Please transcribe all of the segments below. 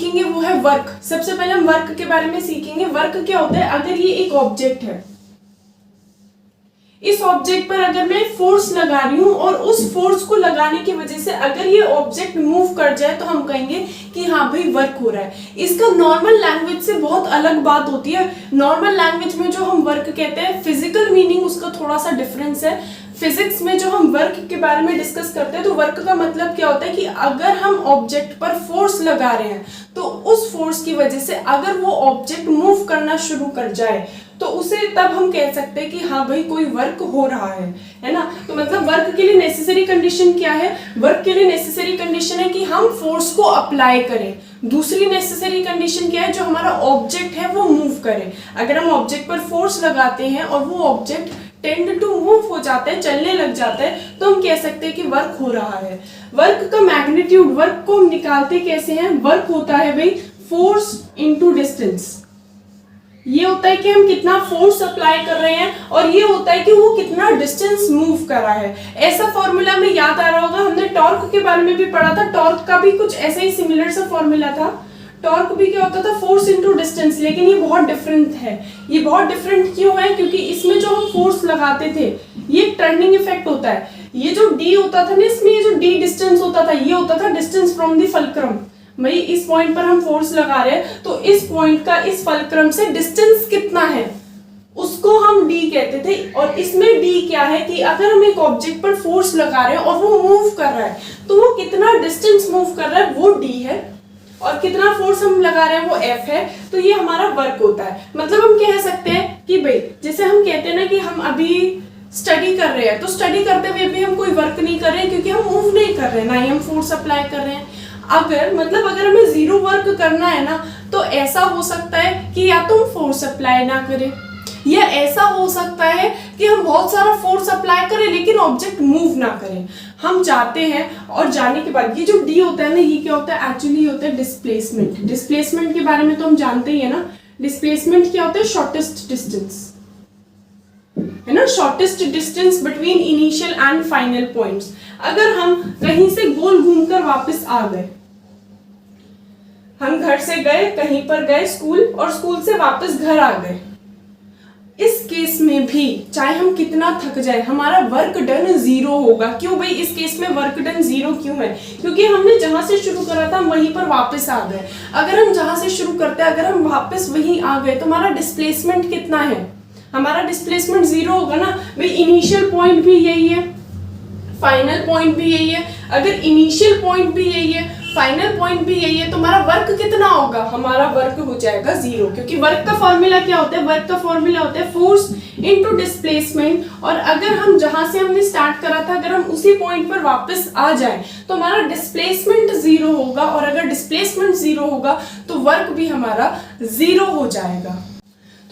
सीखेंगे वो है वर्क। सबसे पहले हम वर्क के बारे में सीखेंगे। वर्क क्या होता है? अगर ये एक ऑब्जेक्ट है, इस ऑब्जेक्ट पर अगर मैं फोर्स लगा रही हूं और उस फोर्स को लगाने की वजह से अगर ये ऑब्जेक्ट मूव कर जाए तो हम कहेंगे कि हाँ भाई वर्क हो रहा है। इसका नॉर्मल लैंग्वेज से बहुत अलग बात होती है। नॉर्मल लैंग्वेज में जो हम वर्क कहते हैं, फिजिकल मीनिंग उसका थोड़ा सा डिफरेंस है। फिजिक्स में जो हम वर्क के बारे में डिस्कस करते हैं तो वर्क का मतलब क्या होता है कि अगर हम ऑब्जेक्ट पर फोर्स लगा रहे हैं तो उस फोर्स की वजह से अगर वो ऑब्जेक्ट मूव करना शुरू कर जाए तो उसे तब हम कह सकते हैं कि हाँ भाई कोई वर्क हो रहा है ना। तो मतलब वर्क के लिए नेसेसरी कंडीशन क्या है? वर्क के लिए नेसेसरी कंडीशन है कि हम फोर्स को अप्लाई करें। दूसरी नेसेसरी कंडीशन क्या है? जो हमारा ऑब्जेक्ट है वो मूव करे। अगर हम ऑब्जेक्ट पर फोर्स लगाते हैं और वो ऑब्जेक्ट टेंड टू मूव हो जाता है, चलने लग जाता है, तो हम कह सकते हैं कि वर्क हो रहा है। वर्क का मैग्नीट्यूड, वर्क को हम निकालते कैसे हैं? वर्क होता है भाई फोर्स इनटू डिस्टेंस। ये होता है कि हम कितना फोर्स अप्लाई कर रहे हैं और ये होता है कि वो कितना डिस्टेंस मूव कर रहा है। ऐसा फॉर्मूला में याद आ रहा होगा, हमने टॉर्क के बारे में भी पढ़ा था। टॉर्क का भी कुछ ऐसा ही सिमिलर सा फॉर्मूला था। टॉर्क भी क्या होता था? Force into distance. लेकिन ये बहुत डिफरेंट है। ये बहुत डिफरेंट क्यों है? क्योंकि इसमें जो हम फोर्स लगाते थे ये टर्निंग इफेक्ट होता है। ये जो डी होता था ना, इसमें ये जो डी डिस्टेंस होता था, ये होता था डिस्टेंस फ्रॉम द फल्क्रम। भाई इस पॉइंट पर हम फोर्स लगा रहे हैं तो इस पॉइंट का इस फल्क्रम से डिस्टेंस कितना है उसको हम डी कहते थे। और इसमें डी क्या है कि अगर हम एक ऑब्जेक्ट पर फोर्स लगा रहे हैं और वो मूव कर रहा है तो वो कितना डिस्टेंस मूव कर रहा है वो डी है, और कितना फोर्स हम लगा रहे हैं वो एफ है। तो ये हमारा वर्क होता है। मतलब हम कह सकते हैं कि भाई जैसे हम कहते हैं ना कि हम अभी स्टडी कर रहे हैं, तो स्टडी करते हुए भी हम कोई वर्क नहीं कर रहे हैं क्योंकि हम मूव नहीं कर रहे हैं, ना ही हम फोर्स अप्लाई कर रहे हैं। अगर हमें जीरो वर्क करना है ना, तो ऐसा हो सकता है कि या तो हम फोर्स अप्लाई ना करें, या ऐसा हो सकता है कि हम बहुत सारा फोर्स अप्लाई करें लेकिन ऑब्जेक्ट मूव ना करें। हम जाते हैं और जाने के बाद ये जो डी होता है ना, ये क्या होता है? एक्चुअली होता है डिस्प्लेसमेंट। डिस्प्लेसमेंट के बारे में तो हम जानते ही है ना। डिस्प्लेसमेंट क्या होता है? शॉर्टेस्ट डिस्टेंस, है ना। Shortest distance between initial and final points. अगर हम कहीं से गोल घूमकर वापस आ गए, हम घर से गए, कहीं पर गए स्कूल, और स्कूल से वापस घर आ गए, इस केस में भी चाहे हम कितना थक जाए हमारा वर्क डन जीरो होगा। क्यों भाई? इस केस में वर्क डन जीरो क्यों है? क्योंकि हमने जहां से शुरू करा था वहीं पर वापस आ गए। अगर हम जहां से शुरू करते हैं, अगर हम वापस वहीं आ गए तो हमारा डिस्प्लेसमेंट कितना है? हमारा डिस्प्लेसमेंट जीरो होगा ना भाई। इनिशियल पॉइंट भी यही है, फाइनल पॉइंट भी यही है। अगर इनिशियल पॉइंट भी यही है, फाइनल पॉइंट भी यही है, तो हमारा वर्क कितना होगा? हमारा वर्क हो जाएगा जीरो। क्योंकि वर्क का फॉर्मूला क्या होता है? वर्क का फॉर्मूला होता है फोर्स इनटू डिस्प्लेसमेंट। और अगर हम जहां से हमने स्टार्ट करा था, अगर हम उसी पॉइंट पर वापस आ जाए तो हमारा डिस्प्लेसमेंट जीरो होगा। और अगर डिस्प्लेसमेंट जीरो होगा तो वर्क भी हमारा जीरो हो जाएगा।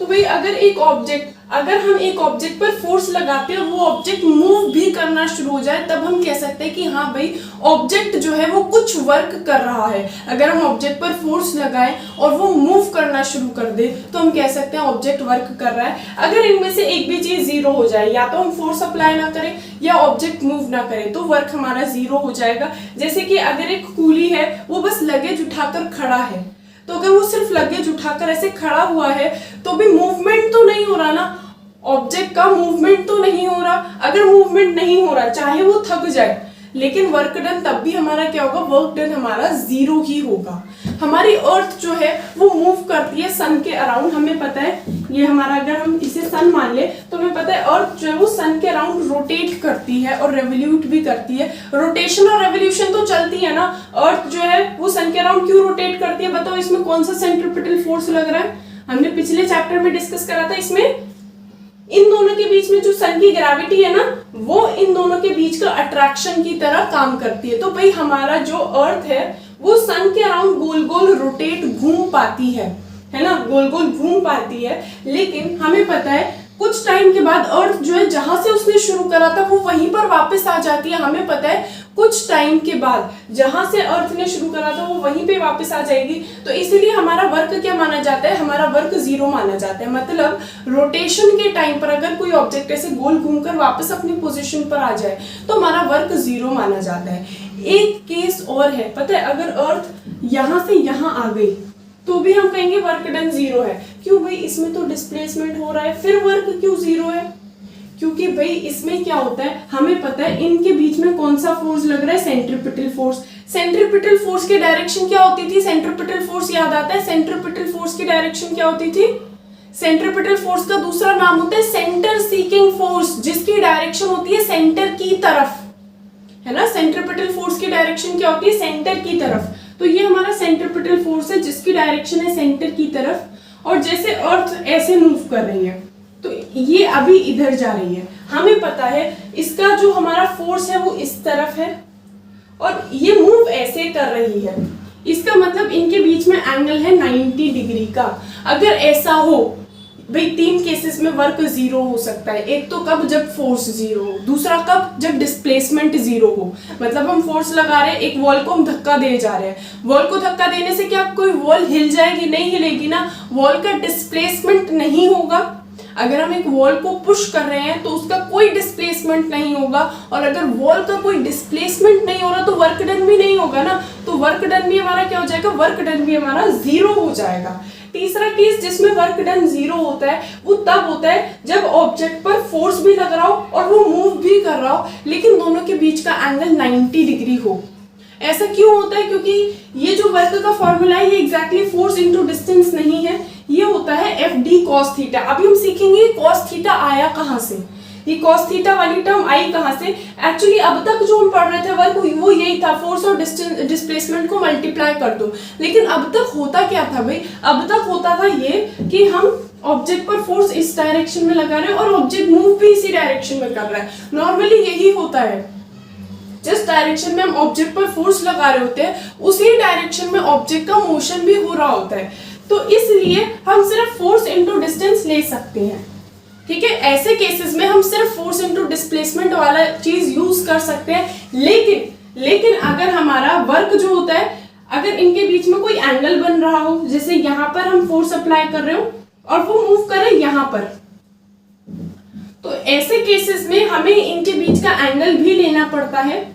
तो भाई अगर हम एक ऑब्जेक्ट पर फोर्स लगाते हैं और वो ऑब्जेक्ट मूव भी करना शुरू हो जाए, तब हम कह सकते हैं कि हाँ भाई ऑब्जेक्ट जो है वो कुछ वर्क कर रहा है। अगर हम ऑब्जेक्ट पर फोर्स लगाएं और वो मूव करना शुरू कर दे तो हम कह सकते हैं ऑब्जेक्ट वर्क कर रहा है। अगर इनमें से एक भी चीज जीरो हो जाए, या तो हम फोर्स अप्लाई ना करें या ऑब्जेक्ट मूव ना करे, तो वर्क हमारा जीरो हो जाएगा। जैसे कि अगर एक कूली है वो बस लगेज उठाकर खड़ा है, तो अगर वो सिर्फ लगेज उठाकर ऐसे खड़ा हुआ है तो भी मूवमेंट तो नहीं हो रहा ना, ऑब्जेक्ट का मूवमेंट तो नहीं हो रहा। अगर मूवमेंट नहीं हो रहा, चाहे वो थक जाए, लेकिन वर्क डन तब भी हमारा क्या होगा? वर्क डन हमारा जीरो ही होगा। हमारी अर्थ जो है वो मूव करती है सन के अराउंड। हमें पता है ये हमारा, अगर हम इसे सन मान ले तो हमें पता है अर्थ जो है वो सन के अराउंड रोटेट करती है और रेवोल्यूट भी करती है। रोटेशन और रेवोल्यूशन तो चलती है ना। अर्थ जो है वो सन के अराउंड क्यों रोटेट करती है? बताओ इसमें कौन सा सेंट्रीपिटल फोर्स लग रहा है? हमने पिछले चैप्टर में डिस्कस करा था। इसमें इन दोनों के बीच में जो सन की ग्रेविटी है ना, वो इन दोनों के बीच का अट्रैक्शन की तरह काम करती है। तो भाई हमारा जो अर्थ है वो सन के अराउंड गोल गोल रोटेट घूम पाती है ना, गोल गोल घूम पाती है। लेकिन हमें पता है कुछ टाइम के बाद अर्थ जो है जहां से उसने शुरू करा था वो वहीं पर वापस आ जाती है। हमें पता है कुछ टाइम के बाद जहां से अर्थ ने शुरू करा था वो वहीं पे वापस आ जाएगी। तो इसीलिए हमारा वर्क क्या माना जाता है, हमारा वर्क 0 माना जाता है। मतलब रोटेशन के टाइम पर अगर कोई ऑब्जेक्ट ऐसे गोल घूमकर वापस अपनी पोजीशन पर आ जाए तो हमारा वर्क 0 माना जाता है। एक केस और है, पता है, अगर अर्थ यहां से यहां आ गई तो भी हम कहेंगे वर्क डन 0 है। क्यों भाई, इसमें तो डिस्प्लेसमेंट हो रहा है, फिर वर्क क्यों 0 है? क्योंकि भाई इसमें क्या होता है, हमें पता है इनके बीच में कौन सा फोर्स लग रहा है, सेंट्रीपिटल फोर्स। सेंट्रीपिटल फोर्स की डायरेक्शन क्या होती थी, सेंट्रीपिटल फोर्स याद आता है, सेंट्रीपिटल फोर्स की डायरेक्शन क्या होती थी? सेंट्रीपिटल फोर्स का दूसरा नाम होता है सेंटर सीकिंग फोर्स, जिसकी डायरेक्शन होती है सेंटर की तरफ, है ना। सेंट्रीपिटल फोर्स की डायरेक्शन क्या होती है, सेंटर की तरफ। तो ये हमारा सेंट्रीपिटल फोर्स है जिसकी डायरेक्शन है सेंटर की तरफ। और जैसे अर्थ ऐसे मूव कर रही है तो ये अभी इधर जा रही है, हमें पता है इसका जो हमारा फोर्स है वो इस तरफ है और ये मूव ऐसे कर रही है। इसका मतलब इनके बीच में एंगल है 90 डिग्री का। अगर ऐसा हो भाई, 3 केसेस में वर्क 0 हो सकता है। एक तो कब, जब फोर्स 0 हो, दूसरा कब, जब डिस्प्लेसमेंट 0 हो। मतलब हम फोर्स लगा रहे हैं, एक वॉल को हम धक्का दे जा रहे हैं, वॉल को धक्का देने से क्या कोई वॉल हिल जाएगी? नहीं हिलेगी ना, वॉल का डिस्प्लेसमेंट नहीं होगा। अगर हम एक वॉल को पुश कर रहे हैं तो उसका कोई डिस्प्लेसमेंट नहीं होगा, और अगर वॉल का कोई डिस्प्लेसमेंट नहीं हो रहा तो वर्क डन भी नहीं होगा ना। तो वर्क डन भी हमारा क्या हो जाएगा, वर्क डन भी हमारा 0 हो जाएगा। तीसरा केस जिसमें वर्क डन 0 होता है वो तब होता है जब ऑब्जेक्ट पर फोर्स भी लग रहा हो और वो मूव भी कर रहा हो, लेकिन दोनों के बीच का एंगल 90 डिग्री हो। ऐसा क्यों होता है? क्योंकि ये जो वर्क का फॉर्मूला है ये एग्जैक्टली फोर्स इनटू डिस्टेंस नहीं है, ये होता है FD cos थीटा। अभी हम सीखेंगे cos थीटा आया कहां से, ये cos थीटा वाली टर्म आई कहां से। एक्चुअली अब तक जो हम पढ़ रहे थे वर्क वो यही था, फोर्स और डिस्प्लेसमेंट को मल्टीप्लाई कर दो। लेकिन अब तक होता क्या था भाई, अब तक होता था ये कि हम ऑब्जेक्ट पर फोर्स इस डायरेक्शन में लगा रहे हैं और ऑब्जेक्ट मूव भी इसी डायरेक्शन में कर रहा है। नॉर्मली यही होता है, जिस डायरेक्शन में हम ऑब्जेक्ट पर फोर्स लगा रहे होते हैं उसी डायरेक्शन में ऑब्जेक्ट का मोशन भी हो रहा होता है। तो इसलिए हम सिर्फ फोर्स इनटू डिस्टेंस ले सकते हैं, ठीक है। ऐसे केसेस में हम सिर्फ फोर्स इनटू डिस्प्लेसमेंट वाला चीज यूज कर सकते हैं। लेकिन अगर हमारा वर्क जो होता है, अगर इनके बीच में कोई एंगल बन रहा हो, जैसे यहाँ पर हम फोर्स अप्लाई कर रहे हो और वो मूव करे यहाँ पर, तो ऐसे केसेस में हमें इनके बीच का एंगल भी लेना पड़ता है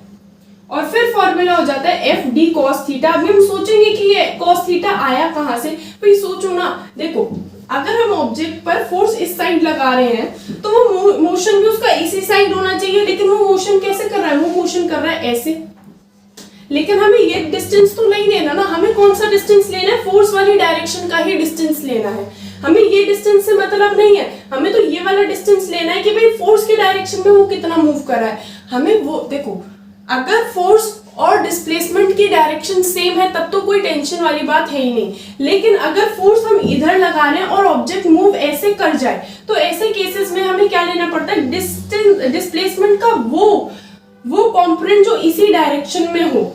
और फिर फॉर्मूला हो जाता है FD cos थीटा। अभी हम सोचेंगे कि ये cos थीटा आया कहां से। भाई सोचो ना, देखो अगर हम ऑब्जेक्ट पर फोर्स इस साइड लगा रहे हैं तो वो मोशन भी उसका इसी साइड होना चाहिए, लेकिन वो मोशन कैसे कर रहा है, वो मोशन कर रहा है ऐसे। लेकिन हमें ये डिस्टेंस तो नहीं लेना ना, हमें कौन सा डिस्टेंस लेना है, फोर्स वाली डायरेक्शन का ही डिस्टेंस लेना है। हमें ये डिस्टेंस से मतलब नहीं है, हमें तो ये वाला डिस्टेंस लेना है कि भाई फोर्स की डायरेक्शन में वो कितना मूव कर रहा है। हमें वो देखो, अगर फोर्स और डिस्प्लेसमेंट की डायरेक्शन सेम है तब तो कोई टेंशन वाली बात है ही नहीं। लेकिन अगर फोर्स हम इधर लगा रहे हैं और ऑब्जेक्ट मूव ऐसे कर जाए तो ऐसे केसेस में हमें क्या लेना पड़ता है, डिस्प्लेसमेंट का वो कंपोनेंट जो इसी डायरेक्शन में हो।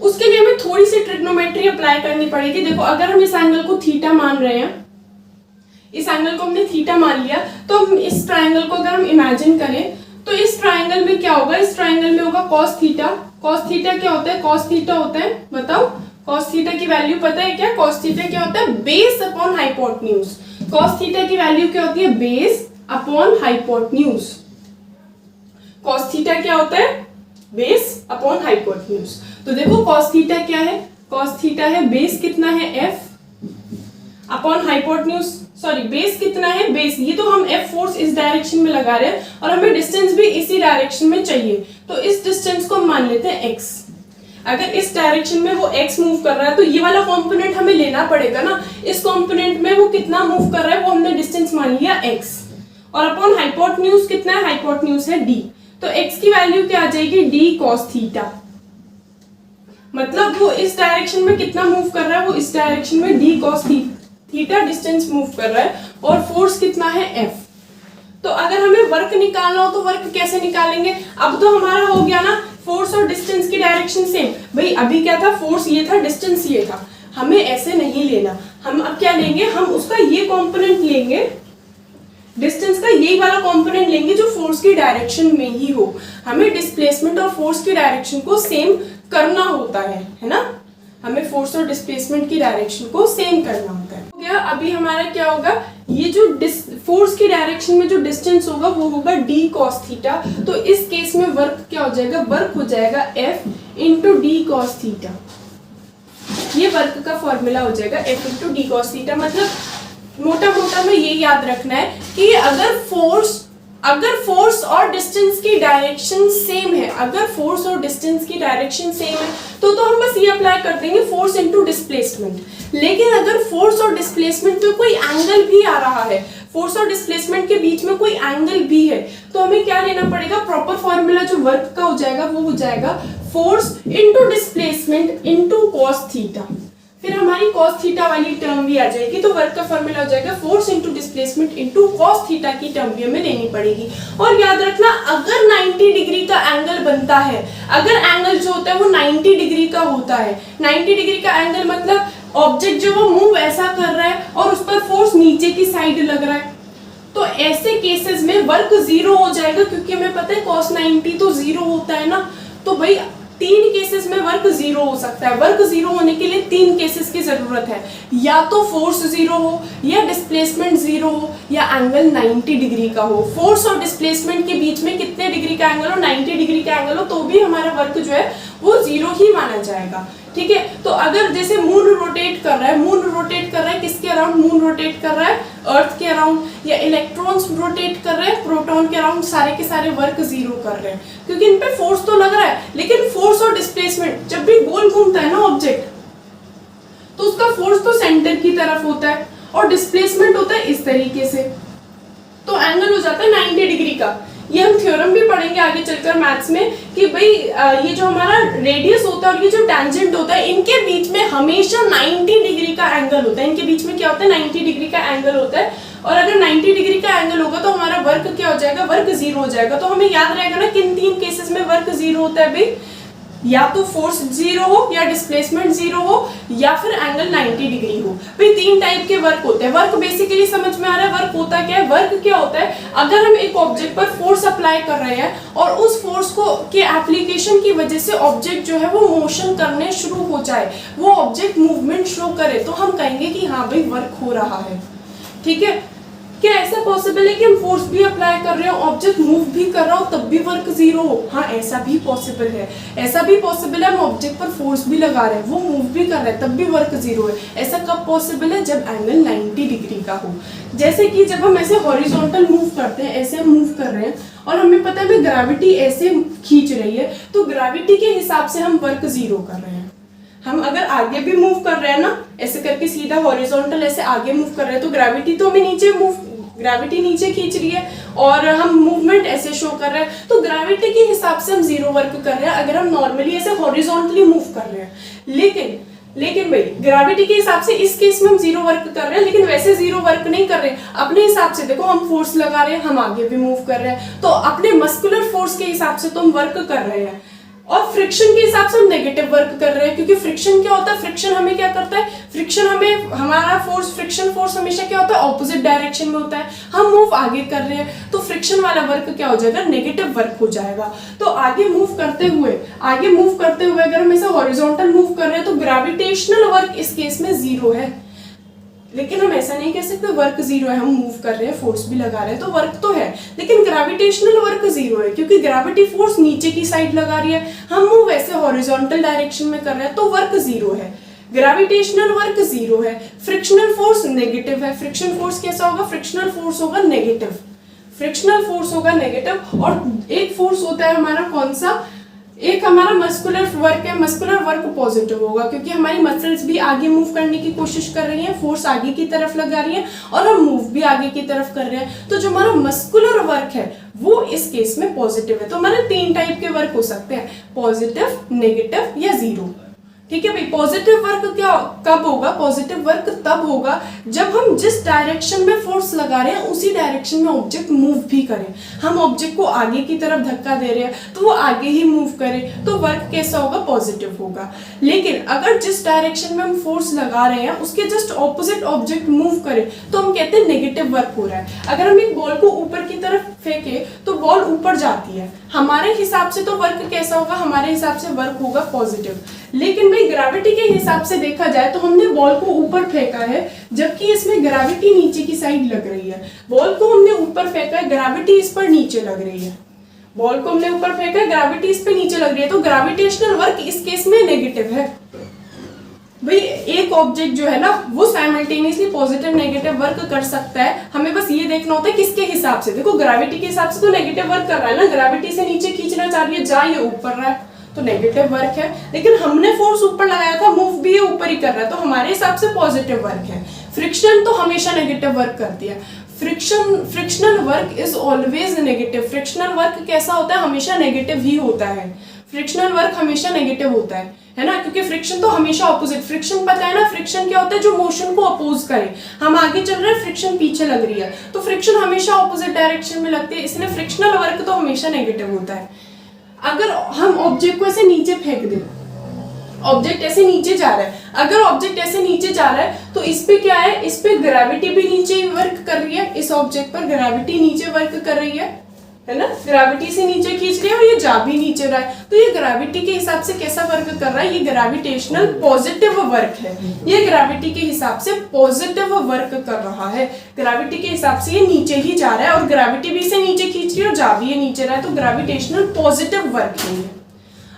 उसके लिए हमें थोड़ी सी ट्रिग्नोमेट्री अप्लाई करनी पड़ेगी। देखो अगर हम इस एंगल को थीटा मान रहे हैं, इस एंगल को हमने थीटा मान लिया, तो हम इस ट्राइंगल को अगर हम इमेजिन करें तो इस ट्राइंगल में क्या होगा, इस ट्राइंगल में होगा cos थीटा। cos थीटा क्या होता है, cos थीटा होता है, बताओ cos थीटा की वैल्यू पता है क्या, cos थीटा क्या होता है, base upon hypotenuse. cos theta की वैल्यू क्या होती है, base upon hypotenuse. cos theta क्या होता है, बेस अपॉन हाइपोटेन्यूज। तो देखो cos थीटा क्या है, cos थीटा है बेस कितना है f upon hypotenuse, sorry base कितना है, बेस ये तो हम F फोर्स इस डायरेक्शन में लगा रहे हैं और हमें डिस्टेंस भी इसी डायरेक्शन में चाहिए, तो इस डिस्टेंस को हम मान लेते हैं x। अगर इस डायरेक्शन में वो x मूव कर रहा है तो ये वाला कंपोनेंट हमें लेना पड़ेगा ना, इस कंपोनेंट में वो कितना मूव कर रहा है वो हमने डिस्टेंस मान लिया x, और अपॉन हाइपोटेन्यूज कितना है, हाइपोटेन्यूज है d, तो x की वैल्यू क्या आ जाएगी, d cos थीटा। मतलब वो इस डायरेक्शन में कितना मूव कर रहा है, वो इस डायरेक्शन में d cos theta distance move कर रहा है और फोर्स कितना है F। तो अगर हमें वर्क निकालना हो तो वर्क कैसे निकालेंगे, अब तो हमारा हो गया ना फोर्स और डिस्टेंस की डायरेक्शन सेम। भाई अभी क्या था, फोर्स ये था, डिस्टेंस ये था, हमें ऐसे नहीं लेना। हम अब क्या लेंगे, हम उसका ये कंपोनेंट लेंगे डिस्टेंस का यही वाला कंपोनेंट लेंगे जो फोर्स की डायरेक्शन में ही हो। हमें डिस्प्लेसमेंट और फोर्स की डायरेक्शन को सेम करना होता है ना, हमें फोर्स और डिस्प्लेसमेंट की डायरेक्शन को सेम करना होता है। क्या अभी हमारा क्या होगा, ये जो फोर्स की डायरेक्शन में जो डिस्टेंस होगा वो होगा d cos थीटा। तो इस केस में वर्क क्या हो जाएगा, वर्क हो जाएगा F into D cos theta. ये वर्क का फॉर्मूला हो जाएगा F into D cos theta. मतलब मोटा मोटा में ये याद रखना है कि अगर फोर्स और डिस्टेंस की डायरेक्शन सेम है, अगर फोर्स और डिस्टेंस की डायरेक्शन सेम है तो हम बस ये अप्लाई कर देंगे फोर्स इनटू डिस्प्लेसमेंट। लेकिन अगर फोर्स और डिस्प्लेसमेंट में कोई एंगल भी आ रहा है, फोर्स और डिस्प्लेसमेंट के बीच में कोई एंगल भी है, तो हमें क्या लेना पड़ेगा, प्रॉपर फॉर्मूला जो वर्क का हो जाएगा वो हो जाएगा force into displacement into cos theta. फिर हमारी cos थीटा वाली टर्म भी आ जाएगी, तो वर्क का फॉर्मूला हो जाएगा force into displacement into cos theta की टर्म भी हमें लेनी पड़ेगी। और याद रखना, अगर 90 डिग्री का एंगल बनता है, अगर एंगल जो होता है वो 90 डिग्री का होता है, 90 डिग्री का एंगल मतलब ऑब्जेक्ट जो वो मूव ऐसा कर रहा है और उस पर फोर्स नीचे की साइड लग रहा है, तो ऐसे केसेस में वर्क जीरो हो जाएगा, क्योंकि हमें पता है cos 90 तो जीरो होता है ना। तो भाई 3 केसेस में वर्क जीरो हो सकता है। वर्क जीरो होने के लिए 3 केसेस की जरूरत है, या तो फोर्स जीरो हो, या डिस्प्लेसमेंट जीरो हो, या एंगल 90 डिग्री का हो। फोर्स और डिस्प्लेसमेंट के बीच में कितने डिग्री का एंगल हो, 90 डिग्री का एंगल हो, तो भी हमारा वर्क जो है वो जीरो ही माना जाएगा। ठीक है, तो अगर जैसे मून रोटेट कर रहा है किसके अराउंड, मून रोटेट कर रहा है अर्थ के अराउंड, या इलेक्ट्रॉन्स रोटेट कर रहे हैं प्रोटॉन के अराउंड, सारे के सारे वर्क जीरो कर रहे हैं, क्योंकि इन पे फोर्स तो लग रहा है। लेकिन फोर्स और डिस्प्लेसमेंट, जब भी गोल घूमता है ना ऑब्जेक्ट, तो उसका फोर्स तो सेंटर की तरफ होता है और डिस्प्लेसमेंट होता है इस तरीके से, तो एंगल हो जाता है 90 डिग्री का। ये हम थ्योरम भी पढ़ेंगे आगे चलकर मैथ्स में कि भाई ये जो हमारा रेडियस होता है और ये जो टेंजेंट होता है, इनके बीच में हमेशा 90 डिग्री का एंगल होता है। इनके बीच में क्या होता है, 90 डिग्री का एंगल होता है। और अगर 90 डिग्री का एंगल होगा तो हमारा वर्क क्या हो जाएगा, वर्क जीरो हो जाएगा। तो हमें याद रहेगा ना किन 3 केसेस में वर्क जीरो होता है भाई, या तो फोर्स जीरो हो, या डिस्प्लेसमेंट जीरो हो, या फिर एंगल 90 डिग्री हो। भाई 3 टाइप के वर्क होते हैं। वर्क बेसिकली समझ में आ रहा है, वर्क होता क्या है। वर्क क्या होता है, अगर हम एक ऑब्जेक्ट पर फोर्स अप्लाई कर रहे हैं और उस फोर्स को के एप्लीकेशन की वजह से ऑब्जेक्ट जो है वो मोशन करने शुरू हो जाए, वो ऑब्जेक्ट मूवमेंट शो करे, तो हम कहेंगे कि हाँ भाई वर्क हो रहा है। ठीक है, क्या ऐसा पॉसिबल है कि हम फोर्स भी अप्लाई कर रहे हो, ऑब्जेक्ट मूव भी कर रहा हो, तब भी वर्क जीरो हो? हाँ, ऐसा भी पॉसिबल है। ऐसा भी पॉसिबल है हम ऑब्जेक्ट पर फोर्स भी लगा रहे हैं, वो मूव भी कर रहा है, तब भी वर्क जीरो है। ऐसा कब पॉसिबल है, जब एंगल 90 डिग्री का हो। जैसे कि जब हम ऐसे हॉरिजॉन्टल मूव करते हैं, ऐसे हम मूव कर रहे हैं और हमें पता है हमें ग्रेविटी ऐसे खींच रही है, तो ग्रेविटी के हिसाब से हम वर्क जीरो कर रहे हैं। हम अगर आगे भी मूव कर रहे हैं ना, ऐसे करके सीधा हॉरिजॉन्टल ऐसे आगे मूव कर रहे हैं, तो ग्रेविटी तो हमें ग्रेविटी नीचे खींच रही है और हम मूवमेंट ऐसे शो कर रहे हैं, तो ग्रेविटी के हिसाब से हम जीरो वर्क कर रहे हैं अगर हम नॉर्मली ऐसे हॉरिजॉन्टली मूव कर रहे हैं। लेकिन भाई ग्रेविटी के हिसाब से इस केस में हम जीरो वर्क कर रहे हैं, लेकिन वैसे जीरो वर्क नहीं कर रहे अपने हिसाब से। देखो, हम फोर्स लगा रहे हैं, हम आगे भी मूव कर रहे हैं, तो अपने मस्कुलर फोर्स के हिसाब से तो हम वर्क कर रहे हैं। और फ्रिक्शन के हिसाब से हम नेगेटिव वर्क कर रहे हैं, क्योंकि फ्रिक्शन क्या होता है, फ्रिक्शन हमें क्या करता है, फ्रिक्शन हमें हमारा फोर्स, फ्रिक्शन फोर्स हमेशा क्या होता है, ऑपोजिट डायरेक्शन में होता है। हम मूव आगे कर रहे हैं तो फ्रिक्शन वाला वर्क क्या हो जाएगा, नेगेटिव वर्क हो जाएगा। तो आगे मूव करते हुए अगर हम ऐसा हॉरिजॉन्टल मूव कर रहे हैं तो ग्रेविटेशनल वर्क इस केस में जीरो है। लेकिन हम ऐसा नहीं कह सकते वर्क जीरो है, हम मूव कर रहे हैं, फोर्स भी लगा रहे हैं, तो वर्क तो है, लेकिन ग्रेविटेशनल वर्क जीरो है, क्योंकि ग्रेविटी फोर्स नीचे की साइड लगा रही है, हम मूव ऐसे हॉरिजॉन्टल डायरेक्शन में कर रहे हैं, तो वर्क जीरो है। ग्रेविटेशनल वर्क जीरो है। फ्रिक्शनल फोर्स नेगेटिव है। फ्रिक्शन फोर्स कैसा होगा, फ्रिक्शनल फोर्स होगा नेगेटिव, फ्रिक्शनल फोर्स होगा नेगेटिव। और एक फोर्स होता है हमारा कौन सा, एक हमारा मस्कुलर वर्क है, मस्कुलर वर्क पॉजिटिव होगा, क्योंकि हमारी मसल्स भी आगे मूव करने की कोशिश कर रही हैं, फोर्स आगे की तरफ लगा रही है और हम मूव भी आगे की तरफ कर रहे हैं, तो जो हमारा मस्कुलर वर्क है वो इस केस में पॉजिटिव है। तो हमारे 3 टाइप के वर्क हो सकते हैं, पॉजिटिव, नेगेटिव या जीरो। ठीक है भाई। पॉजिटिव वर्क क्या कब होगा? पॉजिटिव वर्क तब होगा जब हम जिस डायरेक्शन में फोर्स लगा रहे हैं उसी डायरेक्शन में ऑब्जेक्ट मूव भी करे। हम ऑब्जेक्ट को आगे की तरफ धक्का दे रहे हैं तो वो आगे ही मूव करे, तो वर्क कैसा होगा? पॉजिटिव होगा। लेकिन अगर जिस डायरेक्शन में हम फोर्स लगा रहे हैं उसके जस्ट ऑपोजिट ऑब्जेक्ट मूव करे तो हम कहते हैं नेगेटिव वर्क हो रहा है। अगर हम एक बॉल को ऊपर की तरफ फेंके तो बॉल ऊपर जाती है, हमारे हिसाब से तो वर्क कैसा होगा? हमारे हिसाब से वर्क होगा पॉजिटिव। लेकिन भाई ग्रेविटी के हिसाब से देखा जाए तो हमने बॉल को ऊपर फेंका है जबकि इसमें ग्रेविटी नीचे की साइड लग रही है। बॉल को हमने ऊपर फेंका है, ग्रेविटी इस पर नीचे लग रही है। बॉल को हमने ऊपर फेंका है, ग्रेविटी इस पे नीचे लग रही है, तो ग्रेविटेशनल वर्क इस केस में नेगेटिव है। भाई एक ऑब्जेक्ट जो है ना वो साइमल्टेनियसली पॉजिटिव नेगेटिव वर्क कर सकता है, हमें बस ये देखना होता है किसके हिसाब से। देखो ग्रेविटी के हिसाब से तो नेगेटिव वर्क कर रहा है ना, ग्रेविटी से नीचे खींचना चाह रही है, जा ये ऊपर रहा है तो नेगेटिव वर्क है। लेकिन हमने फोर्स ऊपर लगाया था, मूव भी ये ऊपर ही कर रहा है, तो हमारे हिसाब से पॉजिटिव वर्क है। फ्रिक्शन तो हमेशा नेगेटिव वर्क करती है। Frictional work is always negative. Frictional work कैसा होता है? हमेशा नेगेटिव ही होता है। फ्रिक्शनल वर्क हमेशा नेगेटिव होता है ना, क्योंकि फ्रिक्शन तो हमेशा ऑपोजिट। फ्रिक्शन पता है ना, फ्रिक्शन क्या होता है? जो मोशन को अपोज करे। हम आगे चल रहे हैं, फ्रिक्शन पीछे लग रही है, तो फ्रिक्शन हमेशा ऑपोजिट डायरेक्शन में लगती है, इसलिए फ्रिक्शनल वर्क तो हमेशा नेगेटिव होता है। अगर हम ऑब्जेक्ट को ऐसे नीचे फेंक दें, ऑब्जेक्ट ऐसे नीचे जा रहा है, अगर ऑब्जेक्ट ऐसे नीचे जा रहा है तो इस पे क्या है? इस पे ग्रेविटी भी नीचे वर्क कर रही है, इस ऑब्जेक्ट पर ग्रेविटी नीचे वर्क कर रही है ना, ग्रेविटी से नीचे खींच रही है और ये जा भी नीचे रहा है, तो ये ग्रेविटी के हिसाब से कैसा वर्क कर रहा है? ये ग्रेविटेशनल पॉजिटिव वर्क है। ये ग्रेविटी के हिसाब से पॉजिटिव वर्क कर रहा है। ग्रेविटी के हिसाब से ये नीचे ही जा रहा है और ग्रेविटी भी इसे नीचे खींच रही है और जा भी ये नीचे रहा है, तो ग्रेविटेशनल पॉजिटिव वर्क है।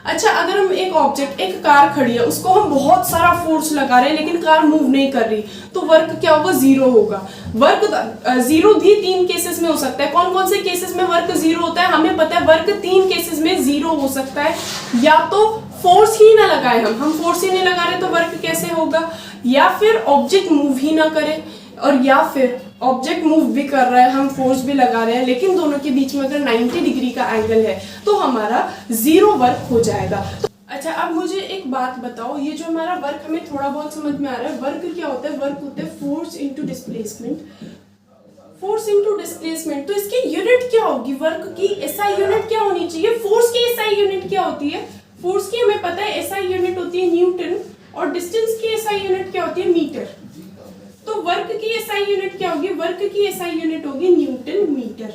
अच्छा, अगर हम एक ऑब्जेक्ट, एक कार खड़ी है, उसको हम बहुत सारा फोर्स लगा रहे हैं लेकिन कार मूव नहीं कर रही, तो वर्क क्या होगा? जीरो होगा। वर्क जीरो भी 3 केसेस में हो सकता है। कौन कौन से केसेस में वर्क जीरो होता है? हमें पता है वर्क 3 केसेस में जीरो हो सकता है। या तो फोर्स ही ना लगाए, हम फोर्स ही नहीं लगा रहे तो वर्क कैसे होगा? या फिर ऑब्जेक्ट मूव ही ना करे, और या फिर ऑब्जेक्ट मूव भी कर रहा है, हम फोर्स भी लगा रहे हैं, लेकिन दोनों के बीच में अगर 90 डिग्री का एंगल है तो हमारा जीरो वर्क हो जाएगा। अच्छा, अब मुझे एक बात बताओ, ये जो हमारा वर्क हमें थोड़ा बहुत समझ में आ रहा है, वर्क क्या होता है? वर्क होता है force into displacement. Force into displacement, तो इसकी यूनिट क्या होगी? वर्क की एसआई यूनिट क्या होनी चाहिए? फोर्स की एसआई यूनिट क्या होती है? फोर्स की हमें पता है एसआई यूनिट होती है न्यूटन, और डिस्टेंस की एसआई यूनिट क्या होती है? मीटर। तो वर्क की एसआई यूनिट क्या होगी? वर्क की एसआई यूनिट होगी न्यूटन मीटर।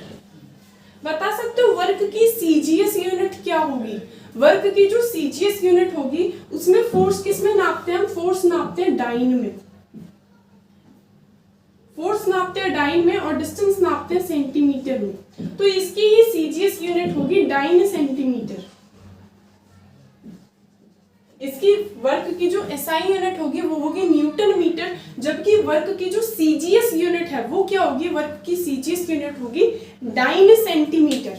बता सकते हो वर्क की सीजीएस यूनिट क्या होगी? वर्क की जो सीजीएस यूनिट होगी उसमें फोर्स किस में नापते हैं? हम फोर्स नापते हैं डाइन में, फोर्स नापते हैं डाइन में, और डिस्टेंस नापते हैं सेंटीमीटर में। तो इसकी ही सीजीएस यूनिट होगी डाइन सेंटीमीटर। इसकी वर्क की जो एसआई यूनिट होगी वो होगी न्यूटन मीटर, जबकि वर्क की जो सीजीएस यूनिट है वो क्या होगी? वर्क की सीजीएस यूनिट होगी डाइन सेंटीमीटर।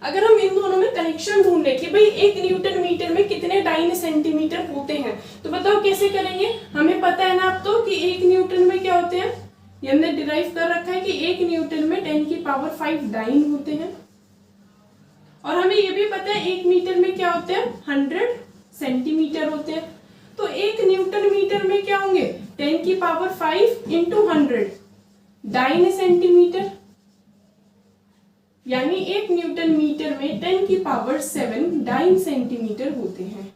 अगर हम इन दोनों में कनेक्शन ढूंढ ले कि भाई 1 न्यूटन मीटर में कितने डाइन सेंटीमीटर होते हैं, तो बताओ कैसे करेंगे? हमें पता है ना अब तो कि 1 न्यूटन में क्या होते हैं, ये हमने डिराइव कर रखा है कि 1 न्यूटन में 10⁵ डाइन होते हैं। और हमें ये भी पता है 1 मीटर में क्या होते हैं? 100 सेंटीमीटर होते हैं। तो 1 न्यूटन मीटर में क्या होंगे? 10⁵ इंटू 100 डाइन सेंटीमीटर, यानी 1 न्यूटन मीटर में 10⁷ डाइन सेंटीमीटर होते हैं।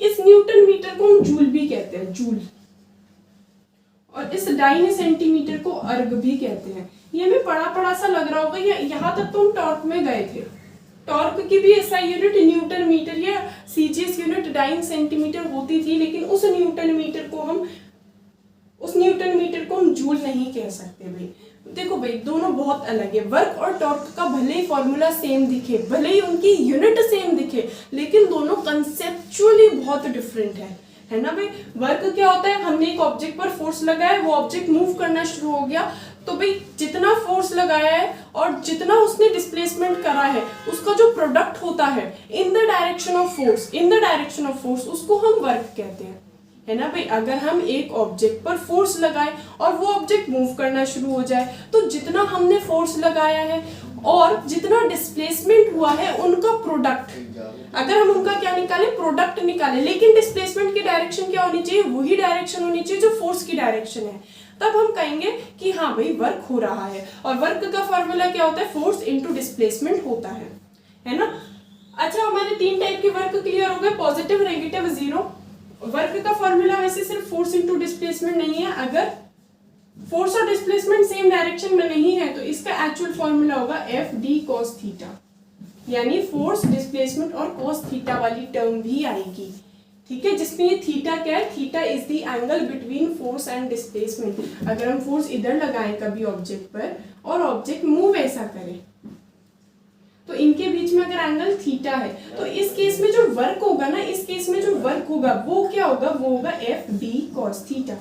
इस न्यूटन मीटर को हम जूल भी कहते हैं, जूल, और इस डाइन सेंटीमीटर को अर्ग भी कहते हैं। ये हमें पढ़ा सा लग रहा होगा, यहाँ तक तो हम टॉर्क में गए थे। टॉर्क की भी एसआई यूनिट न्यूटन मीटर या सीजीएस यूनिट डाइन सेंटीमीटर होती थी, लेकिन उस न्यूटन मीटर को हम जूल नहीं कह सकते भाई। देखो भाई दोनों बहुत अलग है। वर्क और टॉर्क का भले ही फॉर्मूला सेम दिखे, भले ही उनकी यूनिट सेम दिखे, लेकिन दोनों कंसेप्चुअली बहुत डिफरेंट है ना भाई। वर्क क्या होता है? हमने एक ऑब्जेक्ट पर फोर्स लगाया, वो ऑब्जेक्ट मूव करना शुरू हो गया, तो भाई जितना फोर्स लगाया है और जितना उसने डिस्प्लेसमेंट करा है उसका जो प्रोडक्ट होता है in the direction of force, उसको हम वर्क कहते हैं, है ना भाई। अगर हम एक ऑब्जेक्ट पर फोर्स लगाए और वो ऑब्जेक्ट मूव करना शुरू हो जाए, तो जितना हमने फोर्स लगाया है और जितना डिस्प्लेसमेंट हुआ है उनका प्रोडक्ट, अगर हम उनका क्या निकाले, प्रोडक्ट निकाले, लेकिन डिस्प्लेसमेंट की डायरेक्शन क्या होनी चाहिए, वही डायरेक्शन होनी चाहिए जो फोर्स की डायरेक्शन है, तब हम कहेंगे कि हाँ भाई वर्क हो रहा है। और वर्क का फॉर्मूला क्या होता है, फोर्स इनटू डिस्प्लेसमेंट होता है ना। अच्छा, हमारे 3 टाइप के वर्क क्लियर हो गए, पॉजिटिव, नेगेटिव, जीरो। वर्क का फॉर्मूला वैसे सिर्फ फोर्स इनटू डिस्प्लेसमेंट नहीं है, अगर फोर्स और डिस्प्लेसमेंट सेम डायरेक्शन में नहीं है तो इसका एक्चुअल फॉर्मूला होगा एफ डी कॉस थीटा, यानी फोर्स, डिस्प्लेसमेंट और कॉस थीटा वाली टर्म भी आएगी, ठीक है, जिसमें ये थीटा क्या है, theta is the angle between force and displacement. अगर हम फोर्स इधर लगाएं कभी ऑब्जेक्ट पर और ऑब्जेक्ट मूव ऐसा करे तो इनके बीच में अगर एंगल थीटा है तो इस केस में जो वर्क होगा ना, इस केस में जो वर्क होगा वो क्या होगा, वो होगा एफ डी कॉस थीटा।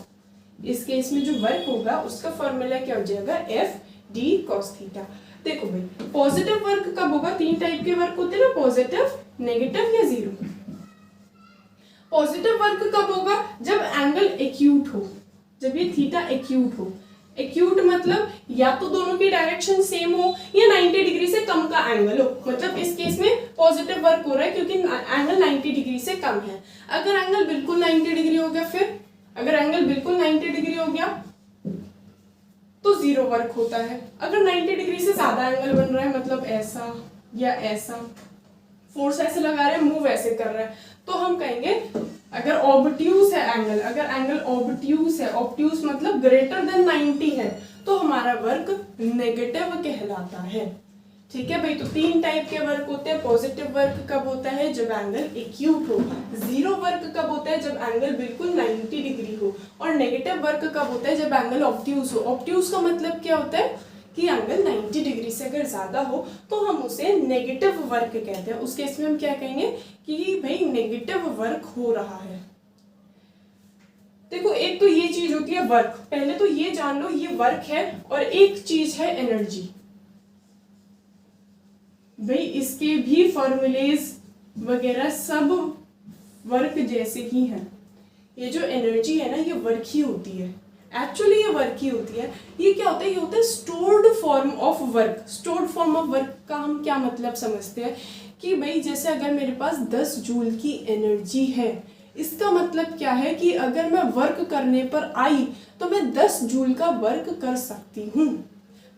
इस केस में जो वर्क होगा उसका फॉर्मूला क्या हो जाएगा, एफ डी कॉस थीटा। देखो भाई, पॉजिटिव वर्क कब होगा, 3 टाइप के वर्क होते हैं ना, पॉजिटिव, नेगेटिव या जीरो। पॉजिटिव वर्क कब होगा, जब एंगल एक्यूट हो, जब ये थीटा एक्यूट हो। एक्यूट मतलब या तो दोनों की डायरेक्शन सेम हो या 90 डिग्री से कम का एंगल हो, मतलब इस केस में पॉजिटिव वर्क हो रहा है क्योंकि एंगल 90 डिग्री से कम है। अगर एंगल बिल्कुल 90 डिग्री हो गया, फिर अगर एंगल बिल्कुल 90 डिग्री हो गया तो जीरो वर्क होता है। अगर 90 डिग्री से ज्यादा एंगल बन रहा है, मतलब ऐसा या ऐसा, फोर्स ऐसे लगा रहे हैं, मूव ऐसे कर रहा है, तो हम कहेंगे अगर ऑब्ट्यूज है एंगल, अगर एंगल ऑब्ट्यूज है, ऑब्ट्यूज मतलब ग्रेटर देन 90 है, तो हमारा वर्क नेगेटिव कहलाता है, ठीक है भाई। तो 3 टाइप के वर्क होते हैं। पॉजिटिव वर्क कब होता है, जब एंगल एक्यूट हो। जीरो वर्क कब होता है, जब एंगल बिल्कुल 90 डिग्री हो। और नेगेटिव वर्क कब होता है, जब एंगल ऑब्ट्यूज हो। ऑब्ट्यूज का मतलब क्या होता है कि एंगल 90 डिग्री से अगर ज्यादा हो तो हम उसे नेगेटिव वर्क कहते हैं। उस केस में हम क्या कहेंगे कि भाई नेगेटिव वर्क हो रहा है। देखो, एक तो ये चीज होती है वर्क, पहले तो ये जान लो ये वर्क है, और एक चीज है एनर्जी। भाई इसके भी फॉर्मूलेज वगैरह सब वर्क जैसे ही हैं। ये जो एनर्जी है ना, ये वर्क ही होती है, एक्चुअली ये वर्क ही होती है। ये क्या होता है, ये होता है stored form of work. Stored form of work का हम क्या मतलब समझते हैं कि भाई जैसे अगर मेरे पास 10 जूल की एनर्जी है, इसका मतलब क्या है कि अगर मैं वर्क करने पर आई तो मैं 10 जूल का वर्क कर सकती हूँ।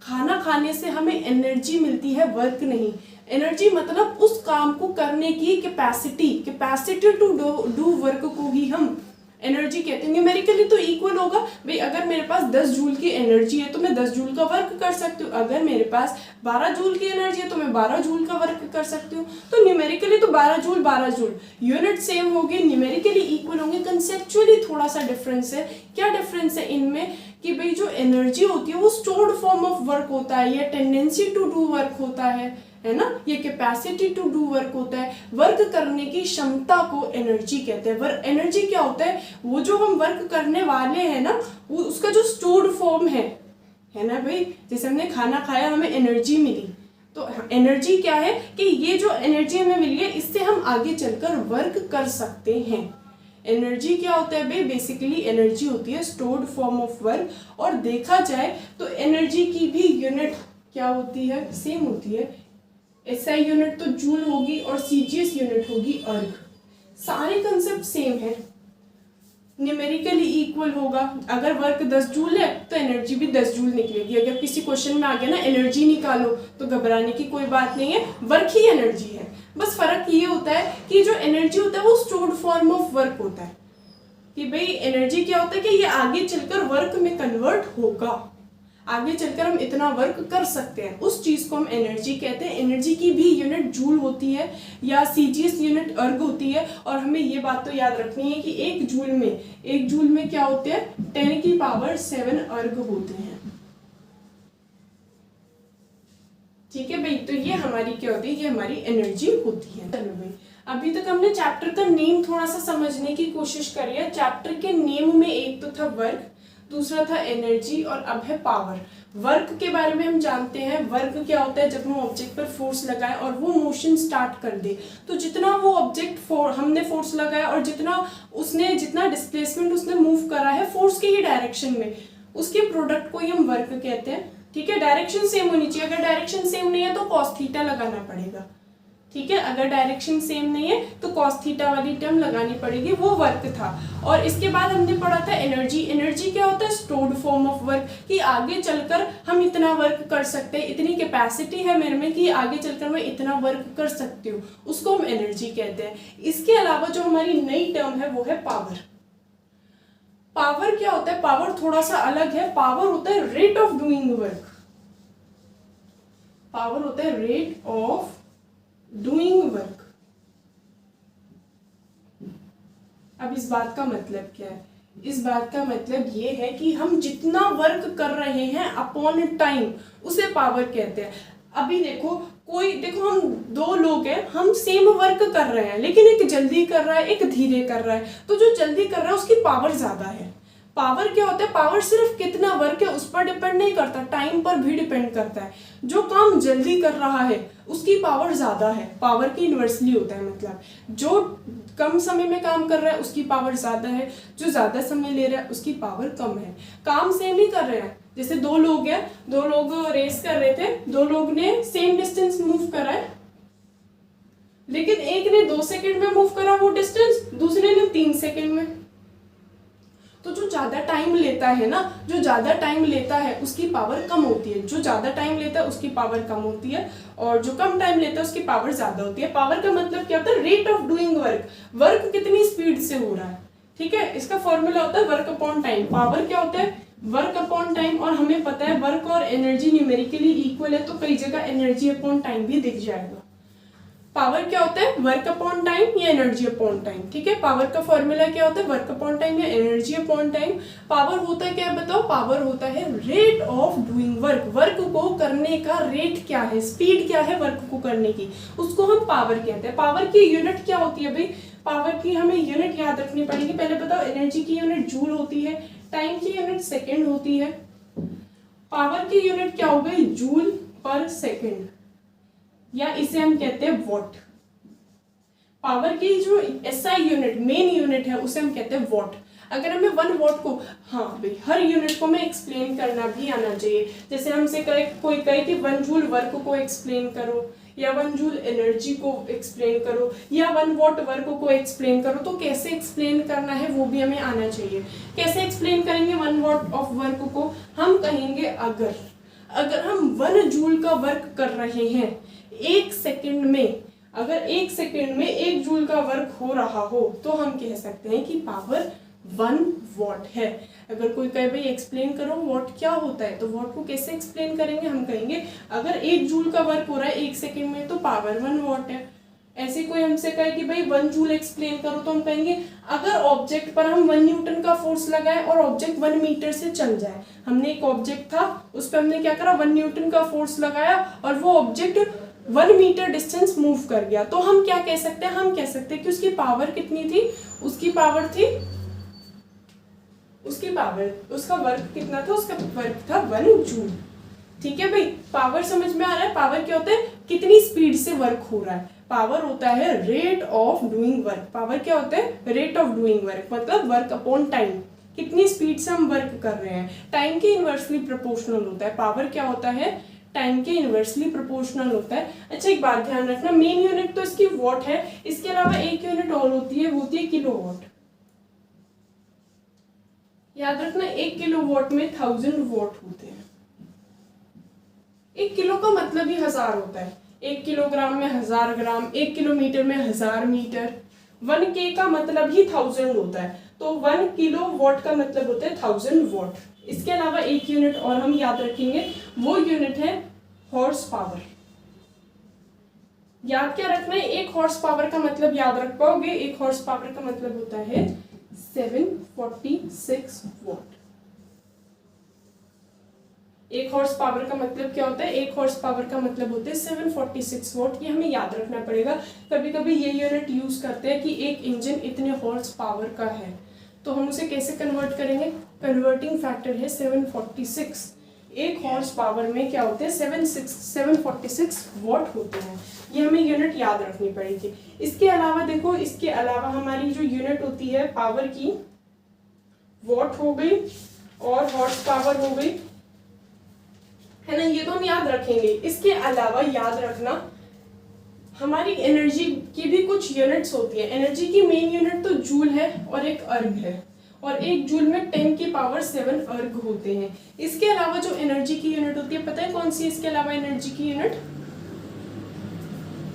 खाना खाने से हमें एनर्जी मिलती है, वर्क नहीं। एनर्जी मतलब उस काम को करने की कैपेसिटी टू डू वर्क को ही हम एनर्जी कहते हैं। न्यूमेरिकली तो इक्वल होगा भाई, अगर मेरे पास 10 जूल की एनर्जी है तो मैं 10 जूल का वर्क कर सकती हूँ। अगर मेरे पास 12 जूल की एनर्जी है तो मैं 12 जूल का वर्क कर सकती हूँ। तो न्यूमेरिकली तो 12 जूल यूनिट सेम होगी, न्यूमेरिकली इक्वल होंगे, कंसेप्चुअली थोड़ा सा डिफरेंस है। क्या डिफरेंस है इनमें कि भाई जो एनर्जी होती है वो स्टोर्ड फॉर्म ऑफ वर्क होता है, या टेंडेंसी टू डू वर्क होता है ना, ये कैपेसिटी टू डू वर्क होता है। वर्क करने की क्षमता को एनर्जी कहते हैं। एनर्जी क्या होता है, वो जो हम वर्क करने वाले हैं ना, वो उसका जो स्टोर्ड फॉर्म है ना भाई। जैसे हमने खाना खाया, हमें एनर्जी मिली, तो एनर्जी क्या है कि ये जो एनर्जी हमें मिली है इससे हम आगे चलकर वर्क कर सकते हैं। एनर्जी क्या होता है भाई, बेसिकली एनर्जी होती है स्टोर्ड फॉर्म ऑफ वर्क। और देखा जाए तो एनर्जी की भी यूनिट क्या होती है, सेम होती है। एसआई यूनिट तो जूल होगी और सीजीएस यूनिट होगी अर्ग। सारे कंसेप्ट सेम है, न्यूमेरिकली इक्वल होगा। अगर वर्क 10 जूल है तो एनर्जी भी 10 जूल निकलेगी। अगर किसी क्वेश्चन में आ गया ना एनर्जी निकालो, तो घबराने की कोई बात नहीं है, वर्क ही एनर्जी है। बस फर्क ये होता है कि जो एनर्जी होता है वो स्टोर्ड फॉर्म ऑफ वर्क होता है, कि भाई एनर्जी क्या होता है कि ये आगे चलकर वर्क में कन्वर्ट होगा, आगे चलकर हम इतना वर्क कर सकते हैं, उस चीज को हम एनर्जी कहते हैं। एनर्जी की भी यूनिट जूल होती है या सीजीएस यूनिट अर्ग होती है। और हमें ये बात तो याद रखनी है कि एक जूल में क्या होते हैं, 10⁻⁷ अर्ग होते हैं। ठीक है भाई, तो ये हमारी क्या होती है, ये हमारी एनर्जी होती है। चलो भाई, अभी तक हमने चैप्टर का नेम थोड़ा सा समझने की कोशिश करी है। चैप्टर के नेम में एक तो था वर्क, दूसरा था एनर्जी, और अब है पावर। वर्क के बारे में हम जानते हैं, वर्क क्या होता है, जब हम ऑब्जेक्ट पर फोर्स लगाएं और वो मोशन स्टार्ट कर दे, तो जितना वो ऑब्जेक्ट हमने फोर्स लगाया और जितना डिस्प्लेसमेंट उसने मूव करा है फोर्स के ही डायरेक्शन में, उसके प्रोडक्ट को ही हम वर्क कहते हैं। ठीक है, डायरेक्शन सेम होनी चाहिए। अगर डायरेक्शन सेम नहीं है तो कॉस थीटा लगाना पड़ेगा। ठीक है, अगर डायरेक्शन सेम नहीं है तो कॉस थीटा वाली टर्म लगानी पड़ेगी, वो वर्क था। और इसके बाद हमने पढ़ा था एनर्जी। एनर्जी क्या होता है? स्टोर्ड फॉर्म ऑफ वर्क, कि आगे चलकर हम इतना वर्क कर सकते हैं, इतनी कैपेसिटी है मेरे में कि आगे चलकर मैं इतना वर्क कर सकती हूँ, उसको हम एनर्जी कहते हैं। इसके अलावा जो हमारी नई टर्म है वो है पावर। पावर क्या होता है? पावर थोड़ा सा अलग है। पावर होता है rate of doing work. Power होता है रेट ऑफ डूइंग वर्क। अब इस बात का मतलब क्या है? इस बात का मतलब ये है कि हम जितना वर्क कर रहे हैं अपॉन टाइम, उसे पावर कहते हैं। अभी देखो हम दो लोग हैं, हम सेम वर्क कर रहे हैं, लेकिन एक जल्दी कर रहा है, एक धीरे कर रहा है, तो जो जल्दी कर रहा है उसकी पावर ज्यादा है। पावर क्या होता है? पावर सिर्फ कितना वर्क है उस पर डिपेंड नहीं करता, टाइम पर भी डिपेंड करता है। जो काम जल्दी कर रहा है उसकी पावर ज्यादा है। पावर की इन्वर्सली होता है, मतलब जो कम समय में काम कर रहा है उसकी पावर ज्यादा है, जो ज्यादा समय ले रहा है उसकी पावर कम है। काम सेम ही कर रहे हैं, जैसे दो लोग हैं, दो लोग रेस कर रहे थे, दो लोग ने सेम डिस्टेंस मूव करा है, लेकिन एक ने 2 सेकंड में मूव करा वो डिस्टेंस, दूसरे ने 3 सेकंड में। तो जो ज्यादा टाइम लेता है ना, जो ज्यादा टाइम लेता है उसकी पावर कम होती है, जो ज्यादा टाइम लेता है उसकी पावर कम होती है, और जो कम टाइम लेता है उसकी पावर ज्यादा होती है। पावर का मतलब क्या होता है? Rate of doing work, work कितनी स्पीड से हो रहा है। ठीक है, इसका फॉर्मूला होता है वर्क अपॉन टाइम। पावर क्या होता है? Work upon time. और हमें पता है वर्क और एनर्जी न्यूमेरिकली इक्वल है, तो कई जगह एनर्जी अपॉन टाइम भी दिख जाएगा। पावर क्या होता है? वर्क अपॉन टाइम या एनर्जी अपॉन टाइम। ठीक है, पावर का फॉर्मूला क्या होता है? वर्क अपॉन टाइम या एनर्जी अपॉन टाइम। पावर होता है क्या है बताओ? पावर होता है rate of doing work. Work को करने का रेट क्या है, स्पीड क्या है वर्क को करने की, उसको हम पावर कहते हैं। पावर की यूनिट क्या होती है भाई? पावर की हमें यूनिट याद रखनी पड़ेगी। पहले बताओ, एनर्जी की यूनिट जूल होती है, टाइम की यूनिट सेकेंड होती है, पावर की यूनिट क्या हो गई? जूल पर सेकेंड, या इसे हम कहते हैं वॉट। पावर की जो एसआई यूनिट, मेन यूनिट है, उसे हम कहते हैं वॉट। अगर हमें 1 वॉट को, हाँ भाई हर यूनिट को मैं एक्सप्लेन करना भी आना चाहिए। जैसे हमसे कोई कहे कि 1 जूल वर्क को एक्सप्लेन करो, या 1 जूल एनर्जी को एक्सप्लेन करो, या 1 वॉट वर्क को एक्सप्लेन करो, तो कैसे एक्सप्लेन करना है वो भी हमें आना चाहिए। कैसे एक्सप्लेन करेंगे 1 वॉट ऑफ वर्क को? हम कहेंगे अगर हम 1 जूल का वर्क कर रहे हैं 1 सेकंड में, अगर 1 सेकंड में 1 जूल का वर्क हो रहा हो, तो हम कह सकते हैं कि पावर 1 वॉट है। अगर कोई कहे भाई एक्सप्लेन करो वॉट क्या होता है, तो वॉट को कैसे एक्सप्लेन करेंगे? हम कहेंगे अगर 1 जूल का वर्क हो रहा है 1 सेकंड में, तो पावर 1 वॉट है। ऐसे कोई हमसे कहे कि भाई 1 जूल एक्सप्लेन करो, तो हम कहेंगे अगर ऑब्जेक्ट पर हम 1 न्यूटन का फोर्स लगाए और ऑब्जेक्ट 1 मीटर से चल जाए। हमने एक ऑब्जेक्ट था, उस पर हमने क्या करा? 1 न्यूटन का फोर्स लगाया और वो ऑब्जेक्ट 1 मीटर डिस्टेंस मूव कर गया, तो हम क्या कह सकते हैं? हम कह सकते हैं कि उसकी पावर कितनी थी? उसकी पावर, उसका वर्क कितना था? उसका वर्क था 1 जूल। ठीक है भाई, पावर समझ में आ रहा है? पावर क्या होता है? कितनी स्पीड से वर्क हो रहा है। पावर होता है rate of doing work. Power क्या होता है? रेट ऑफ डूइंग वर्क, मतलब वर्क अपॉन टाइम, कितनी स्पीड से हम वर्क कर रहे हैं। टाइम के इनवर्सली प्रोपोर्शनल होता है। पावर क्या होता है? टाइम के इनवर्सली प्रोपोर्शनल होता है। अच्छा, एक बात ध्यान रखना, मेन यूनिट तो इसकी वॉट है, इसके अलावा एक यूनिट और होती है, वो होती है किलोवाट। याद रखना, 1 किलोवाट में 1000 वॉट होते हैं। 1 किलो का मतलब ही 1000 होता है, 1 किलोग्राम में 1000 ग्राम, 1 किलोमीटर में 1000 मीटर। 1K का मतलब ही 1000 होता है, तो 1 किलो वॉट का मतलब होता है 1000 वॉट। इसके अलावा एक यूनिट और हम याद रखेंगे, वो यूनिट है हॉर्स पावर। याद क्या रखना है? 1 हॉर्स पावर का मतलब याद रख पाओगे? 1 हॉर्स पावर का मतलब होता है 746 वॉट। 1 हॉर्स पावर का मतलब क्या होता है? 1 हॉर्स पावर का मतलब होता है 746 वॉट। ये हमें याद रखना पड़ेगा। कभी कभी ये यूनिट यूज करते हैं कि एक इंजन इतने हॉर्स पावर का है, तो हम उसे कैसे कन्वर्ट करेंगे? कन्वर्टिंग फैक्टर है 746। 1 हॉर्स पावर में क्या होते हैं? 746 वॉट होते हैं। ये हमें यूनिट याद रखनी पड़ेगी। इसके अलावा देखो, इसके अलावा हमारी जो यूनिट होती है पावर की, वॉट हो गई और हॉर्स पावर हो गई, है ना, ये तो हम याद रखेंगे। इसके अलावा याद रखना हमारी एनर्जी की भी कुछ यूनिट्स होती है। एनर्जी की मेन यूनिट तो जूल है और एक अर्ग है, और एक जूल में 10 की पावर 7 अर्ग होते हैं। इसके अलावा जो एनर्जी की यूनिट होती है, पता है कौन सी? इसके अलावा एनर्जी की यूनिट,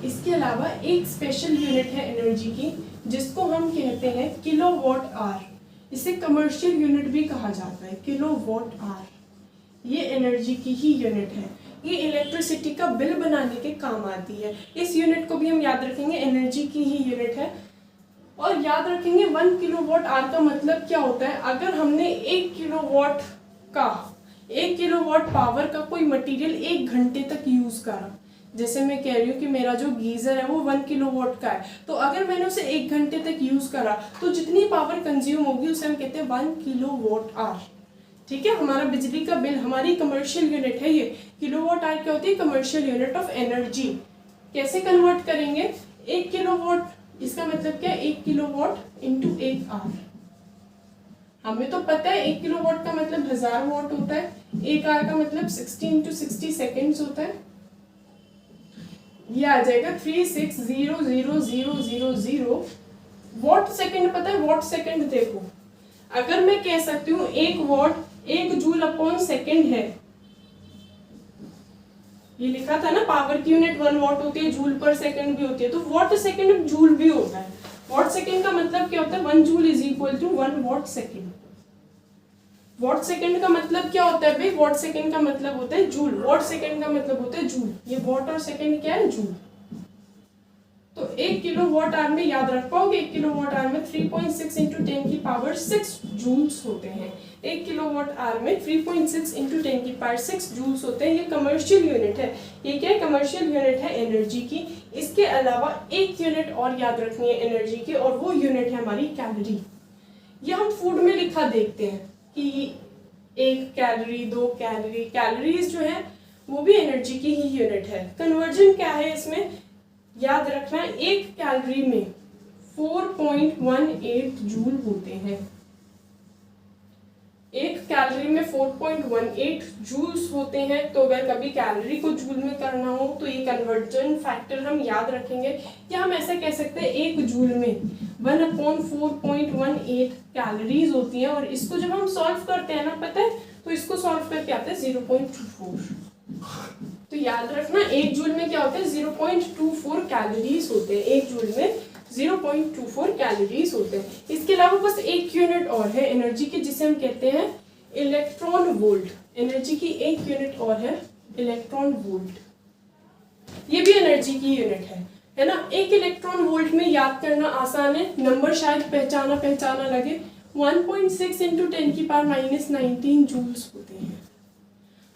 इसके अलावा एक स्पेशल यूनिट है एनर्जी की, जिसको हम कहते हैं किलोवाट आवर। इसे कमर्शियल यूनिट भी कहा जाता है, किलोवाट आवर। ये एनर्जी की ही यूनिट है। ये इलेक्ट्रिसिटी का बिल बनाने के काम आती है। इस यूनिट को भी हम याद रखेंगे, एनर्जी की ही यूनिट है। और याद रखेंगे 1 किलोवाट आवर का मतलब क्या होता है। अगर हमने 1 किलोवाट पावर का कोई मटेरियल 1 घंटे तक यूज करा, जैसे मैं कह रही हूँ कि मेरा जो गीजर है वो 1 किलोवाट का है, तो अगर मैंने उसे 1 घंटे तक यूज करा तो जितनी पावर कंज्यूम होगी उसे हम कहते हैं 1 किलोवाट आवर। ठीक है, हमारा बिजली का बिल, हमारी कमर्शियल यूनिट है ये। किलोवाट आवर क्या होती है? Commercial unit of energy. कैसे कन्वर्ट करेंगे? 1 किलोवाट, इसका मतलब क्या है? 1 किलोवाट इंटू 1 आवर। हमें तो पता है 1 किलोवाट का मतलब 1000 वाट होता है, 1 आवर का मतलब 60 इंटू 60 सेकेंड्स होता है। ये आ जाएगा 36000000 वॉट सेकेंड। पता है वॉट सेकेंड? देखो, अगर मैं कह सकती हूँ 1 वॉट 1 जूल अपॉन सेकेंड है, ये लिखा था ना, पावर की यूनिट 1 वॉट होती है, जूल पर सेकेंड भी होती है, तो वॉट सेकेंड जूल भी होता है। वॉट सेकेंड का मतलब क्या होता है? 1 joule is equal to 1 watt second. Watt second का मतलब क्या होता है भाई? वॉट सेकेंड का मतलब होता है जूल। वॉट सेकेंड का मतलब होता है जूल। ये वॉट और सेकेंड क्या है? जूल। तो 1 किलोवाट आवर में याद रख पाओगे, 1 किलोवाट आवर में 3.6 इंटू 10 की पावर 6 जूल्स होते हैं। 1 किलोवाट आवर में 3.6 इंटू 10 की पावर 6 जूल्स होते हैं। ये कमर्शियल यूनिट है। ये क्या है? कमर्शियल यूनिट है एनर्जी की। इसके अलावा एक यूनिट और याद रखनी है एनर्जी की, और वो यूनिट है हमारी कैलोरी। ये हम फूड में लिखा देखते हैं कि 1 कैलोरी, 2 कैलोरी। कैलोरीज जो है वो भी एनर्जी की ही यूनिट है। कन्वर्जन क्या है इसमें? याद रखना, 1 कैलोरी में 4.18 जूल होते हैं। 1 कैलोरी में 4.18 जूल्स होते हैं। तो अगर कभी कैलोरी को जूल में करना हो तो ये कन्वर्जन फैक्टर हम याद रखेंगे, या हम ऐसा कह सकते हैं 1 जूल में 1/4.18 कैलोरीज होती हैं। और इसको जब हम सॉल्व करते हैं ना, पता है, तो इसको सॉल्व करके आता है 0.24। तो याद रखना 1 जूल में क्या होता है? 0.24 कैलोरीज होते हैं। 1 जूल में 0.24 कैलोरीज होते हैं। इसके अलावा बस एक यूनिट और है एनर्जी की, जिसे हम कहते हैं इलेक्ट्रॉन वोल्ट। एनर्जी की एक यूनिट और है इलेक्ट्रॉन वोल्ट। ये भी एनर्जी की यूनिट है ना। 1 इलेक्ट्रॉन वोल्ट में याद करना आसान है, नंबर शायद पहचाना लगे। 1.6 इंटू 10 की पावर -19 जूल्स होते हैं।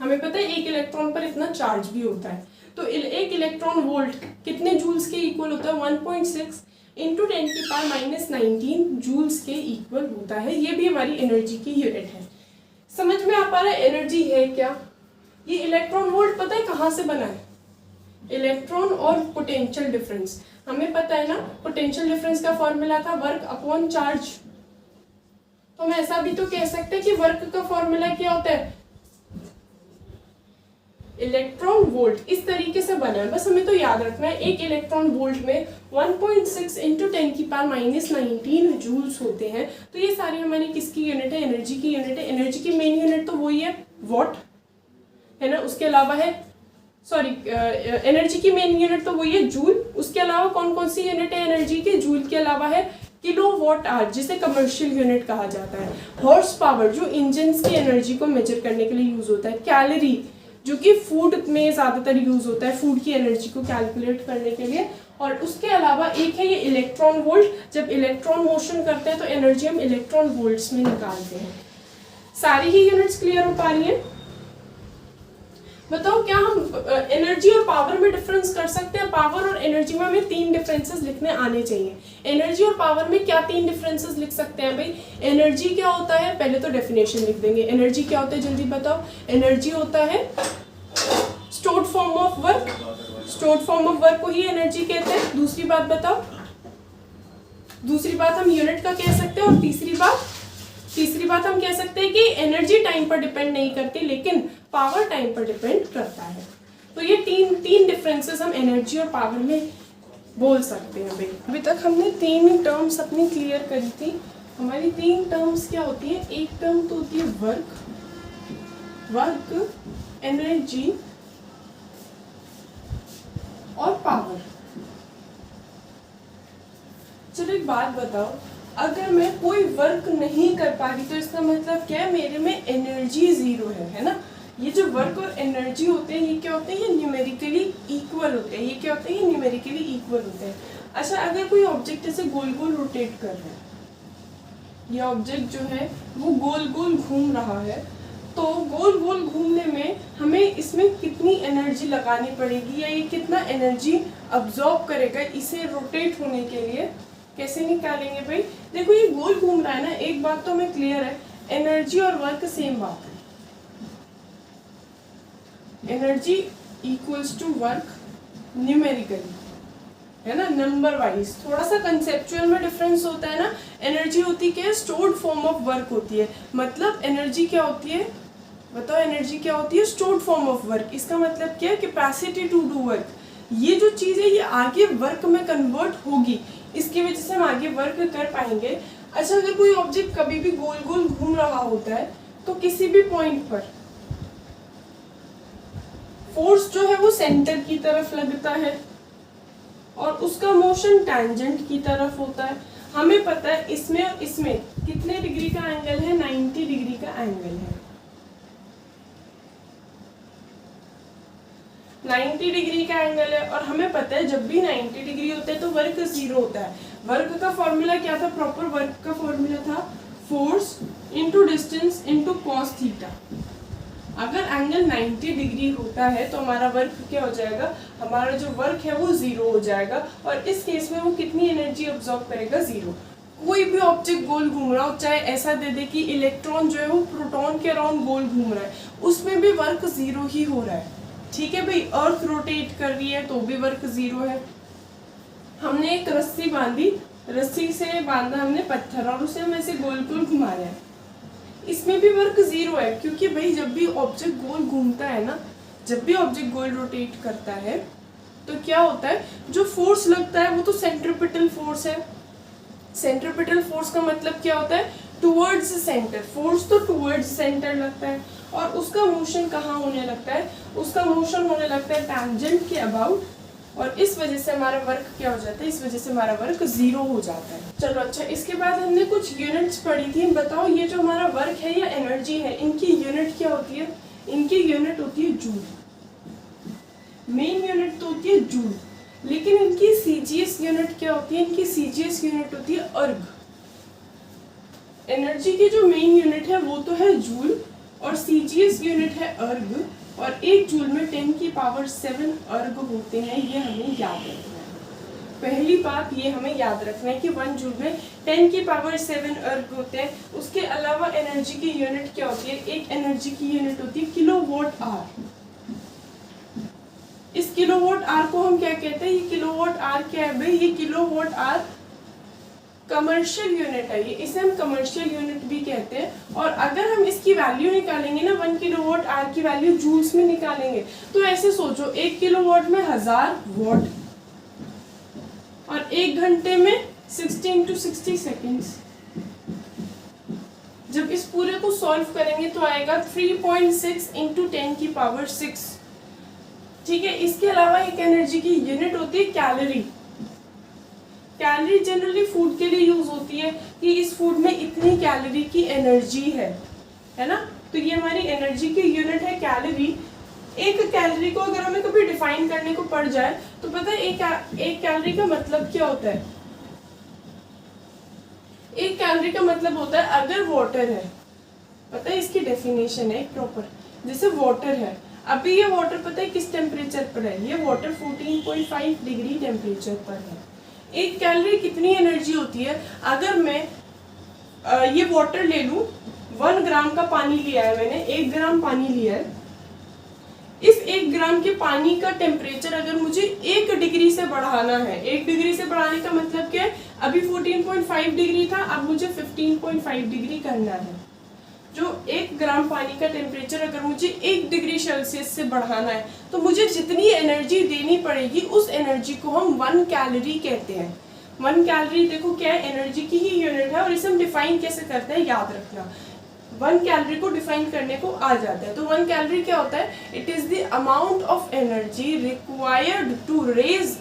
हमें पता है 1 इलेक्ट्रॉन पर इतना चार्ज भी होता है। तो 1 इलेक्ट्रॉन वोल्ट कितने जूल्स के इक्वल होता है? 1.6 इंटू 10 की पावर -19 जूल्स के इक्वल होता है। ये भी हमारी एनर्जी की यूनिट है। समझ में आ पा रहा है एनर्जी है क्या? ये इलेक्ट्रॉन वोल्ट पता है कहाँ से बना है? इलेक्ट्रॉन और पोटेंशियल डिफरेंस। हमें पता है ना, पोटेंशियल डिफरेंस का फॉर्मूला था वर्क अपॉन चार्ज। तो हम ऐसा भी तो कह सकते हैं कि वर्क का फॉर्मूला क्या होता है? Electron volt. इस तरीके से बना है, बस हमें तो याद रखना है। 1 इलेक्ट्रॉन वोल्ट में 1.6 इंटू 10 की पावर -19 जूल्स होते हैं। तो ये सारी हमारी किसकी यूनिट है? एनर्जी की यूनिट है। एनर्जी की मेन यूनिट तो वही है वॉट, है ना। उसके अलावा है एनर्जी की मेन यूनिट तो वही है जूल। उसके अलावा कौन कौन सी यूनिट है एनर्जी की? जूल के अलावा है किलोवाट आवर, जिसे कमर्शियल यूनिट कहा जाता है। हॉर्स पावर, जो इंजन की एनर्जी को मेजर करने के लिए यूज होता है। कैलोरी, जो कि फूड में ज़्यादातर यूज होता है फूड की एनर्जी को कैलकुलेट करने के लिए। और उसके अलावा एक है ये इलेक्ट्रॉन वोल्ट। जब इलेक्ट्रॉन मोशन करते हैं तो एनर्जी हम इलेक्ट्रॉन वोल्ट्स में निकालते हैं। सारी ही यूनिट्स क्लियर हो पा रही हैं? बताओ, क्या हम एनर्जी और पावर में डिफरेंस कर सकते हैं? पावर और एनर्जी में हमें 3 डिफरेंसेस लिखने आने चाहिए। एनर्जी और पावर में क्या 3 डिफरेंसेस लिख सकते हैं भाई? एनर्जी क्या होता है? पहले तो डेफिनेशन लिख देंगे। एनर्जी क्या होता है जल्दी बताओ। एनर्जी होता है stored form of work. Stored form of work को ही एनर्जी कहते हैं। दूसरी बात बताओ, दूसरी बात हम यूनिट का कह सकते हैं। और तीसरी बात तीसरी बात हम कह सकते हैं कि एनर्जी टाइम पर डिपेंड नहीं करती, लेकिन पावर टाइम पर डिपेंड करता है। तो ये तीन डिफरेंसेस हम एनर्जी और पावर में बोल सकते हैं। भाई अभी तक हमने 3 टर्म्स अपनी क्लियर करी थी। हमारी 3 टर्म्स क्या होती है? एक टर्म तो होती है वर्क, एनर्जी और पावर। चलो एक बात बताओ, अगर मैं कोई वर्क नहीं कर पा रही तो इसका मतलब क्या है? मेरे में एनर्जी 0 है ना। ये जो वर्क और एनर्जी होते हैं ये क्या होते हैं? ये न्यूमेरिकली इक्वल होते हैं। ये क्या होते हैं? ये न्यूमेरिकली इक्वल होते हैं। अच्छा, अगर कोई ऑब्जेक्ट ऐसे गोल गोल रोटेट कर रहा है, ये ऑब्जेक्ट जो है वो गोल गोल घूम रहा है, तो गोल गोल घूमने में हमें इसमें कितनी एनर्जी लगानी पड़ेगी, या ये कितना एनर्जी अब्जॉर्ब करेगा इसे रोटेट होने के लिए? कैसे निकालेंगे भाई? देखो ये गोल घूम रहा है ना, एक बात तो हमें क्लियर है, एनर्जी और वर्क सेम बात है। Energy equals to work numerically, है ना, नंबर वाइज। थोड़ा सा कंसेप्चुअल में डिफरेंस होता है ना। एनर्जी होती क्या है? स्टोर्ड फॉर्म ऑफ वर्क होती है। मतलब एनर्जी क्या होती है? बताओ, एनर्जी क्या होती है? Stored form of work. इसका मतलब क्या है? Capacity to do work. ये जो चीज़ है ये आगे वर्क में कन्वर्ट होगी, इसकी वजह से हम आगे वर्क कर पाएंगे। अच्छा, अगर कोई ऑब्जेक्ट कभी भी गोल गोल घूम रहा होता है तो किसी भी पॉइंट पर फोर्स जो है वो सेंटर की तरफ लगता है और उसका मोशन टैंजेंट की तरफ होता है। हमें पता है इसमें और इसमें कितने डिग्री का एंगल है? 90 डिग्री का एंगल है। 90 डिग्री का एंगल है और हमें पता है जब भी 90 डिग्री होता है तो वर्क 0 होता है। वर्क का फॉर्मूला क्या था? प्रॉपर वर्क का फॉर्मूला था force into distance into cos theta. अगर एंगल 90 डिग्री होता है तो हमारा वर्क क्या हो जाएगा? हमारा जो वर्क है वो 0 हो जाएगा। और इस केस में वो कितनी एनर्जी अब्सॉर्ब करेगा? 0। कोई भी ऑब्जेक्ट गोल घूम रहा हो, चाहे ऐसा दे दे कि इलेक्ट्रॉन जो है वो प्रोटॉन के अराउंड गोल घूम रहा है, उसमें भी वर्क 0 ही हो रहा है। ठीक है भाई, अर्थ रोटेट कर रही है तो भी वर्क 0 है। हमने एक रस्सी बांधी, रस्सी से बांधा हमने पत्थर और उसे हम ऐसे गोल गोल घुमा रहे हैं, इसमें भी वर्क 0 है। क्योंकि भाई जब भी ऑब्जेक्ट गोल घूमता है ना, जब भी ऑब्जेक्ट गोल रोटेट करता है तो क्या होता है? जो फोर्स लगता है वो तो सेंट्रीपिटल फोर्स है। सेंट्रीपिटल फोर्स का मतलब क्या होता है? Towards centre. फोर्स तो टुवर्ड्स सेंटर लगता है और उसका मोशन कहाँ होने लगता है? उसका मोशन होने लगता है टैंजेंट के अबाउट, और इस वजह से हमारा वर्क क्या हो जाता है? इस वजह से हमारा वर्क 0 हो जाता है। चलो अच्छा, इसके बाद हमने कुछ यूनिट्स पढ़ी थी। बताओ ये जो हमारा वर्क है या एनर्जी है, इनकी यूनिट क्या होती है? इनकी यूनिट होती है जूल। मेन यूनिट तो होती है जूल, लेकिन इनकी सीजीएस यूनिट क्या होती है? इनकी सीजीएस यूनिट होती है अर्ग। एनर्जी की जो मेन यूनिट है वो तो है जूल और सीजीएस यूनिट है अर्ग, और 1 जूल में 10 की पावर 7 अर्ग होते हैं। ये हमें याद रखना है। पहली बात ये हमें याद रखना है कि 1 जूल में 10 की पावर 7 अर्ग होते हैं। उसके अलावा एनर्जी की यूनिट क्या होती है? एक एनर्जी की यूनिट होती है किलोवाट आवर। इस किलोवाट आवर को हम क्या कहते हैं? ये किलोवाट आवर क्या है भाई? ये किलोवाट आवर कमर्शियल यूनिट है, ये इसे हम कमर्शियल यूनिट भी कहते हैं। और अगर हम इसकी वैल्यू निकालेंगे ना, 1 किलोवाट आवर की वैल्यू जूल्स में निकालेंगे, तो ऐसे सोचो 1 किलोवाट में 1000 वाट और 1 घंटे में 60 × 60 सेकेंड्स। जब इस पूरे को सॉल्व करेंगे तो आएगा 3.6 × 10 की पावर 6। ठीक है, इसके अलावा एक एनर्जी की यूनिट होती है कैलोरी। कैलोरी जनरली फूड के लिए यूज होती है कि इस फूड में इतनी कैलोरी की एनर्जी है ना। तो ये हमारी एनर्जी की यूनिट है कैलोरी। एक कैलोरी को अगर हमें कभी डिफाइन करने को पड़ जाए तो पता है एक कैलोरी का मतलब क्या होता है? एक कैलोरी का मतलब होता है अगर वाटर है, पता है इसकी डेफिनेशन है प्रॉपर। जैसे वाटर है, अभी ये वाटर पता है किस टेम्परेचर पर है? ये वाटर 14.5 डिग्री टेम्परेचर पर है। एक कैलोरी कितनी एनर्जी होती है? अगर मैं ये वाटर ले लूं, 1 ग्राम का पानी लिया है मैंने, 1 ग्राम पानी लिया है, इस 1 ग्राम के पानी का टेम्परेचर अगर मुझे 1 डिग्री से बढ़ाना है, 1 डिग्री से बढ़ाने का मतलब क्या है, अभी 14.5 डिग्री था, अब मुझे 15.5 डिग्री करना है। जो 1 ग्राम पानी का टेम्परेचर अगर मुझे 1 डिग्री सेल्सियस से बढ़ाना है तो मुझे जितनी एनर्जी देनी पड़ेगी उस एनर्जी को हम 1 कैलोरी कहते हैं। 1 कैलोरी देखो क्या है, एनर्जी की ही यूनिट है और इसे हम डिफाइन कैसे करते हैं याद रखना। 1 कैलोरी को डिफाइन करने को आ जाता है। तो 1 कैलोरी क्या होता है, it is the amount of energy required to raise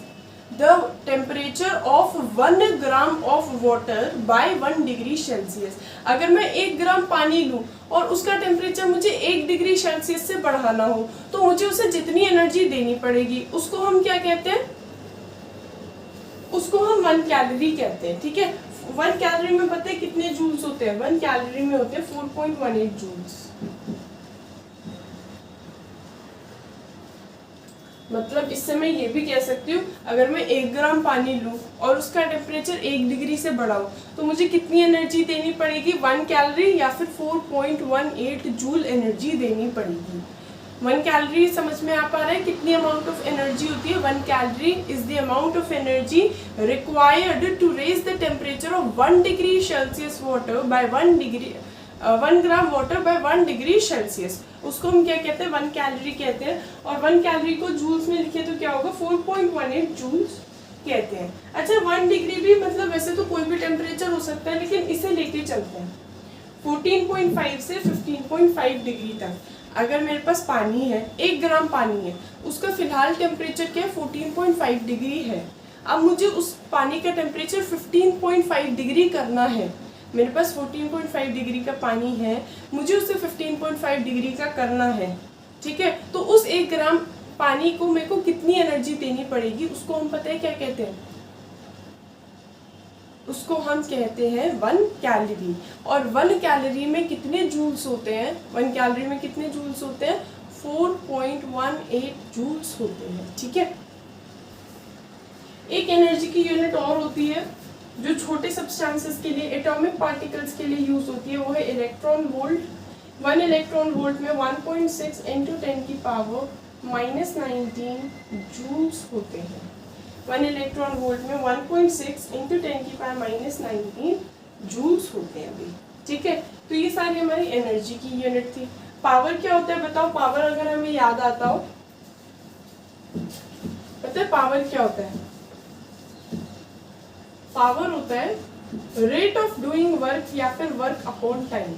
the temperature of 1 gram of water by 1 degree Celsius. अगर मैं 1 ग्राम पानी लूं और उसका टेम्परेचर मुझे 1 डिग्री सेल्सियस से बढ़ाना हो तो मुझे उसे जितनी एनर्जी देनी पड़ेगी उसको हम क्या कहते हैं, उसको हम 1 कैलोरी कहते हैं। ठीक है, 1 कैलोरी में पता है कितने जूल्स होते हैं, 1 कैलोरी में होते हैं 4.18 जूल्स। मतलब इससे मैं ये भी कह सकती हूँ अगर मैं 1 ग्राम पानी लूँ और उसका टेम्परेचर 1 डिग्री से बढ़ाऊँ तो मुझे कितनी एनर्जी देनी पड़ेगी, 1 कैलोरी या फिर 4.18 जूल एनर्जी देनी पड़ेगी। 1 कैलोरी समझ में आ पा रहा है कितनी अमाउंट ऑफ एनर्जी होती है। 1 calorie is the amount of energy required to raise the temperature of 1 degree Celsius water by 1 gram water by 1 degree Celsius. उसको हम क्या कहते हैं, 1 कैलोरी कहते हैं। और 1 कैलोरी को जूल्स में लिखे तो क्या होगा, 4.18 जूल्स कहते हैं। अच्छा, 1 डिग्री भी मतलब वैसे तो कोई भी टेम्परेचर हो सकता है, लेकिन इसे लेके चलते हैं 14.5 से 15.5 डिग्री तक। अगर मेरे पास पानी है, 1 ग्राम पानी है, उसका फिलहाल टेम्परेचर क्या है, 14.5 डिग्री है। अब मुझे उस पानी का टेम्परेचर 15.5 डिग्री करना है। मेरे पास 14.5 डिग्री का पानी है, मुझे उसे 15.5 डिग्री का करना है। ठीक है, तो उस 1 ग्राम पानी को मेरे को कितनी एनर्जी देनी पड़ेगी, उसको हम पता है क्या कहते हैं, उसको हम कहते हैं 1 कैलोरी। और 1 कैलोरी में कितने जूल्स होते हैं, 1 कैलोरी में कितने जूल्स होते हैं, 4.18 जूल्स होते हैं। ठीक है, एक एनर्जी की यूनिट और होती है जो छोटे सब्सटेंसेस के लिए, एटॉमिक पार्टिकल्स के लिए यूज होती है, वो है इलेक्ट्रॉन वोल्ट। 1 इलेक्ट्रॉन वोल्ट में 1.6 × 10 की पावर -19 जूल्स होते हैं। 1 इलेक्ट्रॉन वोल्ट में 1.6 × 10 की पावर -19 जूल्स होते हैं अभी। ठीक है, तो ये सारी हमारी एनर्जी की यूनिट थी। पावर क्या होता है बताओ, पावर अगर हमें याद आता हो, पता है पावर क्या होता है, पावर होता है रेट ऑफ डूइंग वर्क या फिर वर्क अपॉन टाइम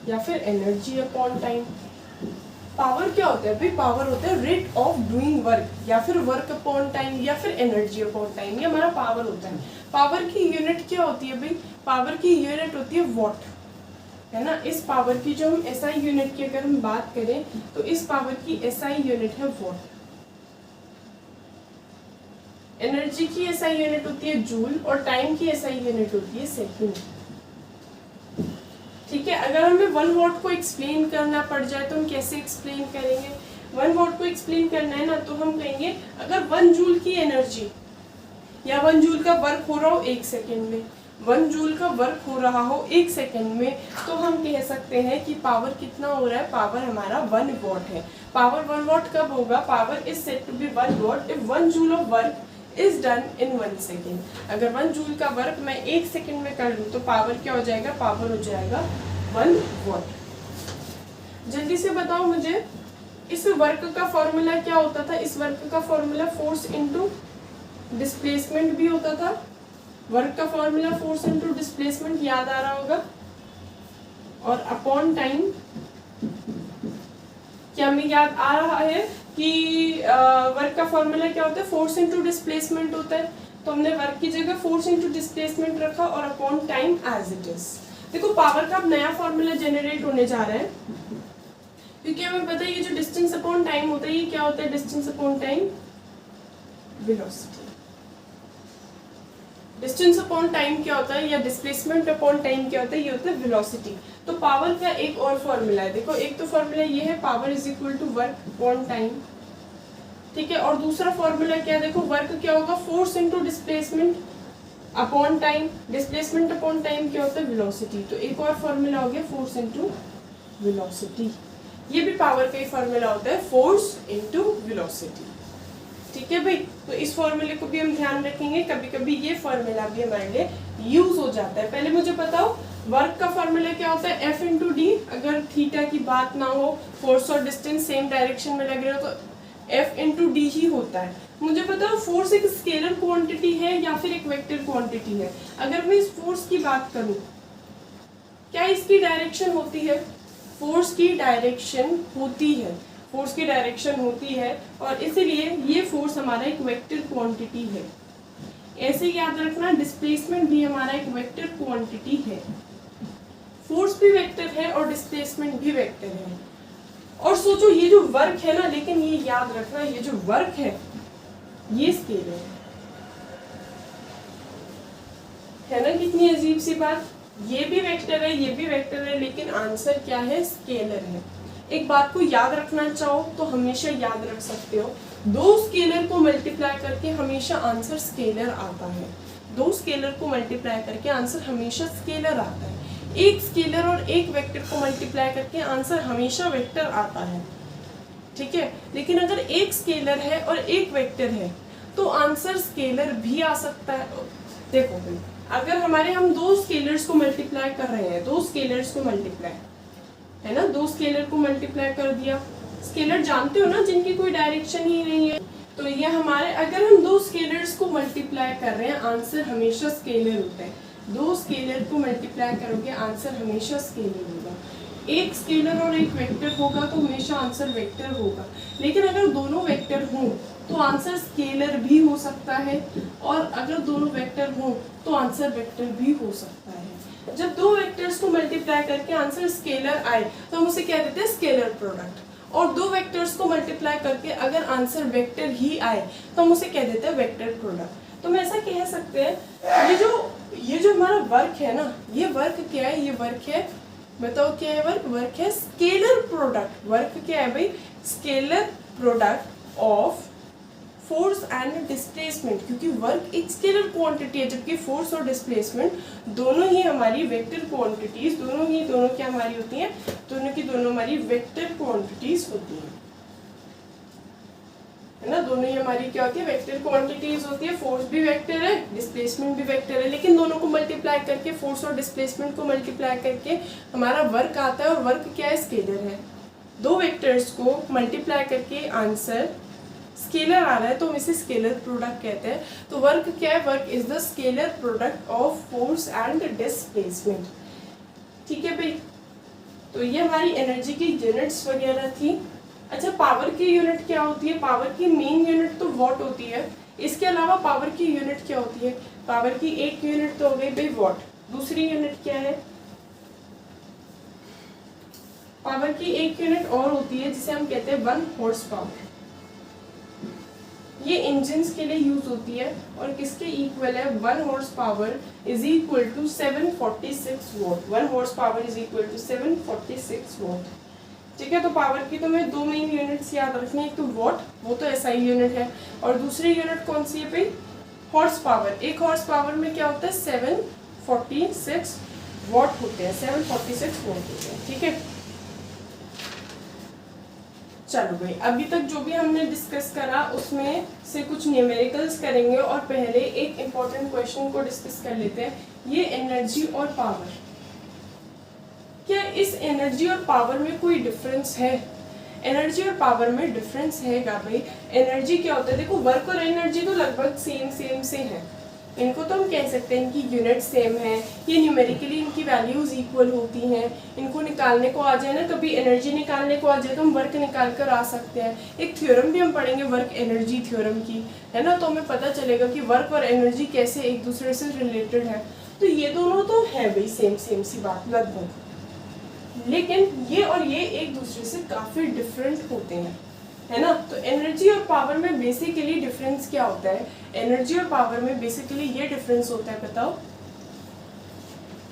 या फिर एनर्जी अपॉन टाइम। पावर क्या होता है भाई, पावर होता है रेट ऑफ डूइंग वर्क या फिर वर्क अपॉन टाइम या फिर एनर्जी अपॉन टाइम, ये हमारा पावर होता है। पावर की यूनिट क्या होती है भाई, पावर की यूनिट होती है वॉट, है ना। इस पावर की जो हम एसआई यूनिट की अगर हम बात करें तो इस पावर की एसआई यूनिट है वॉट। एनर्जी की एसआई यूनिट होती है जूल और टाइम की एसआई यूनिट होती है सेकंड। ठीक है, अगर हमें 1 वॉट को एक्सप्लेन करना पड़ जाए तो हम कैसे एक्सप्लेन करेंगे। 1 वॉट को एक्सप्लेन करना है ना तो हम कहेंगे अगर 1 जूल की एनर्जी या 1 जूल का वर्क हो रहा हो 1 सेकेंड में, 1 जूल का वर्क हो रहा हो 1 सेकेंड में, तो हम कह सकते हैं कि पावर कितना हो रहा है, पावर हमारा 1 वॉट है। पावर 1 वॉट कब होगा, power is said to be 1 watt if 1 joule of work is done in 1 second. अगर 1 जूल का वर्क मैं 1 सेकेंड में कर लूँ तो पावर क्या हो जाएगा, पावर हो जाएगा 1 वॉट। जल्दी से बताओ मुझे, इस वर्क का फॉर्मूला क्या होता था, इस वर्क का फॉर्मूला फोर्स इनटू डिस्प्लेसमेंट भी होता था। वर्क का फॉर्मूला फोर्स इनटू डिस्प्लेसमेंट याद आ रहा होगा, और अपॉन टाइम क्या हमें याद आ रहा है कि वर्क का फॉर्मूला क्या होता है, फोर्स इनटू डिस्प्लेसमेंट होता है। तो हमने वर्क की जगह फोर्स इनटू डिस्प्लेसमेंट रखा और upon time as it is. देखो पावर का अब नया फॉर्मूला जनरेट होने जा रहा है, क्योंकि हमें पता है ये जो डिस्टेंस अपॉन टाइम होता है, ये क्या होता है, distance upon time velocity. Distance upon time क्या होता है या डिस्प्लेसमेंट अपॉन टाइम क्या होता है, ये होता है वेलोसिटी। तो पावर का एक और फॉर्मूला है, देखो एक तो फॉर्मूला ये है power is equal to work upon time, ठीक है, और दूसरा फॉर्मूला क्या है, देखो वर्क क्या होगा, force into displacement upon time, displacement upon time क्या होता है, वेलोसिटी। तो एक और फॉर्मूला हो गया फोर्स इनटू वेलोसिटी। ये भी पावर का ही फॉर्मूला होता है, फोर्स इनटू वेलोसिटी। ठीक है भाई, तो इस फॉर्मूले को भी हम ध्यान रखेंगे। कभी कभी ये फॉर्मूला भी हमारे लिए यूज हो जाता है। पहले मुझे बताओ वर्क का फॉर्मूला क्या होता है, F इंटू डी। अगर थीटा की बात ना हो, फोर्स और डिस्टेंस सेम डायरेक्शन में लग रहे हो, तो F इंटू डी ही होता है। मुझे बताओ फोर्स एक स्केलर क्वांटिटी है या फिर एक वेक्टर क्वांटिटी है। अगर मैं इस फोर्स की बात करूं, क्या इसकी डायरेक्शन होती है? फोर्स की डायरेक्शन होती है, फोर्स की डायरेक्शन होती है, और इसीलिए ये फोर्स हमारा एक वेक्टर क्वांटिटी है। ऐसे याद रखना, डिस्प्लेसमेंट भी हमारा एक वेक्टर क्वांटिटी है। फोर्स भी वेक्टर है और डिस्प्लेसमेंट भी वेक्टर है। और सोचो ये जो वर्क है ना, लेकिन ये याद रखना, ये जो वर्क है ये स्केलर है ना। कितनी अजीब सी बात, ये भी वेक्टर है, ये भी वेक्टर है, लेकिन आंसर क्या है? स्केलर है। एक बात को याद रखना चाहो तो हमेशा याद रख सकते हो, दो स्केलर को मल्टीप्लाई करके हमेशा आंसर स्केलर आता है। दो स्केलर को मल्टीप्लाई करके आंसर हमेशा स्केलर आता है। एक स्केलर और एक वेक्टर को मल्टीप्लाई करके आंसर हमेशा वेक्टर आता है। ठीक है, लेकिन अगर एक स्केलर है और एक वेक्टर है तो आंसर स्केलर भी आ सकता है। देखो भाई, अगर हम दो स्केलर्स को मल्टीप्लाई कर रहे हैं, दो स्केलर्स को मल्टीप्लाई है ना, दो स्केलर को मल्टीप्लाई कर दिया। स्केलर जानते हो ना, जिनकी कोई डायरेक्शन ही नहीं है। तो ये हमारे, अगर हम दो स्केलर्स को मल्टीप्लाई कर रहे हैं, आंसर हमेशा स्केलर होता है। दो स्केलर को मल्टीप्लाई करोगे आंसर हमेशा स्केलर होगा। एक स्केलर और एक वेक्टर होगा तो हमेशा आंसर वेक्टर होगा। लेकिन अगर दोनों वेक्टर हों तो आंसर स्केलर भी हो सकता है, और अगर दोनों वेक्टर हों तो आंसर वेक्टर भी हो सकता है। जब दो वेक्टर्स को मल्टीप्लाई करके आंसर स्केलर आए तो हम उसे क्या देते हैं? Scalar product. और दो वेक्टर्स को मल्टीप्लाई करके अगर आंसर वेक्टर ही आए तो हम उसे क्या देते हैं? Vector product. तो हम ऐसा कह सकते हैं, ये जो हमारा वर्क है ना, ये वर्क क्या है? ये वर्क है, बताओ क्या है वर्क? वर्क है स्केलर प्रोडक्ट। वर्क क्या है भाई? Scalar product of force and displacement, क्योंकि वर्क एक स्केलर क्वांटिटी है, जबकि फोर्स और डिस्प्लेसमेंट दोनों ही हमारी वेक्टर क्वांटिटीज, दोनों क्या हमारी होती हैं? दोनों की दोनों हमारी वेक्टर क्वांटिटीज होती हैं, है ना। दोनों ही हमारी क्या होती है? वेक्टर क्वांटिटीज होती है। फोर्स भी वेक्टर है, डिस्प्लेसमेंट भी वेक्टर है, लेकिन दोनों को मल्टीप्लाई करके, फोर्स और डिस्प्लेसमेंट को मल्टीप्लाई करके हमारा वर्क आता है, और वर्क क्या है? स्केलर है। दो वेक्टर्स को मल्टीप्लाई करके आंसर स्केलर आ रहा है तो हम इसे स्केलर प्रोडक्ट कहते हैं। तो वर्क क्या है? Work is the scalar product of force and displacement. ठीक है भाई, तो ये हमारी एनर्जी की यूनिट्स वगैरह थी। अच्छा, पावर की यूनिट क्या होती है? पावर की मेन यूनिट तो वॉट होती है। इसके अलावा पावर की यूनिट क्या होती है? पावर की एक यूनिट तो हो गई भाई वॉट, दूसरी यूनिट क्या है? पावर की एक यूनिट और होती है जिसे हम कहते हैं 1 हॉर्स पावर। ये इंजन्स के लिए यूज होती है, और किसके इक्वल है? 1 horse power is equal to 746 watt. 1 horse power is equal to 746 watt. ठीक है, तो पावर की तो मैं दो मेन यूनिट्स याद रखनी है, एक तो वॉट, वो तो एसआई यूनिट है, और दूसरी यूनिट कौन सी है भाई? Horse power. एक हॉर्स पावर में क्या होता है? 746 वॉट होते हैं, 746 वॉट होते हैं। ठीक है, चलो भाई, अभी तक जो भी हमने डिस्कस करा उसमें से कुछ न्यूमेरिकल्स करेंगे, और पहले एक इम्पॉर्टेंट क्वेश्चन को डिस्कस कर लेते हैं। ये एनर्जी और पावर, क्या इस एनर्जी और पावर में कोई डिफरेंस है? एनर्जी और पावर में डिफरेंस है क्या भाई? एनर्जी क्या होता है? देखो, वर्क और एनर्जी तो लगभग सेम से है, इनको तो हम कह सकते हैं इनकी यूनिट सेम है, ये न्यूमेरिकली इनकी वैल्यूज इक्वल होती हैं। इनको निकालने को आ जाए ना, कभी एनर्जी निकालने को आ जाए तो हम वर्क निकाल कर आ सकते हैं। एक थ्योरम भी हम पढ़ेंगे वर्क एनर्जी थ्योरम की, है ना, तो हमें पता चलेगा कि वर्क और एनर्जी कैसे एक दूसरे से रिलेटेड है। तो ये दोनों तो है भाई सेम सी बात लगभग, लेकिन ये और ये एक दूसरे से काफी डिफरेंट होते हैं, है ना। तो एनर्जी और पावर में बेसिकली डिफरेंस क्या होता है? एनर्जी और पावर में बेसिकली ये डिफरेंस होता है, बताओ।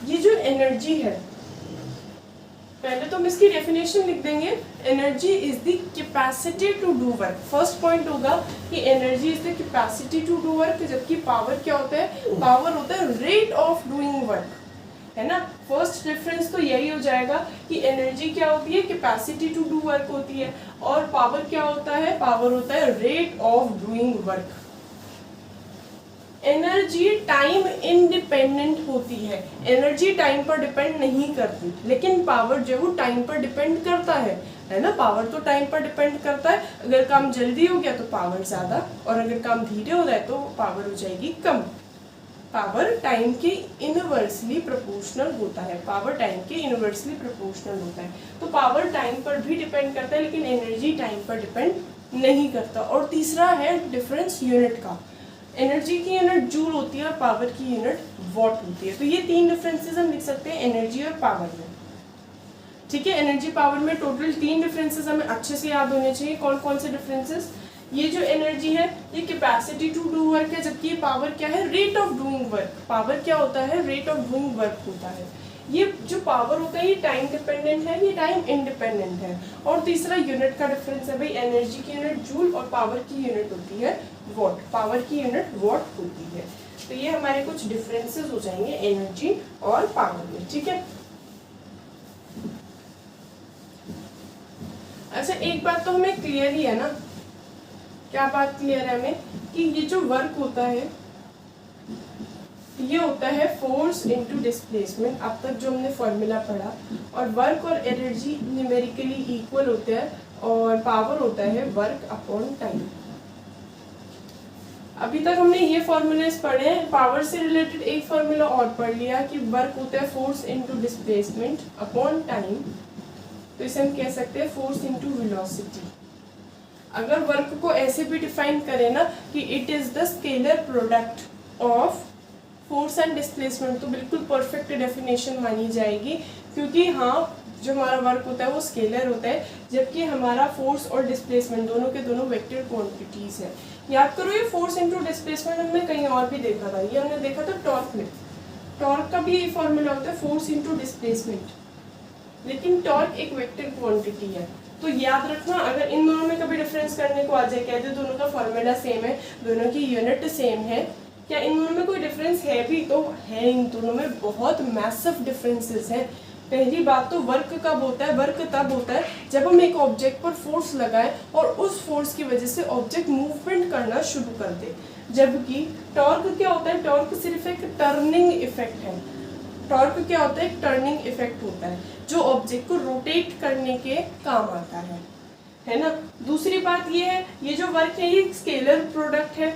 ये जो एनर्जी है, पहले तो हम इसकी डेफिनेशन लिख देंगे। Energy is the capacity to do work. First point होगा कि energy is the capacity to do work, जबकि पावर क्या होता है? पावर होता है रेट ऑफ डूइंग वर्क। है ना। फर्स्ट डिफरेंस तो यही हो जाएगा कि एनर्जी क्या होती है, कैपेसिटी टू डू वर्क होती है, और पावर क्या होता है, पावर होता है rate of doing work. Energy time independent होती है, एनर्जी टाइम पर डिपेंड नहीं करती, लेकिन पावर जो है वो टाइम पर डिपेंड करता है ना। पावर तो टाइम पर डिपेंड करता है, अगर काम जल्दी हो गया तो पावर ज्यादा, और अगर काम धीरे हो रहा है तो पावर हो जाएगी कम। पावर टाइम के इनवर्सली प्रोपोर्शनल होता है, पावर टाइम के इनवर्सली प्रोपोर्शनल होता है। तो पावर टाइम पर भी डिपेंड करता है, लेकिन एनर्जी टाइम पर डिपेंड नहीं करता। और तीसरा है डिफरेंस यूनिट का, एनर्जी की यूनिट जूल होती है और पावर की यूनिट वॉट होती है। तो ये तीन डिफरेंसेस हम लिख सकते हैं एनर्जी और पावर में। ठीक है, एनर्जी पावर में टोटल 3 डिफरेंसेस हमें अच्छे से याद होने चाहिए। कौन कौन से डिफरेंसेस, ये जो एनर्जी है ये कैपेसिटी टू डू वर्क है, जबकि ये पावर क्या है, rate of doing work. Power क्या होता है, रेट ऑफ डूइंग वर्क होता है। ये जो पावर होता है ये टाइम डिपेंडेंट है, ये टाइम इंडिपेंडेंट है। और तीसरा यूनिट का डिफरेंस है भाई, एनर्जी की यूनिट जूल और पावर की यूनिट होती है वॉट, पावर की यूनिट वॉट होती है। तो ये हमारे कुछ डिफरेंसेस हो जाएंगे एनर्जी और पावर में। ठीक है, अच्छा एक बात तो हमें क्लियर ही है ना, क्या बात क्लियर है हमें, कि ये जो वर्क होता है ये होता है फोर्स इनटू डिस्प्लेसमेंट। अब तक जो हमने फॉर्मूला पढ़ा, और वर्क और एनर्जी न्यूमेरिकली इक्वल होते हैं, और पावर होता है वर्क अपॉन टाइम। अभी तक हमने ये फॉर्मूलेस पढ़े हैं। पावर से रिलेटेड एक फॉर्मूला और पढ़ लिया कि वर्क होता है force into displacement upon time, तो इसे हम कह सकते हैं फोर्स इनटू वेलोसिटी। अगर वर्क को ऐसे भी डिफाइन करें ना कि it is the scalar product of force and displacement, तो बिल्कुल परफेक्ट डेफिनेशन मानी जाएगी, क्योंकि हाँ जो हमारा वर्क होता है वो स्केलर होता है, जबकि हमारा फोर्स और डिस्प्लेसमेंट दोनों के दोनों वेक्टर क्वांटिटीज है। याद करो ये फोर्स इनटू डिस्प्लेसमेंट हमने कहीं और भी देखा था, ये हमने देखा था टॉर्क में। टॉर्क का भी यही फॉर्मूला होता है फोर्स इनटू डिस्प्लेसमेंट, लेकिन टॉर्क एक वेक्टर क्वांटिटी है। तो याद रखना, अगर इन दोनों में कभी डिफरेंस करने को आ जाए, कहते दोनों का फॉर्मूला सेम है, दोनों की यूनिट सेम है, क्या इन दोनों में कोई डिफरेंस है भी, तो है, इन दोनों में बहुत मैसिव डिफरेंसेस हैं। पहली बात तो वर्क कब होता है, वर्क तब होता है जब हम एक ऑब्जेक्ट पर फोर्स लगाएं और उस फोर्स की वजह से ऑब्जेक्ट मूवमेंट करना शुरू कर दे। जबकि टॉर्क क्या होता है, टॉर्क सिर्फ एक टर्निंग इफेक्ट है। टॉर्क क्या होता है, एक टर्निंग इफेक्ट होता है जो ऑब्जेक्ट को रोटेट करने के काम आता है ना। दूसरी बात ये है, ये जो वर्क है ये स्केलर प्रोडक्ट है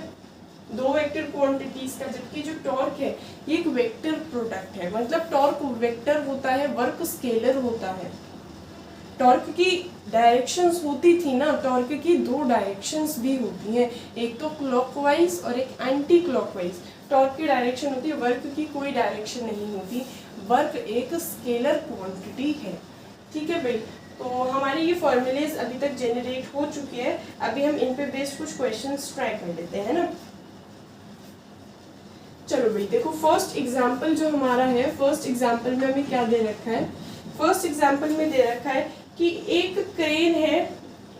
दो वेक्टर क्वांटिटीज का, जबकि जो टॉर्क है ये एक वेक्टर प्रोडक्ट है। मतलब टॉर्क वेक्टर होता है, वर्क स्केलर होता है। टॉर्क की डायरेक्शंस होती थी ना, टॉर्क की 2 डायरेक्शंस भी होती हैं, एक तो क्लॉकवाइज और एक एंटी क्लॉकवाइज। टॉर्क की डायरेक्शन होती है, वर्क की कोई डायरेक्शन नहीं होती। वर्क एक स्केलर क्वांटिटी है। ठीक है भाई, तो हमारे ये फॉर्मूलेज अभी तक जनरेट हो चुके हैं, अभी हम इन पे बेस्ड कुछ क्वेश्चंस ट्राई कर लेते हैं ना। चलो भाई देखो, फर्स्ट एग्जांपल जो हमारा है, फर्स्ट एग्जांपल में हमें क्या दे रखा है, फर्स्ट एग्जांपल में दे रखा है कि एक क्रेन है,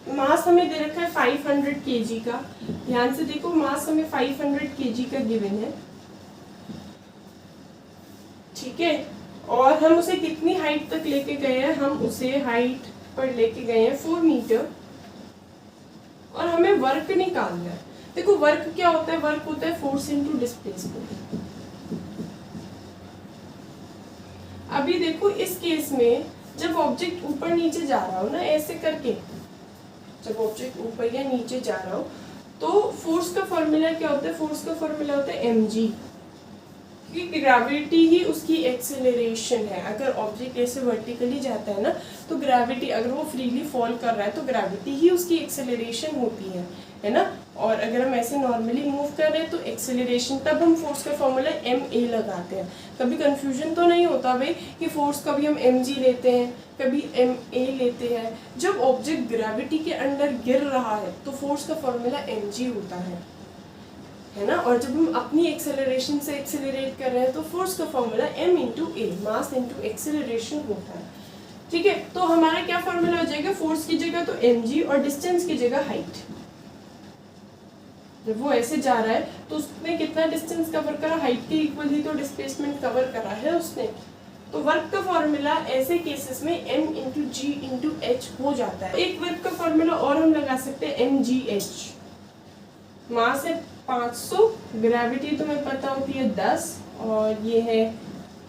मास हमें दे रखा है 500 kg का। ध्यान से देखो, मास हमें 500 kg का गिवन है, ठीक है। और हम उसे कितनी हाइट तक लेके गए हैं, हम उसे हाइट पर लेके गए हैं 4 मीटर, और हमें वर्क निकालना है। देखो वर्क क्या होता है, वर्क होता है फोर्स इनटू डिस्प्लेसमेंट। अभी देखो इस केस में जब ऑब्जेक्ट ऊपर नीचे जा रहा हो ना, ऐसे करके जब ऑब्जेक्ट ऊपर या नीचे जा रहा हो, तो फोर्स का फॉर्मूला क्या होता है, फोर्स का फॉर्मूला होता है mg, क्योंकि ग्रेविटी ही उसकी एक्सेलरेशन है। अगर ऑब्जेक्ट ऐसे वर्टिकली जाता है ना, तो ग्रेविटी, अगर वो फ्रीली फॉल कर रहा है तो ग्रेविटी ही उसकी एक्सेलरेशन होती है ना। और अगर हम ऐसे नॉर्मली मूव कर रहे हैं तो एक्सेलरेशन, तब हम फोर्स का फॉर्मूला ma लगाते हैं। कभी कंफ्यूजन तो नहीं होता भाई कि फोर्स कभी हम mg लेते हैं, कभी ma लेते हैं। जब ऑब्जेक्ट ग्रेविटी के अंडर गिर रहा है तो फोर्स का फॉर्मूला mg होता है ना। और जब हम अपनी एक्सेलरेशन से एक्सेलरेट कर रहे हैं तो फोर्स का formula m into a, mass into acceleration होता है। ठीक है, तो हमारा क्या फॉर्मूला हो जाएगा, फोर्स की जगह तो mg और डिस्टेंस की जगह हाइट। जब वो ऐसे जा रहा है तो उसने कितना डिस्टेंस कवर करा, हाइट के इक्वल ही तो डिस्प्लेसमेंट कवर करा है उसने। तो वर्क का फॉर्मूला ऐसे केसेस में m इंटू जी इंटू एच हो जाता है। एक वर्क का फॉर्मूला और हम लगा सकते हैं mgh। मास है 500, ग्रेविटी तुम्हें पता होती है 10 और ये है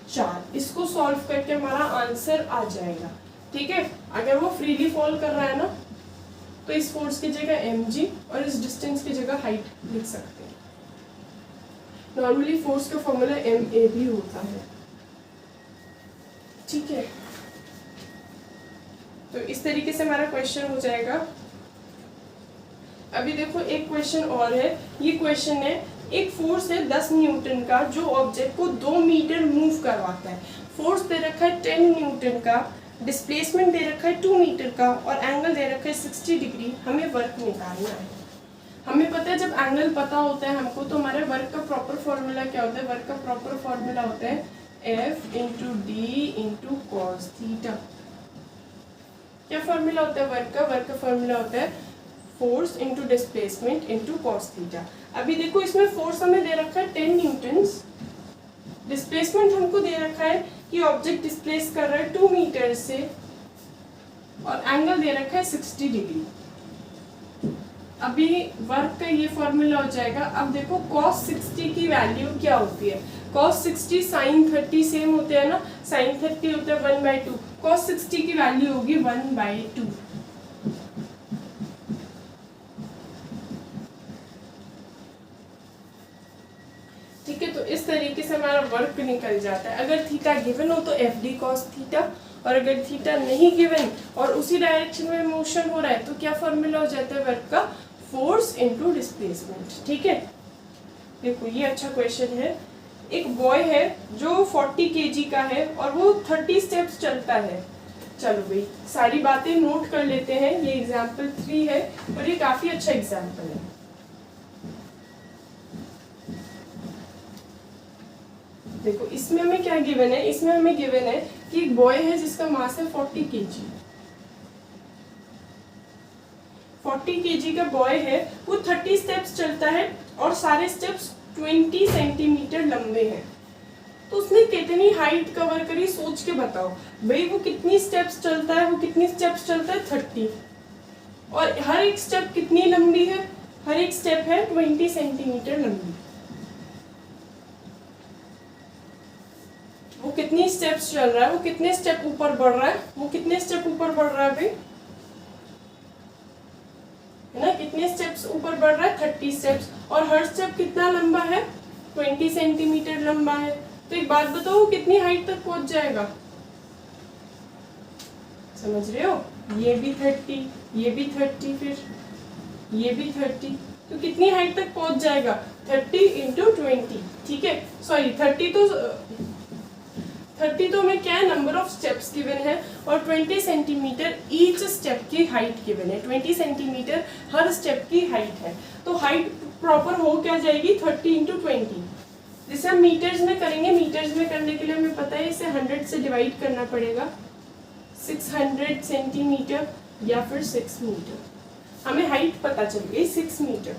4। इसको सॉल्व करके हमारा आंसर आ जाएगा। ठीक है, अगर वो फ्रीली फॉल कर रहा है ना तो इस फोर्स की जगह mg और इस डिस्टेंस की जगह हाइट लिख सकते हैं। नॉर्मली फोर्स का फॉर्मूला ma भी होता है। ठीक है, तो इस तरीके से हमारा क्वेश्चन हो जाएगा। अभी देखो एक क्वेश्चन और है। ये क्वेश्चन है, एक फोर्स है 10 न्यूटन का जो ऑब्जेक्ट को 2 मीटर मूव करवाता है। फोर्स दे रखा है 10 न्यूटन का, डिस्प्लेसमेंट दे रखा है 2 मीटर का और एंगल दे रखा है 60 डिग्री। हमें वर्क निकालना है। हमें पता है जब एंगल पता होता है हमको तो हमारे वर्क का प्रॉपर फॉर्मूला क्या होता है। वर्क का प्रॉपर फॉर्मूला होता है F into D into cos theta. क्या फॉर्मूला होता है वर्क का? वर्क का फॉर्मूला होता है force into displacement into cos theta. अभी देखो इसमें फोर्स हमें दे रखा है 10 न्यूटन्स, डिस्प्लेसमेंट हमको दे रखा है कि ऑब्जेक्ट डिस्प्लेस कर रहा है 2 मीटर से और एंगल दे रखा है 60 डिग्री। अभी वर्क का ये फॉर्मूला हो जाएगा। अब देखो cos 60 की वैल्यू क्या होती है। cos 60 sin 30 सेम होते हैं ना, sin 30 होता है 1/2, cos 60 की वैल्यू होगी 1/2। ठीक है, तो इस तरीके से हमारा वर्क निकल जाता है। अगर थीटा गिवन हो तो एफ डी कॉस थीटा, और अगर थीटा नहीं गिवन और उसी डायरेक्शन में मोशन हो रहा है तो क्या फॉर्मूला हो जाता है वर्क का? Force into displacement. ठीक है, देखो ये अच्छा क्वेश्चन है। एक बॉय है जो 40 केजी का है और वो 30 स्टेप्स चलता है। चलो भाई सारी बातें नोट कर लेते हैं। ये एग्जाम्पल 3 है और ये काफी अच्छा एग्जाम्पल है। देखो इसमें हमें क्या गिवन है, इसमें हमें गिवन है कि एक बॉय है जिसका मास है 40 केजी। 40 केजी का बॉय है, वो 30 स्टेप्स चलता है और सारे स्टेप्स 20 सेंटीमीटर लंबे हैं। तो उसने कितनी हाइट कवर करी सोच के बताओ भाई। वो कितनी स्टेप्स चलता है? वो कितनी स्टेप्स चलता है? 30। और हर एक स्टेप कितनी लंबी है? हर एक स्टेप है 20 सेंटीमीटर लंबी। वो कितनी स्टेप्स चल रहा है? वो कितने स्टेप ऊपर बढ़ रहा है? वो कितने स्टेप ऊपर बढ़ रहा है भाई? है ना, कितने स्टेप्स ऊपर बढ़ रहा है? 30 स्टेप्स। और हर स्टेप कितना लंबा है? 20 सेंटीमीटर लंबा है। तो एक बात बताओ, कितनी हाइट तक पहुंच जाएगा? समझ रहे हो? ये भी 30, ये भी 30, फिर ये भी 30, तो कितनी हाइट तक पहुंच जाएगा? 30 इंटू 20। ठीक है, सॉरी 30 तो हमें क्या है, नंबर ऑफ स्टेप्स गिवन है और 20 सेंटीमीटर ईच स्टेप की हाइट गिवन है। 20 सेंटीमीटर हर स्टेप की हाइट है। तो हाइट प्रॉपर हो क्या जाएगी? 30 इंटू 20। जिसे हम मीटर्स में करेंगे, मीटर्स में करने के लिए हमें पता है इसे 100 से डिवाइड करना पड़ेगा। 600 सेंटीमीटर या फिर 6 मीटर। हमें हाइट पता चल गई 6 मीटर।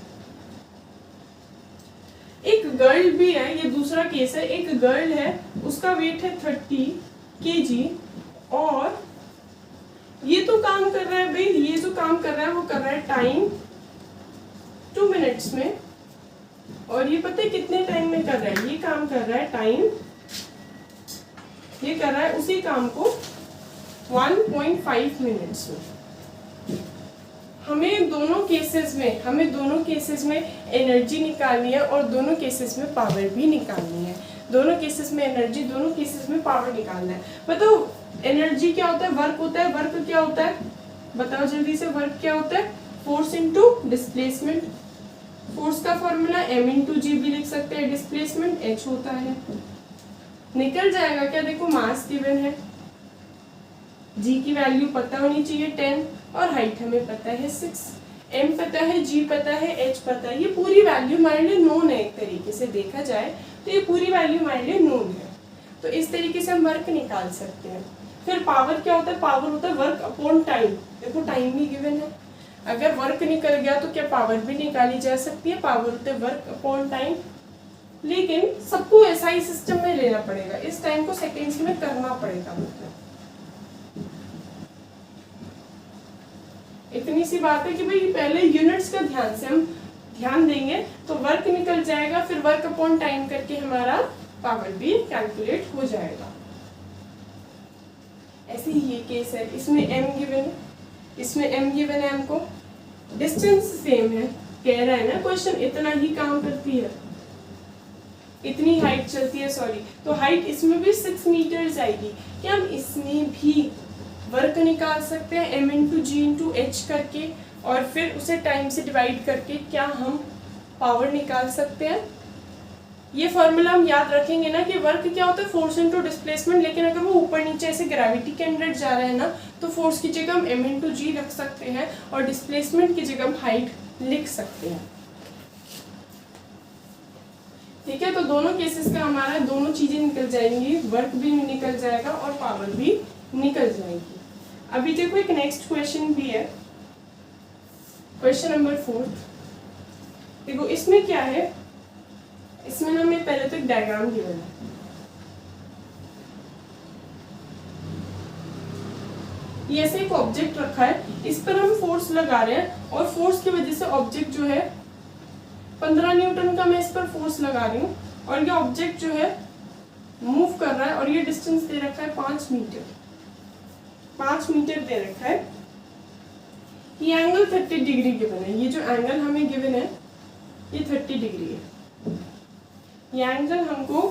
एक गर्ल भी है, ये दूसरा केस है। एक गर्ल है, उसका वेट है 30 केजी और ये तो काम कर रहा है भाई, ये जो काम कर रहा है वो कर रहा है टाइम 2 मिनट्स में। और ये पता है कितने टाइम में कर रहा है? ये काम कर रहा है टाइम, ये कर रहा है उसी काम को 1.5 मिनट्स में। हमें दोनों केसेस में एनर्जी निकालनी है और दोनों केसेस में पावर भी निकालनी है। दोनों केसेस में एनर्जी, दोनों केसेस में पावर निकालना है। बताओ एनर्जी क्या होता है? वर्क होता है। वर्क क्या होता है बताओ जल्दी से? वर्क क्या होता है? Force into displacement. फोर्स का फॉर्मूला m इंटू जी भी लिख सकते हैं, डिस्प्लेसमेंट h होता है। निकल जाएगा क्या? देखो मास गिवन है, g की वैल्यू पता होनी चाहिए 10 और हाइट हमें पता है 6। m पता है, g पता है, h पता है। ये पूरी वैल्यू हमारे लिए नोन है। एक तरीके से देखा जाए तो ये पूरी वैल्यू हमारे लिए नोन है। तो इस तरीके से हम वर्क निकाल सकते हैं। फिर पावर क्या होता है? पावर होता है वर्क अपॉन टाइम। देखो टाइम भी गिवन है, अगर वर्क निकल गया तो क्या पावर भी निकाली जा सकती है? पावर होता है वर्क अपॉन टाइम। लेकिन सबको ऐसा ही सिस्टम में लेना पड़ेगा, इस टाइम को सेकेंड्स में करना पड़ेगा। मतलब इतनी सी बात है कि भाई पहले यूनिट्स का ध्यान से हम ध्यान देंगे तो वर्क निकल जाएगा, फिर वर्क अपॉन टाइम करके हमारा पावर भी कैलकुलेट हो जाएगा। ऐसे ही ये केस है, इसमें m गिवन है, इसमें m गिवन है, हमको डिस्टेंस सेम है, कह रहा है ना क्वेश्चन इतना ही काम करती है, इतनी हाइट चलती है, सॉरी, तो हाइट इसमें भी 6 मीटर्स आएगी। क्या हम इसमें भी वर्क निकाल सकते हैं m इंटू जी इंटू एच करके और फिर उसे टाइम से डिवाइड करके क्या हम पावर निकाल सकते हैं? ये फॉर्मूला हम याद रखेंगे ना कि वर्क क्या होता है, फोर्स इंटू डिस्प्लेसमेंट, लेकिन अगर वो ऊपर नीचे ऐसे ग्रेविटी के अंडर जा रहा है ना तो फोर्स की जगह हम m इंटू जी रख सकते हैं और डिस्प्लेसमेंट की जगह हम हाइट लिख सकते हैं। ठीक है, तो दोनों केसेस का हमारा दोनों चीजें निकल जाएंगी, वर्क भी निकल जाएगा और पावर भी निकल जाएगी। अभी देखो एक नेक्स्ट क्वेश्चन भी है, क्वेश्चन नंबर 4। देखो इसमें क्या है, इसमें ना हमें पहले तो एक डायग्राम गिवन है, ये ऐसे एक ऑब्जेक्ट रखा है, इस पर हम फोर्स लगा रहे हैं और फोर्स की वजह से ऑब्जेक्ट जो है 15 न्यूटन का मैं इस पर फोर्स लगा रही हूँ और ये ऑब्जेक्ट जो है मूव कर रहा है और ये डिस्टेंस दे रखा है 5 मीटर, 5 मीटर दे रखा है। ये एंगल 30 डिग्री गिवन है, ये जो एंगल हमें गिवन है ये 30 डिग्री है, ये एंगल हमको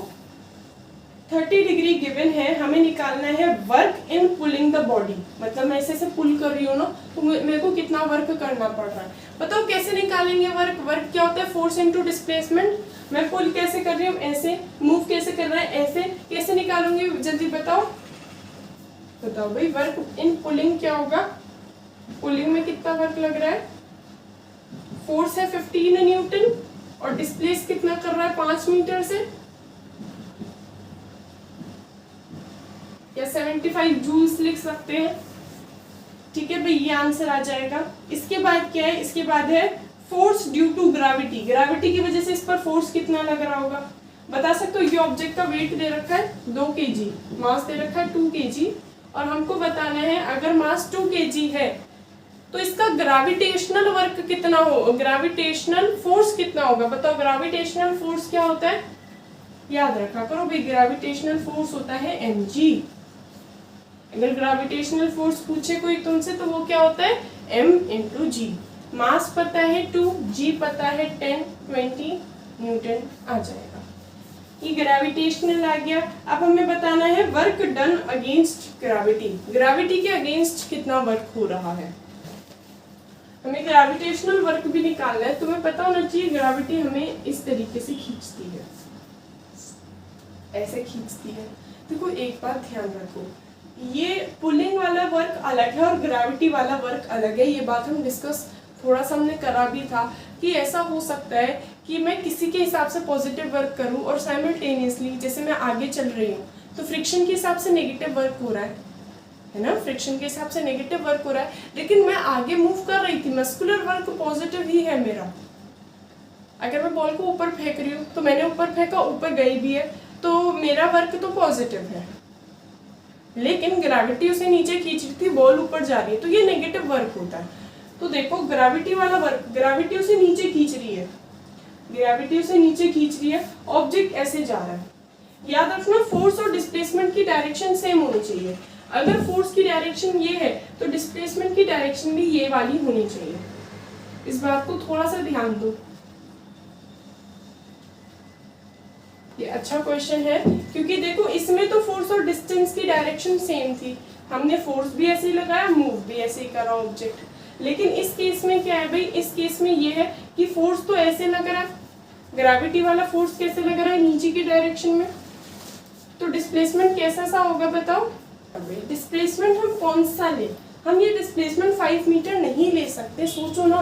30 डिग्री गिवन है, हमें निकालना है work in pulling the body. मतलब मैं ऐसे पुल कर रही हूँ ना तो मेरे को कितना वर्क करना पड़ रहा है, बताओ कैसे निकालेंगे वर्क? वर्क क्या होता है, फोर्स इनटू डिस्प्लेसमेंट। मैं पुल कैसे कर रही हूँ, ऐसे, मूव कैसे कर रहा है, ऐसे, कैसे निकालूंगी जल्दी बताओ? बताओ भाई, वर्क इन पुलिंग क्या होगा, पुलिंग में कितना वर्क लग रहा है, फोर्स है 15 न्यूटन और डिस्प्लेस कितना कर रहा है 5 मीटर से, या 75 जूल्स लिख सकते हैं। ठीक है भाई, ये आंसर आ जाएगा। इसके बाद क्या है, इसके बाद है force due to gravity. Gravity की वजह से इस पर फोर्स कितना लग रहा होगा बता सकते हो? ये ऑब्जेक्ट का वेट दे रखा है 2 kg, मास दे रखा है 2 kg और हमको बताना है अगर मास 2 kg है तो इसका ग्रेविटेशनल वर्क कितना हो, ग्रेविटेशनल फोर्स कितना होगा बताओ? ग्रेविटेशनल फोर्स क्या होता है, याद रखा करो भाई, ग्रेविटेशनल फोर्स होता है mg। अगर ग्रेविटेशनल फोर्स पूछे कोई तुमसे तो वो क्या होता है, m इंटू जी। मास पता है 2, g पता है 10, 20 न्यूटन आ जाएगा। ये ग्रेविटेशनल आ गया। अब हमें बताना है work done against gravity, gravity के अगेंस्ट कितना वर्क हो रहा है। हमें ग्रेविटेशनल वर्क भी निकालना है, तुम्हें पता होना चाहिए ग्रेविटी हमें इस तरीके से खींचती है, ऐसे खींचती है। देखो एक बात ध्यान रखो, ये पुलिंग वाला वर्क अलग है और ग्रेविटी वाला वर्क अलग है। ये बात हम डिस्कस थोड़ा सा हमने करा भी था कि ऐसा हो सकता है कि मैं किसी के हिसाब से पॉजिटिव वर्क करूं और साइमल्टेनियसली जैसे मैं आगे चल रही हूँ तो फ्रिक्शन के हिसाब से नेगेटिव वर्क हो रहा है ना, फ्रिक्शन के हिसाब से नेगेटिव वर्क हो रहा है, लेकिन मैं आगे मूव कर रही थी, मस्कुलर वर्क पॉजिटिव ही है मेरा। अगर मैं बॉल को ऊपर फेंक रही हूँ तो मैंने ऊपर फेंका, ऊपर गई भी है तो मेरा वर्क तो पॉजिटिव है, लेकिन ग्रेविटी उसे नीचे खींच रही थी, बॉल ऊपर जा रही है तो ये नेगेटिव वर्क होता है। तो देखो ग्रेविटी वाला वर्क, ग्रेविटी उसे नीचे खींच रही है, ग्रेविटी उसे नीचे खींच रही है, ऑब्जेक्ट ऐसे जा रहा है। याद रखना फोर्स और डिस्प्लेसमेंट की डायरेक्शन सेम होनी चाहिए। अगर फोर्स की डायरेक्शन ये है तो डिस्प्लेसमेंट की डायरेक्शन भी ये वाली होनी चाहिए। इस बात को थोड़ा सा ध्यान दो, ये अच्छा क्वेश्चन है क्योंकि देखो इसमें तो फोर्स और डिस्टेंस की डायरेक्शन सेम थी, हमने फोर्स भी ऐसे ही लगाया, मूव भी ऐसे ही करा ऑब्जेक्ट। लेकिन इस केस में क्या है भाई, इस केस में ये है कि फोर्स तो ऐसे लग रहा है, ग्रेविटी वाला फोर्स कैसे लग रहा है, नीचे की डायरेक्शन में, तो डिस्प्लेसमेंट कैसा सा होगा बताओ? डिस्प्लेसमेंट हम कौन सा ले, हम ये डिस्प्लेसमेंट 5 मीटर नहीं ले सकते। सोचो ना,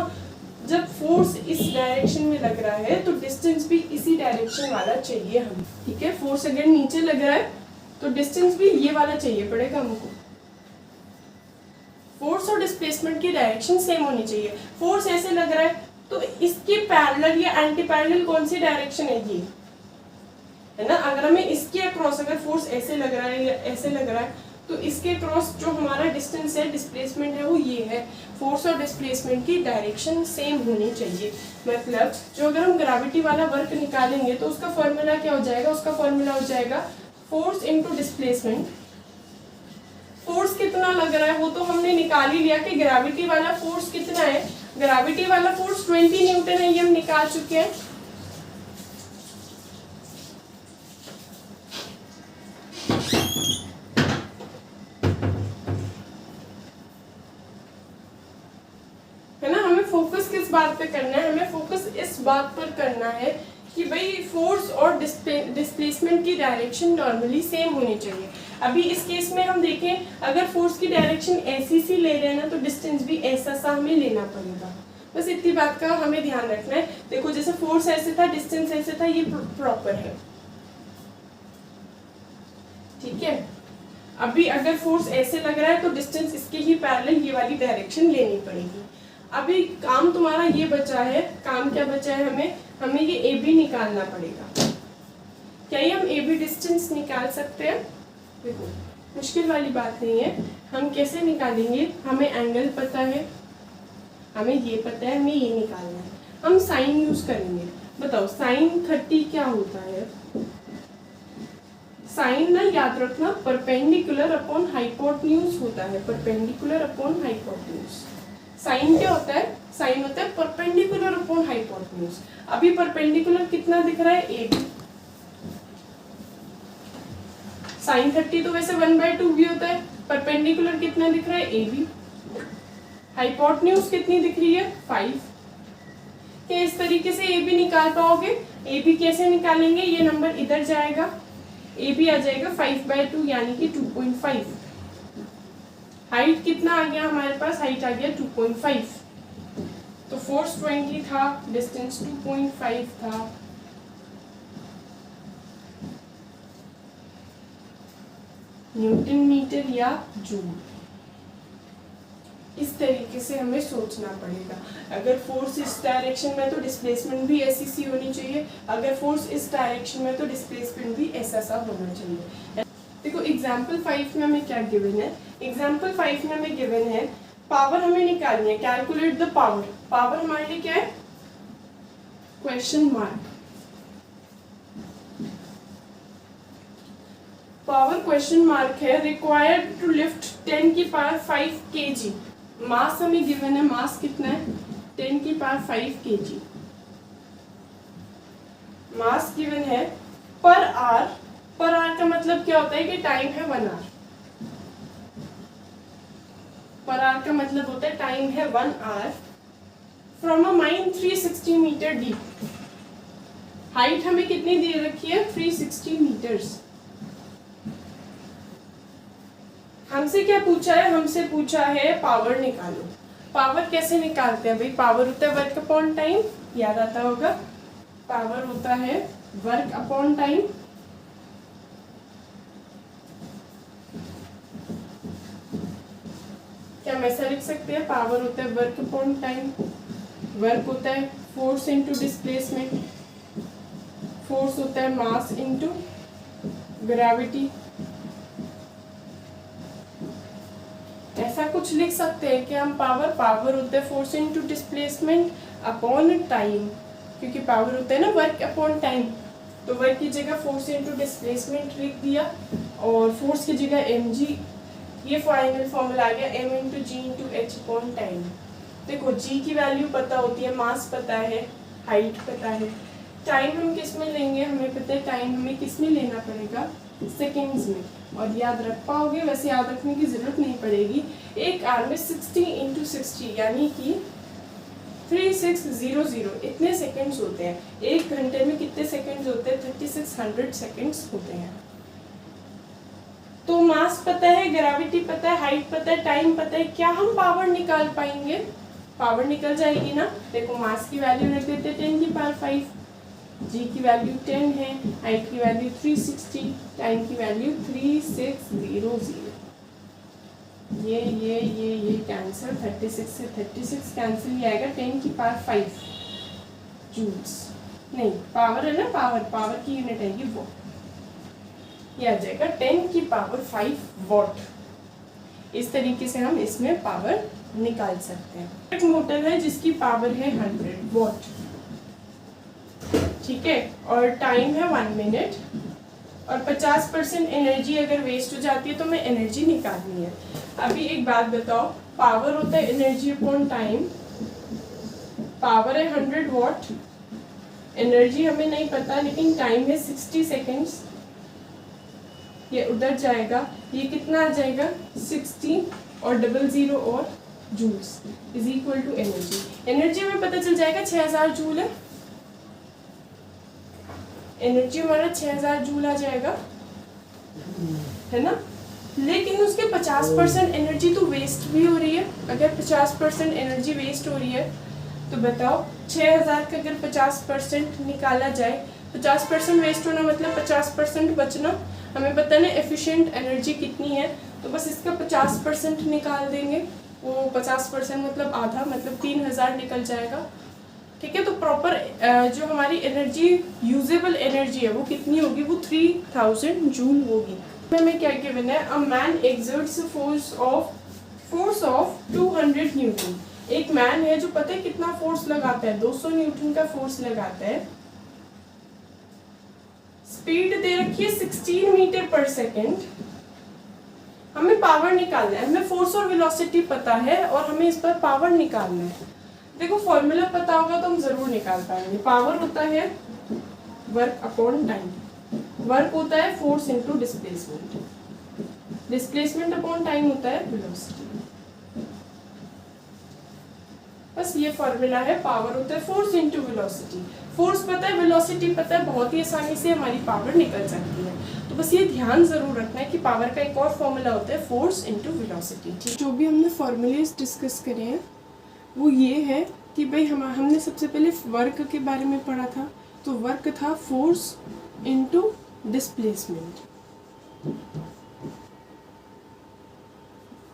जब फोर्स इस डायरेक्शन में लग रहा है तो डिस्टेंस भी इसी डायरेक्शन वाला चाहिए हमें। ठीक है, फोर्स अगर नीचे लग रहा है तो डिस्टेंस भी ये वाला चाहिए पड़ेगा हमको। फोर्स और डिस्प्लेसमेंट की डायरेक्शन सेम होनी चाहिए। फोर्स ऐसे लग रहा है तो इसके पैरेलल या एंटी पैरेलल कौन सी डायरेक्शन है, है ना। अगर हमें इसके अक्रॉस अगर फोर्स ऐसे लग रहा है या ऐसे लग रहा है तो इसके क्रॉस जो हमारा डिस्टेंस है, डिस्प्लेसमेंट है, वो ये है। फोर्स और डिस्प्लेसमेंट की डायरेक्शन सेम होनी चाहिए। मतलब जो अगर हम ग्रेविटी वाला वर्क निकालेंगे तो उसका फॉर्मूला क्या हो जाएगा, उसका फॉर्मूला हो जाएगा फोर्स इनटू डिस्प्लेसमेंट। फोर्स कितना लग रहा है वो तो हमने निकाल ही लिया कि ग्रेविटी वाला फोर्स कितना है। ग्रेविटी वाला फोर्स 20 न्यूटन है, ये हम निकाल चुके हैं। है ना। हमें फोकस किस बात पे करना है, हमें फोकस इस बात पर करना है कि भाई फोर्स और डिस्प्लेसमेंट की डायरेक्शन नॉर्मली सेम होनी चाहिए। अभी इस केस में हम देखें, अगर फोर्स की डायरेक्शन ऐसी सी ले रहे हैं ना तो डिस्टेंस भी ऐसा सा हमें लेना पड़ेगा। बस इतनी बात का हमें ध्यान रखना है। देखो जैसे फोर्स ऐसे था, डिस्टेंस ऐसे था, ये प्रॉपर है, ठीक है। अभी अगर फोर्स ऐसे लग रहा है तो डिस्टेंस इसके ही पैरेलल ये वाली डायरेक्शन लेनी पड़ेगी। अभी काम तुम्हारा ये बचा है, काम क्या बचा है, हमें ये ए बी निकालना पड़ेगा। क्या ये हम ए बी डिस्टेंस निकाल सकते हैं? देखो मुश्किल वाली बात नहीं है। हम कैसे निकालेंगे, हमें एंगल पता है, हमें ये पता है, हमें ये निकालना है। हम साइन यूज करेंगे। बताओ साइन 30 क्या होता है? साइन ना याद रखना परपेंडिकुलर अपॉन हाइपोटेन्यूज होता है, परपेंडिकुलर अपॉन हाइपोटेन्यूज। साइन क्या होता है? साइन होता है परपेंडिकुलर अपॉन हाइपोटेन्यूज। अभी परपेंडिकुलर कितना दिख रहा है? A B. साइन 30 तो वैसे 1/2 भी होता है। परपेंडिकुलर कितना दिख रहा है? A B. हाइपोटेन्यूज कितनी दिख रही है? 5। क्या इस तरीके से ए बी निकाल पाओगे? ए बी कैसे निकालेंगे? ये नंबर इधर जाएगा, ए बी आ जाएगा 5/2 यानी कि 2.5। हाइट कितना आ गया हमारे पास? हाइट आ गया 2.5। तो फोर्स 20 था, डिस्टेंस 2.5 था। न्यूटन मीटर या जूल। इस तरीके से हमें सोचना पड़ेगा। अगर फोर्स इस डायरेक्शन में तो डिस्प्लेसमेंट भी ऐसी सी होनी चाहिए, अगर फोर्स इस डायरेक्शन में तो डिस्प्लेसमेंट भी ऐसा सा होना चाहिए। देखो एग्जाम्पल 5 में हमें क्या गिवन है? एग्जाम्पल 5 में हमें गिवन है पावर हमें निकालनी है, कैलकुलेट द पावर। पावर हमारे लिए क्या है? Question mark. Power question mark है। रिक्वायर्ड टू लिफ्ट 10 की पावर 5 kg। मास हमें गिवन है, मास कितना है? 10 की पावर 5 kg। मास गिवन है पर आवर। पर आवर का मतलब क्या होता है कि टाइम है 1 आवर। पर आवर का मतलब होता है टाइम है 1 hour. From a mine 360 metre deep. Height हमें कितनी दे रखी है? 360 मीटर्स। हमसे क्या पूछा है? हमसे पूछा है पावर निकालो। पावर कैसे निकालते हैं भाई? पावर होता है वर्क अपॉन टाइम, याद आता होगा। पावर होता है वर्क अपॉन टाइम। क्या हम ऐसा लिख सकते हैं? पावर होता है वर्क अपॉन टाइम। वर्क होता है फोर्स इनटू डिस्प्लेसमेंट। फोर्स होता है मास इनटू ग्रेविटी। ऐसा कुछ लिख सकते हैं कि हम पावर होता है force into displacement upon time, क्योंकि पावर होता है ना वर्क अपॉन टाइम। तो वर्क की जगह फोर्स इनटू डिस्प्लेसमेंट लिख दिया और फोर्स की जगह mg। ये फाइनल फॉर्मूला आ गया m इंटू जी इंटू एच अपॉन टाइम। देखो g की वैल्यू पता होती है, मास पता है, हाइट पता है। टाइम हम किस में लेंगे? हमें पता है टाइम हमें किस में लेना पड़ेगा? सेकेंड्स में। और याद रख पाओगे? वैसे याद रखने की जरूरत नहीं पड़ेगी। एक आवर में 60 इंटू 60 यानी कि 3600 इतने सेकेंड्स होते हैं। एक घंटे में कितने सेकेंड्स होते हैं? 3600 सेकेंड्स होते हैं। तो मास पता है, ग्रेविटी पता है, हाइट पता है, टाइम पता है। क्या हम पावर निकाल पाएंगे? पावर निकल जाएगी ना। देखो मास की वैल्यू रख देते 10 की पावर 5, जी की वैल्यू 10 है, हाइट की वैल्यू 360, टाइम की वैल्यू 3600। ये कैंसिल, 36 से 36 कैंसिल, ये आएगा 10 की पावर 5 जूल्स। नहीं, पावर है ना, पावर की यूनिट आएगी वो, ये आ जाएगा 10 की पावर 5 वॉट। इस तरीके से हम इसमें पावर निकाल सकते हैं। एक मोटर है जिसकी पावर है 100 वॉट, ठीक है, और टाइम है 1 मिनट, और 50% एनर्जी अगर वेस्ट हो जाती है तो हमें एनर्जी निकालनी है। अभी एक बात बताओ, पावर होता है एनर्जी अपॉन टाइम, पावर है 100 वॉट, एनर्जी हमें नहीं पता लेकिन टाइम है 60 सेकेंड्स, ये उधर जाएगा, ये कितना आ जाएगा 60 और 00 और joules is equal to energy. Energy हमें पता चल जाएगा 6000 जूल है, एनर्जी हमारा 6000 जूल आ जाएगा, है ना। लेकिन उसके 50% एनर्जी तो वेस्ट भी हो रही है। अगर 50% एनर्जी वेस्ट हो रही है तो बताओ 6000 का अगर 50% निकाला जाए, 50% वेस्ट होना मतलब 50% बचना, हमें पता नहीं एफिशिएंट एनर्जी कितनी है, तो बस इसका 50% निकाल देंगे, वो 50% मतलब आधा, मतलब 3000 निकल जाएगा, ठीक है। तो प्रॉपर जो हमारी एनर्जी, यूजेबल एनर्जी है वो कितनी होगी, वो 3000 जूल होगी। हमें क्या गिवन है, a man exerts force of 200 Newton. एक मैन है जो पता है कितना फोर्स लगाता है, 200 न्यूटन का फोर्स लगाता है, स्पीड दे रखी है 16 मीटर पर सेकेंड, हमें पावर निकालना है, हमें फोर्स और वेलोसिटी पता है और हमें इस पर पावर निकालना है। देखो फॉर्मूला पता होगा तो हम जरूर निकाल पाएंगे। पावर होता है वर्क अपॉन टाइम, वर्क होता है force into displacement, displacement upon time होता है वेलोसिटी। बस ये फॉर्मूला है, पावर होता है फोर्स इनटू वेलोसिटी। फोर्स पता है, वेलोसिटी पता है, बहुत ही आसानी से हमारी पावर निकल सकती है। तो बस ये ध्यान जरूर रखना है कि पावर का एक और फॉर्मूला होता है फोर्स इनटू वेलोसिटी। जो भी हमने फॉर्मूलेज डिस्कस करे हैं वो ये है कि भाई हमने सबसे पहले वर्क के बारे में पढ़ा था, तो वर्क था फोर्स इनटू डिस्प्लेसमेंट,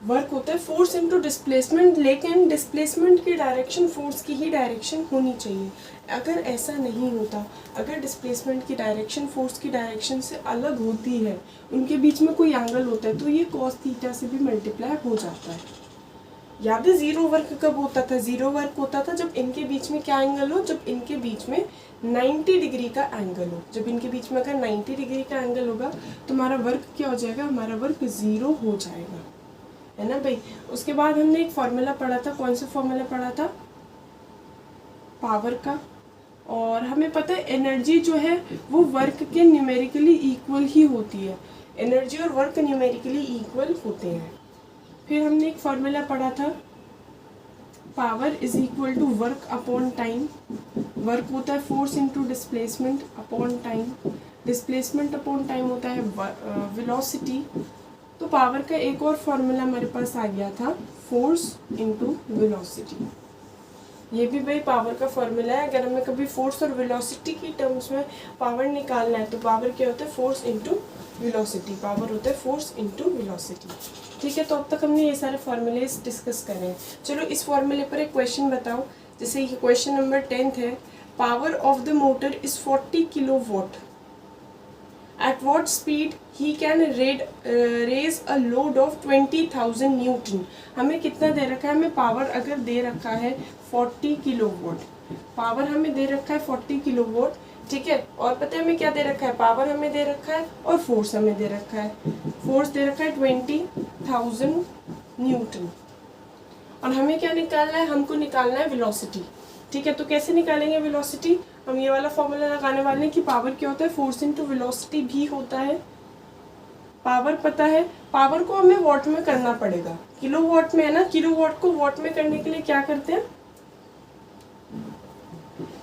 वर्क होता है फोर्स इनटू डिस्प्लेसमेंट, लेकिन डिस्प्लेसमेंट की डायरेक्शन फोर्स की ही डायरेक्शन होनी चाहिए। अगर ऐसा नहीं होता, अगर डिस्प्लेसमेंट की डायरेक्शन फोर्स की डायरेक्शन से अलग होती है, उनके बीच में कोई एंगल होता है, तो ये कॉस थीटा से भी मल्टीप्लाई हो जाता है। याद है जीरो वर्क कब होता था, जीरो वर्क होता था जब इनके बीच में क्या एंगल हो, जब इनके बीच में 90 डिग्री का एंगल हो। जब इनके बीच में अगर 90 डिग्री का एंगल होगा तो हमारा वर्क क्या हो जाएगा, हमारा वर्क जीरो हो जाएगा, है ना भाई। उसके बाद हमने एक फॉर्मूला पढ़ा था, कौन सा फॉर्मूला पढ़ा था, पावर का, और हमें पता है एनर्जी जो है वो वर्क के न्यूमेरिकली इक्वल ही होती है, एनर्जी और वर्क न्यूमेरिकली इक्वल होते हैं। फिर हमने एक फॉर्मूला पढ़ा था, power is equal to work upon time, work होता है force into displacement upon time, displacement upon time होता है वेलोसिटी। तो पावर का एक और फॉर्मूला हमारे पास आ गया था, फोर्स इनटू वेलोसिटी। ये भी भाई पावर का फॉर्मूला है। अगर हमें कभी फोर्स और वेलोसिटी की टर्म्स में पावर निकालना है तो पावर क्या होता है, फोर्स इनटू वेलोसिटी, पावर होता है फोर्स इनटू वेलोसिटी, ठीक है। तो अब तक हमने ये सारे फॉर्मूलेज डिस्कस करे हैं। चलो इस फॉर्मूले पर एक क्वेश्चन बताओ, जैसे ये क्वेश्चन नंबर 10 है, power of the motor is 40 kilowatt, at what speed he can raise a load of 20,000 newton. हमें कितना दे रखा है, हमें पावर अगर दे रखा है 40 किलोवाट, पावर हमें दे रखा है 40 किलोवाट, ठीक है। और पता है हमें क्या दे रखा है, पावर हमें दे रखा है और फोर्स हमें दे रखा है, फोर्स दे रखा है 20,000 न्यूटन, और हमें क्या निकालना है, हमको निकालना है वेलोसिटी, ठीक है। तो कैसे निकालेंगे वेलोसिटी, हम ये वाला फॉर्मूला लगाने वाले हैं कि पावर क्या होता है, फोर्स इनटू वेलोसिटी भी होता है। पावर पता है, पावर को हमें वॉट में करना पड़ेगा, किलोवाट में है ना, किलोवाट को वॉट में करने के लिए क्या करते हैं,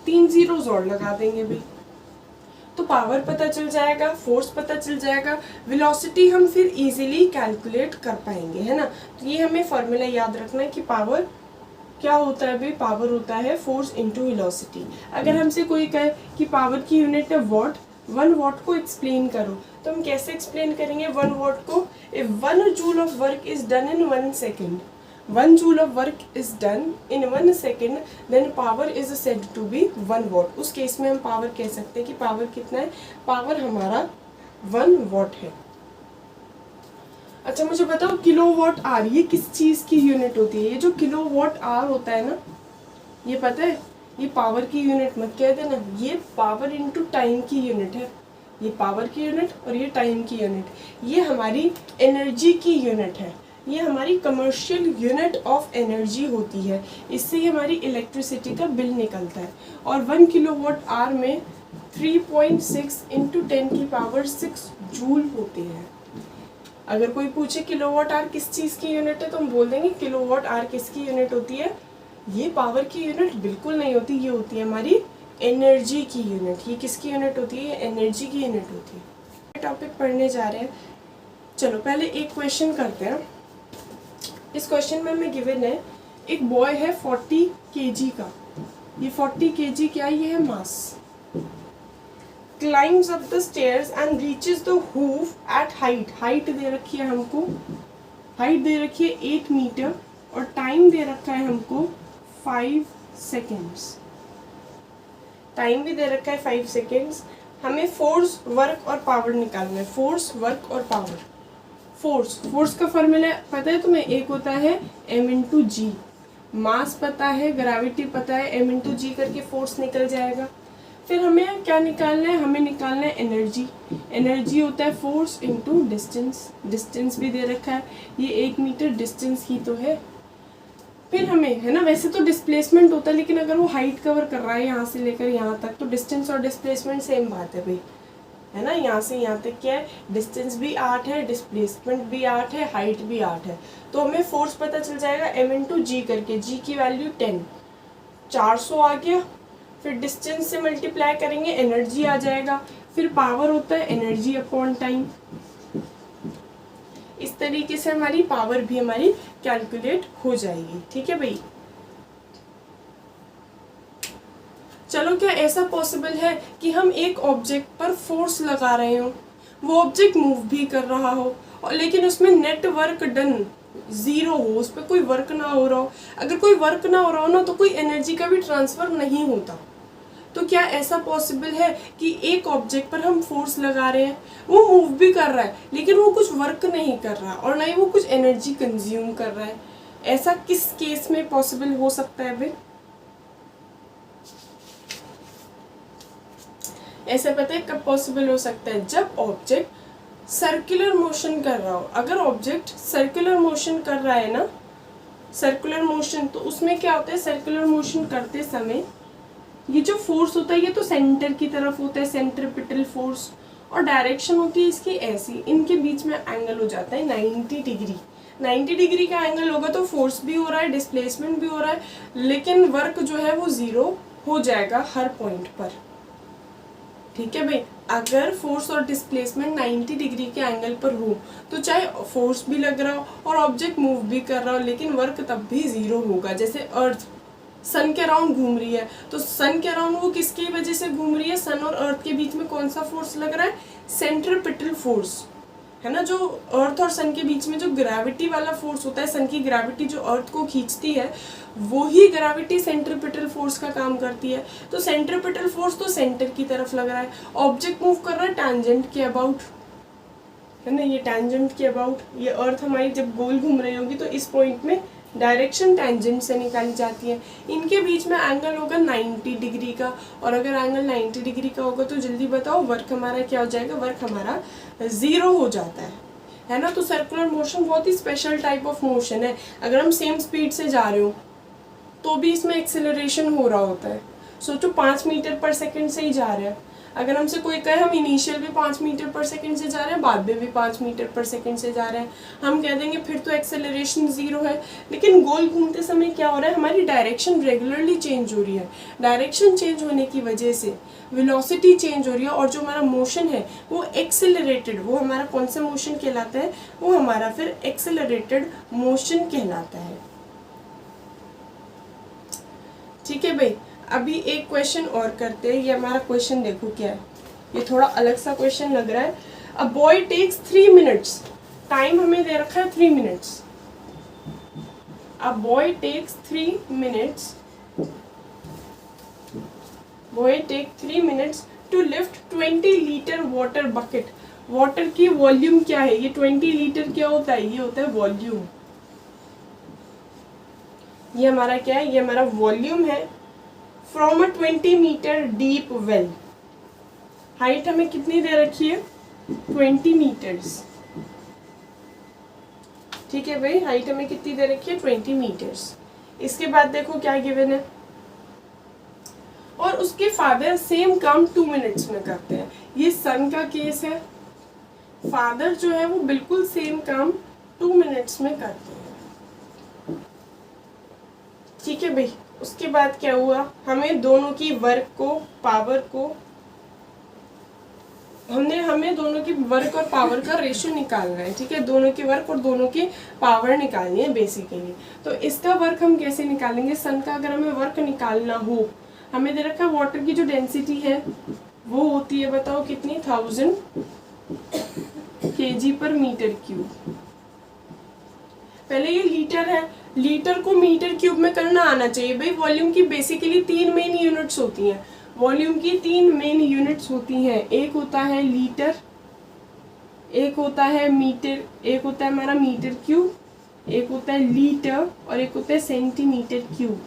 3 zeros और लगा देंगे भाई, तो पावर पता चल जाएगा, फोर्स पता चल जाएगा, वेलोसिटी हम फिर इजीली कैलकुलेट कर पाएंगे, है ना। तो ये हमें फॉर्मूला याद रखना है कि पावर क्या होता है भाई, पावर होता है फोर्स इनटू वेलोसिटी। अगर हमसे कोई कहे कि पावर की यूनिट है वॉट, 1 वॉट को एक्सप्लेन करो, तो हम कैसे एक्सप्लेन करेंगे 1 वॉट को, if 1 joule of work is done in 1 second, 1 joule of work is done in 1 second, then power is said to be 1 watt। उस केस में हम पावर कह सकते हैं कि पावर कितना है, पावर हमारा 1 वॉट है। अच्छा मुझे बताओ किलोवाट आवर ये किस चीज़ की यूनिट होती है? ये जो किलोवाट आवर होता है ना, ये पता है, ये पावर की यूनिट मत कह देना, ये पावर इनटू टाइम की यूनिट है। ये पावर की यूनिट और ये टाइम की यूनिट, ये हमारी एनर्जी की यूनिट है, ये हमारी कमर्शियल यूनिट ऑफ एनर्जी होती है। इससे ही हमारी इलेक्ट्रिसिटी का बिल निकलता है। और 1 किलोवाट आवर में 3.6 इंटू 10 की पावर 6 जूल होते हैं। अगर कोई पूछे किलोवाट आवर किस चीज़ की यूनिट है तो हम बोल देंगे किलोवाट आवर किसकी यूनिट होती है? ये पावर की यूनिट बिल्कुल नहीं होती, ये होती है हमारी एनर्जी की यूनिट। ये किसकी यूनिट होती है? एनर्जी की यूनिट होती है। टॉपिक पढ़ने जा रहे हैं, चलो पहले एक क्वेश्चन करते हैं। इस क्वेश्चन में हमें गिवन है एक बॉय है 40 kg का। ये 40 kg क्या है? ये है mass. Climbs up the stairs and reaches the roof at height. Height दे रखी है हमको, हाइट दे रखी है 8 मीटर और टाइम दे रखा है हमको 5 सेकेंड्स। टाइम भी दे रखा है 5 सेकेंड्स। हमें फोर्स, वर्क और पावर निकालना है। फोर्स, वर्क और पावर। फोर्स का फॉर्मूला पता है तुम्हें? एक होता है m इंटू जी। मास पता है, ग्रेविटी पता है, m इंटू जी करके फोर्स निकल जाएगा। फिर हमें क्या निकालना है? हमें निकालना है एनर्जी। एनर्जी होता है फोर्स इंटू डिस्टेंस। डिस्टेंस भी दे रखा है, ये 1 मीटर डिस्टेंस ही तो है। फिर हमें है ना, वैसे तो डिस्प्लेसमेंट होता है, लेकिन अगर वो हाइट कवर कर रहा है यहाँ से लेकर यहाँ तक तो डिस्टेंस और डिस्प्लेसमेंट सेम बात है भाई, है ना। यहाँ से यहाँ तक क्या है? डिस्टेंस भी 8 है, डिस्प्लेसमेंट भी 8 है, हाइट भी 8 है। तो हमें फोर्स पता चल जाएगा m इंटू जी करके। जी की वैल्यू 10, 400 आ गया। फिर डिस्टेंस से मल्टीप्लाई करेंगे, एनर्जी आ जाएगा। फिर पावर होता है एनर्जी अपॉन टाइम। इस तरीके से हमारी पावर भी हमारी कैलकुलेट हो जाएगी। ठीक है भाई। चलो, क्या ऐसा पॉसिबल है कि हम एक ऑब्जेक्ट पर फोर्स लगा रहे हो, वो ऑब्जेक्ट मूव भी कर रहा हो और लेकिन उसमें नेट वर्क डन 0 हो, उस पर कोई वर्क ना हो रहा हो? अगर कोई वर्क ना हो रहा हो ना तो कोई एनर्जी का भी ट्रांसफर नहीं होता। तो क्या ऐसा पॉसिबल है कि एक ऑब्जेक्ट पर हम फोर्स लगा रहे हैं, वो मूव भी कर रहा है लेकिन वो कुछ वर्क नहीं कर रहा और ना ही वो कुछ एनर्जी कंज्यूम कर रहा है? ऐसा किस केस में पॉसिबल हो सकता है भाई? ऐसा पता है कब पॉसिबल हो सकता है? जब ऑब्जेक्ट सर्कुलर मोशन कर रहा हो। अगर ऑब्जेक्ट सर्कुलर मोशन कर रहा है ना, सर्कुलर मोशन, तो उसमें क्या होता है? सर्कुलर मोशन करते समय ये जो फोर्स होता है ये तो सेंटर की तरफ होता है, सेंट्रीपिटल फोर्स, और डायरेक्शन होती है इसकी ऐसी। इनके बीच में एंगल हो जाता है 90 डिग्री। 90 डिग्री का एंगल होगा तो फोर्स भी हो रहा है, डिस्प्लेसमेंट भी हो रहा है, लेकिन वर्क जो है वो 0 हो जाएगा हर पॉइंट पर। ठीक है भाई। अगर फोर्स और डिस्प्लेसमेंट 90 डिग्री के एंगल पर हो तो चाहे फोर्स भी लग रहा हो और ऑब्जेक्ट मूव भी कर रहा हो, लेकिन वर्क तब भी 0 होगा। जैसे अर्थ सन के अराउंड घूम रही है, तो सन के अराउंड वो किसकी वजह से घूम रही है? सन और अर्थ के बीच में कौन सा फोर्स लग रहा है? सेंट्रीपिटल फोर्स, है ना। जो अर्थ और सन के बीच में जो ग्रेविटी वाला फोर्स होता है, सन की ग्रेविटी जो अर्थ को खींचती है, वो ही ग्रेविटी सेंट्रीपिटल फोर्स का काम करती है। तो सेंट्रीपिटल फोर्स तो सेंटर की तरफ लग रहा है, ऑब्जेक्ट मूव कर रहा है टैंजेंट के अबाउट, है ना। ये टैंजेंट के अबाउट, ये अर्थ हमारी जब गोल घूम रही होगी तो इस पॉइंट में डायरेक्शन टैंजेंट से निकाली जाती है। इनके बीच में एंगल होगा 90 डिग्री का, और अगर एंगल 90 डिग्री का होगा तो जल्दी बताओ वर्क हमारा क्या हो जाएगा? वर्क हमारा 0 हो जाता है ना। तो सर्कुलर मोशन बहुत ही स्पेशल टाइप ऑफ मोशन है। अगर हम सेम स्पीड से जा रहे हो तो भी इसमें एक्सेलरेशन हो रहा होता है। सोचो 5 मीटर पर सेकेंड से ही जा रहे हैं। अगर हमसे कोई कहे हम इनिशियल भी 5 मीटर पर सेकेंड से जा रहे हैं, बाद में भी 5 मीटर पर सेकेंड से जा रहे हैं, हम कह देंगे फिर तो एक्सेलरेशन 0 है। लेकिन गोल घूमते समय क्या हो रहा है? हमारी डायरेक्शन रेगुलरली चेंज हो रही है। डायरेक्शन चेंज होने की वजह से वेलोसिटी चेंज हो रही है, और जो हमारा मोशन है वो एक्सेलरेटेड, वो हमारा कौन सा मोशन कहलाता है? वो हमारा फिर एक्सेलरेटेड मोशन कहलाता है। ठीक है भाई। अभी एक क्वेश्चन और करते हैं। ये हमारा क्वेश्चन देखो क्या है, ये थोड़ा अलग सा क्वेश्चन लग रहा है। A boy takes 3 minutes, time हमें दे रखा है 3 minutes. A boy takes 3 minutes. Boy take 3 minutes to lift 20 litre water bucket. Water की वॉल्यूम क्या है? ये 20 लीटर क्या होता है? ये होता है वॉल्यूम. ये हमारा क्या है? ये हमारा वॉल्यूम है. From a 20 metre deep well. Height हमें कितनी दे रखी है? 20 मीटर्स. ठीक है भाई, हाइट हमें कितनी दे रखी है? 20 मीटर्स. इसके बाद देखो क्या गिवन है. और उसके फादर सेम काम 2 मिनट्स में करते हैं. ये सन का केस है. फादर जो है वो बिल्कुल सेम काम 2 मिनट्स में करते हैं. ठीक है भाई. उसके बाद क्या हुआ? हमें दोनों की वर्क को, पावर को, हमें दोनों की वर्क और पावर का रेशियो निकालना है. ठीक है, दोनों की वर्क और दोनों की पावर निकालनी है बेसिकली. तो इसका वर्क हम कैसे निकालेंगे? सन का अगर हमें वर्क निकालना हो, हमें दे रखा है वाटर की जो डेंसिटी है वो होती है, बताओ कितनी? 1000 kg पर मीटर क्यूब. पहले ये लीटर है, लीटर को मीटर क्यूब में करना आना चाहिए भाई. वॉल्यूम की बेसिकली 3 मेन यूनिट्स होती हैं. वॉल्यूम की 3 मेन यूनिट्स होती हैं. एक होता है लीटर, एक होता है मीटर, एक होता है हमारा मीटर क्यूब, एक होता है लीटर और एक होता है सेंटीमीटर क्यूब.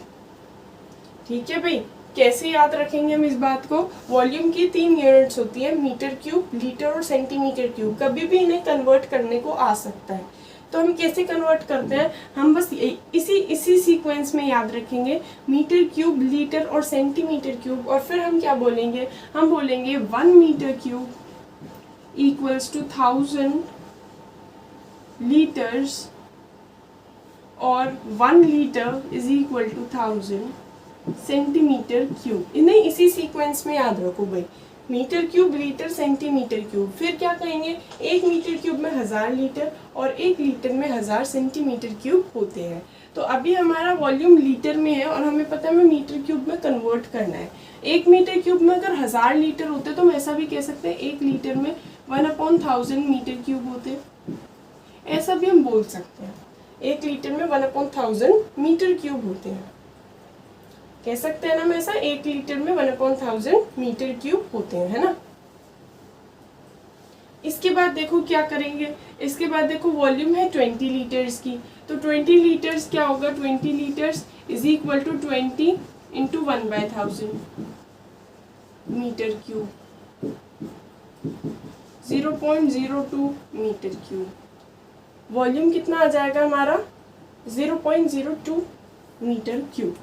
ठीक है भाई. कैसे याद रखेंगे हम इस बात को? वॉल्यूम की 3 यूनिट्स होती है, मीटर क्यूब, लीटर और सेंटीमीटर क्यूब. कभी भी इन्हें कन्वर्ट करने को आ सकता है. तो हम कैसे कन्वर्ट करते हैं? हम बस इसी सीक्वेंस में याद रखेंगे, मीटर क्यूब, लीटर और सेंटीमीटर क्यूब. और फिर हम क्या बोलेंगे? हम बोलेंगे 1 metre cube equals to 1000 litres और 1 litre is equal to 1000 centimetre cube. इन्हें इसी सीक्वेंस में याद रखो भाई. Metre cube, litre, centimetre cube. फिर क्या कहेंगे? 1 मीटर क्यूब में 1000 लीटर और 1 लीटर में 1000 सेंटीमीटर क्यूब होते हैं. तो अभी हमारा वॉल्यूम लीटर में है और हमें पता है हमें मीटर क्यूब में कन्वर्ट करना है. 1 मीटर क्यूब में अगर 1000 लीटर होते तो हम ऐसा भी कह सकते हैं 1 लीटर में 1/1000 मीटर क्यूब होते. ऐसा भी हम बोल सकते हैं, 1 लीटर में 1/1000 मीटर क्यूब होते हैं. कह सकते हैं ना हम ऐसा, 1 लीटर में 1/1000 मीटर क्यूब होते हैं, है ना. इसके बाद देखो क्या करेंगे. इसके बाद देखो वॉल्यूम है 20 लीटर्स की. तो 20 लीटर्स क्या होगा? 20 litres is equal to 20 into 1/1000 metre cube, 0.02 metre cube. Volume कितना आ जाएगा हमारा? 0.02 मीटर क्यूब.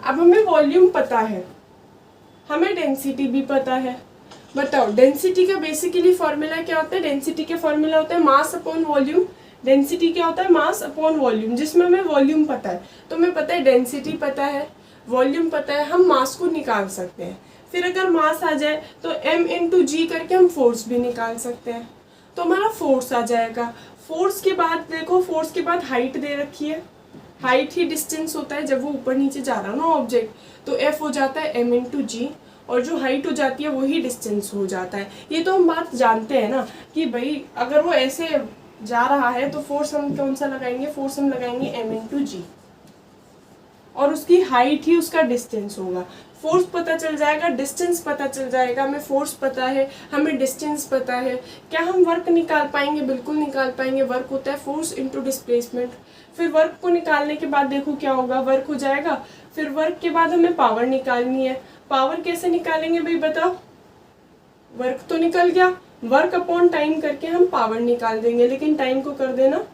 अब हमें वॉल्यूम पता है, हमें डेंसिटी भी पता है. बताओ डेंसिटी का बेसिकली फॉर्मूला क्या होता है? डेंसिटी का फॉर्मूला होता है मास अपॉन वॉल्यूम. डेंसिटी क्या होता है? मास अपॉन वॉल्यूम, जिसमें हमें वॉल्यूम पता है. तो हमें पता है डेंसिटी पता है, वॉल्यूम पता है, हम मास को निकाल सकते हैं. फिर अगर मास आ जाए तो m इंटू जी करके हम फोर्स भी निकाल सकते हैं. तो हमारा फोर्स आ जाएगा. फोर्स के बाद देखो, फोर्स के बाद हाइट दे रखी है. हाइट ही डिस्टेंस होता है जब वो ऊपर नीचे जा रहा है ना ऑब्जेक्ट. तो F हो जाता है m इंटू जी और जो हाइट हो जाती है वही डिस्टेंस हो जाता है. ये तो हम बात जानते हैं ना कि भाई अगर वो ऐसे जा रहा है तो फोर्स हम कौन सा लगाएंगे? फोर्स हम लगाएंगे m इंटू जी और उसकी हाइट ही उसका डिस्टेंस होगा. फोर्स पता चल जाएगा, डिस्टेंस पता चल जाएगा. हमें फोर्स पता है, हमें डिस्टेंस पता है. क्या हम वर्क निकाल पाएंगे? बिल्कुल निकाल पाएंगे. वर्क होता है फोर्स इंटू डिस्प्लेसमेंट. फिर वर्क को निकालने के बाद देखो क्या होगा? वर्क हो जाएगा. फिर वर्क के बाद हमें पावर निकालनी है. पावर कैसे निकालेंगे भाई बताओ? वर्क तो निकल गया, वर्क अपॉन टाइम करके हम पावर निकाल देंगे. लेकिन टाइम को कर देना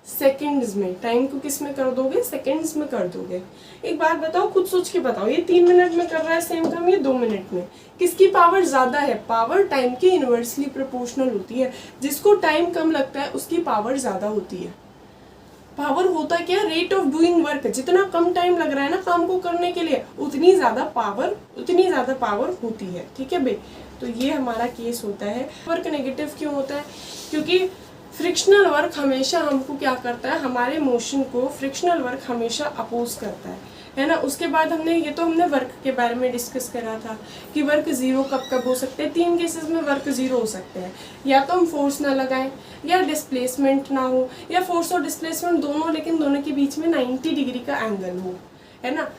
सेकंड्स में. टाइम को किस में कर दोगे? सेकंड्स में कर दोगे. एक बात बताओ, खुद सोच के बताओ, ये 3 मिनट में कर रहा है सेम काम, ये 2 मिनट में. किसकी पावर ज्यादा है? पावर टाइम के इनवर्सली प्रोपोर्शनल होती है. जिसको टाइम कम लगता है उसकी पावर ज्यादा होती है. पावर होता क्या? Rate of doing work. जितना कम टाइम लग रहा है ना काम को करने के लिए, उतनी ज्यादा पावर होती है. ठीक है भाई. तो ये हमारा केस होता है. वर्क नेगेटिव क्यों होता है? क्योंकि फ्रिक्शनल वर्क हमेशा हमको क्या करता है? हमारे मोशन को फ्रिक्शनल वर्क हमेशा अपोज करता है. है ना। उसके बाद हमने वर्क के बारे में डिस्कस करा था कि वर्क ज़ीरो कब कब हो सकते हैं। 3 केसेस में वर्क ज़ीरो हो सकते हैं, या तो हम फोर्स ना लगाएं, या डिस्प्लेसमेंट ना हो, या फोर्स और डिस्प्लेसमेंट दोनों, लेकिन दोनों के बीच में 90 डिग्री का एंगल हो, है ना।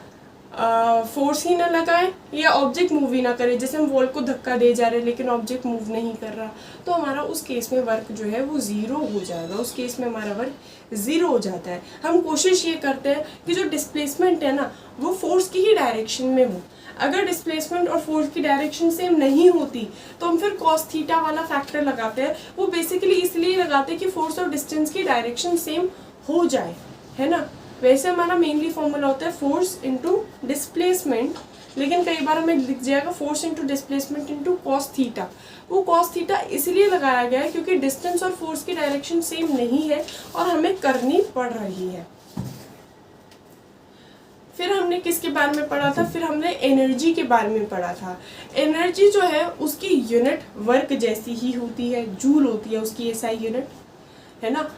फोर्स ही ना लगाएं या ऑब्जेक्ट मूव ही ना करे, जैसे हम वॉल को धक्का दे जा रहे हैं लेकिन ऑब्जेक्ट मूव नहीं कर रहा, तो हमारा उस केस में वर्क जो है वो ज़ीरो हो जाएगा। उस केस में हमारा वर्क ज़ीरो हो जाता है। हम कोशिश ये करते हैं कि जो डिस्प्लेसमेंट है ना वो फोर्स की ही डायरेक्शन में हो। अगर डिस्प्लेसमेंट और फोर्स की डायरेक्शन सेम नहीं होती तो हम फिर कॉस थीटा वाला फैक्टर लगाते हैं। वो बेसिकली इसलिए लगाते हैं कि फोर्स और डिस्टेंस की डायरेक्शन सेम हो जाए, है ना। वैसे हमारा मेनली फॉर्मूला होता है फोर्स इंटू डिस्प्लेसमेंट, लेकिन कई बार हमें लिख जाएगा force into displacement into cos theta. वो कॉस थीटा इसलिए लगाया गया है क्योंकि डिस्टेंस और फोर्स की डायरेक्शन सेम नहीं है और हमें करनी पड़ रही है। फिर हमने किसके बारे में पढ़ा था, फिर हमने एनर्जी के बारे में पढ़ा था। एनर्जी जो है उसकी यूनिट वर्क जैसी ही होती है, जूल होती है उसकी एसआई यूनिट, है ना।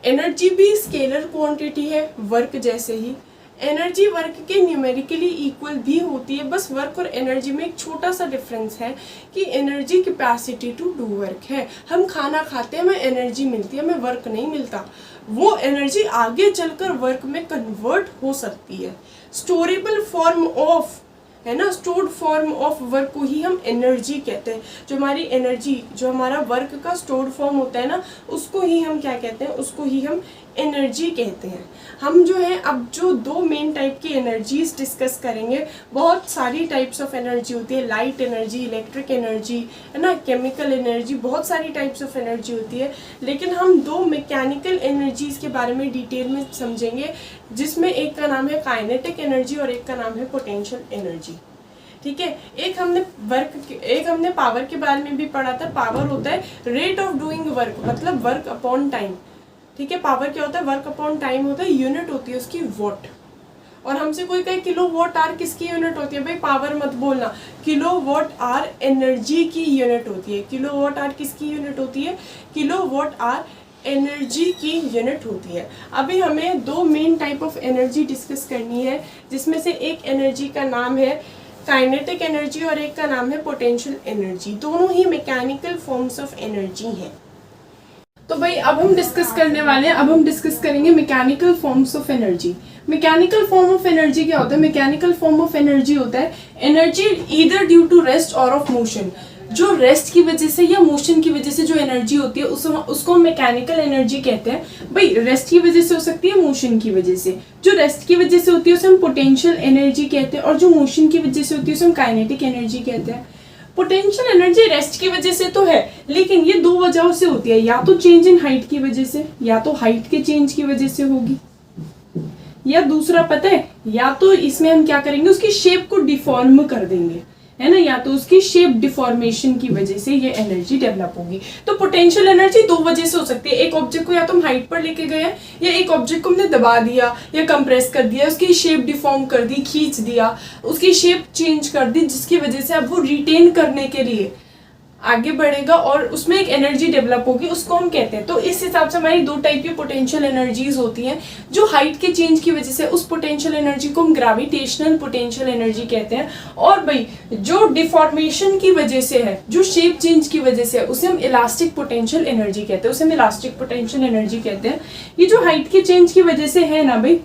एनर्जी भी स्केलर क्वांटिटी है वर्क जैसे ही। एनर्जी वर्क के न्यूमेरिकली इक्वल भी होती है, बस वर्क और एनर्जी में एक छोटा सा डिफरेंस है कि energy capacity to do work है। हम खाना खाते हैं, हमें एनर्जी मिलती है, हमें वर्क नहीं मिलता। वो एनर्जी आगे चलकर वर्क में कन्वर्ट हो सकती है। स्टोरेबल फॉर्म ऑफ, है ना, स्टोर्ड फॉर्म ऑफ वर्क को ही हम एनर्जी कहते हैं। जो हमारी एनर्जी, जो हमारा वर्क का स्टोर्ड फॉर्म होता है ना, उसको ही हम क्या कहते हैं, उसको ही हम एनर्जी कहते हैं। हम जो है अब जो 2 मेन टाइप की एनर्जीज डिस्कस करेंगे। बहुत सारी टाइप्स ऑफ एनर्जी होती है, लाइट एनर्जी, इलेक्ट्रिक एनर्जी, है ना, केमिकल एनर्जी, बहुत सारी टाइप्स ऑफ एनर्जी होती है। लेकिन हम 2 मैकेनिकल एनर्जीज के बारे में डिटेल में समझेंगे, जिसमें एक का नाम है काइनेटिक एनर्जी और एक का नाम है पोटेंशियल एनर्जी। ठीक है, एक हमने पावर के बारे में भी पढ़ा था। पावर होता है रेट ऑफ डूइंग वर्क, मतलब वर्क अपॉन टाइम। ठीक है, पावर क्या होता है, वर्क अपॉन टाइम होता है, यूनिट होती है उसकी वॉट। और हमसे कोई कहे किलो वॉट आर किसकी यूनिट होती है, भाई पावर मत बोलना, किलो वॉट आर एनर्जी की यूनिट होती है। किलो वॉट आर किसकी यूनिट होती है, किलो वॉट आर एनर्जी की यूनिट होती है। अभी हमें 2 main type of energy discuss करनी है, जिसमें से एक एनर्जी का नाम है काइनेटिक एनर्जी और एक का नाम है पोटेंशियल एनर्जी। दोनों ही मैकेनिकल फॉर्म्स ऑफ एनर्जी हैं। तो भाई अब हम डिस्कस करने वाले हैं, अब हम डिस्कस करेंगे mechanical forms of energy. Mechanical form of energy क्या होता है, मैकेनिकल फॉर्म ऑफ एनर्जी होता है energy either due to rest और ऑफ मोशन। जो रेस्ट की वजह से या मोशन की वजह से जो एनर्जी होती है उसको हम मैकेनिकल एनर्जी कहते हैं। भाई रेस्ट की वजह से हो सकती है, मोशन की वजह से। जो रेस्ट की वजह से होती है उसे हम पोटेंशियल एनर्जी कहते हैं, और जो मोशन की वजह से होती है उसे हम काइनेटिक एनर्जी कहते हैं। पोटेंशियल एनर्जी रेस्ट की वजह से तो है, लेकिन ये 2 वजहों से होती है, या तो चेंज इन हाइट की वजह से, या तो हाइट के चेंज की वजह से होगी, या दूसरा पता है, या तो इसमें हम क्या करेंगे, उसकी शेप को डिफॉर्म कर देंगे, है ना, या तो उसकी शेप डिफॉर्मेशन की वजह से ये एनर्जी डेवलप होगी। तो पोटेंशियल एनर्जी 2 वजह से हो सकती है। एक ऑब्जेक्ट को या तो हम हाइट पर लेके गए, या एक ऑब्जेक्ट को हमने दबा दिया या कंप्रेस कर दिया, उसकी शेप डिफॉर्म कर दी, खींच दिया, उसकी शेप चेंज कर दी, जिसकी वजह से अब वो रिटेन करने के लिए आगे बढ़ेगा और उसमें एक एनर्जी डेवलप होगी, उसको हम कहते हैं। तो इस हिसाब से हमारी 2 टाइप की पोटेंशियल एनर्जीज होती हैं। जो हाइट के चेंज की वजह से, उस पोटेंशियल एनर्जी को हम ग्रेविटेशनल पोटेंशियल एनर्जी कहते हैं। और भाई जो डिफॉर्मेशन की वजह से है, जो शेप चेंज की वजह से है, उसे हम इलास्टिक पोटेंशियल एनर्जी कहते हैं, उसे हम इलास्टिक पोटेंशियल एनर्जी कहते हैं। ये जो हाइट के चेंज की वजह से है ना भाई,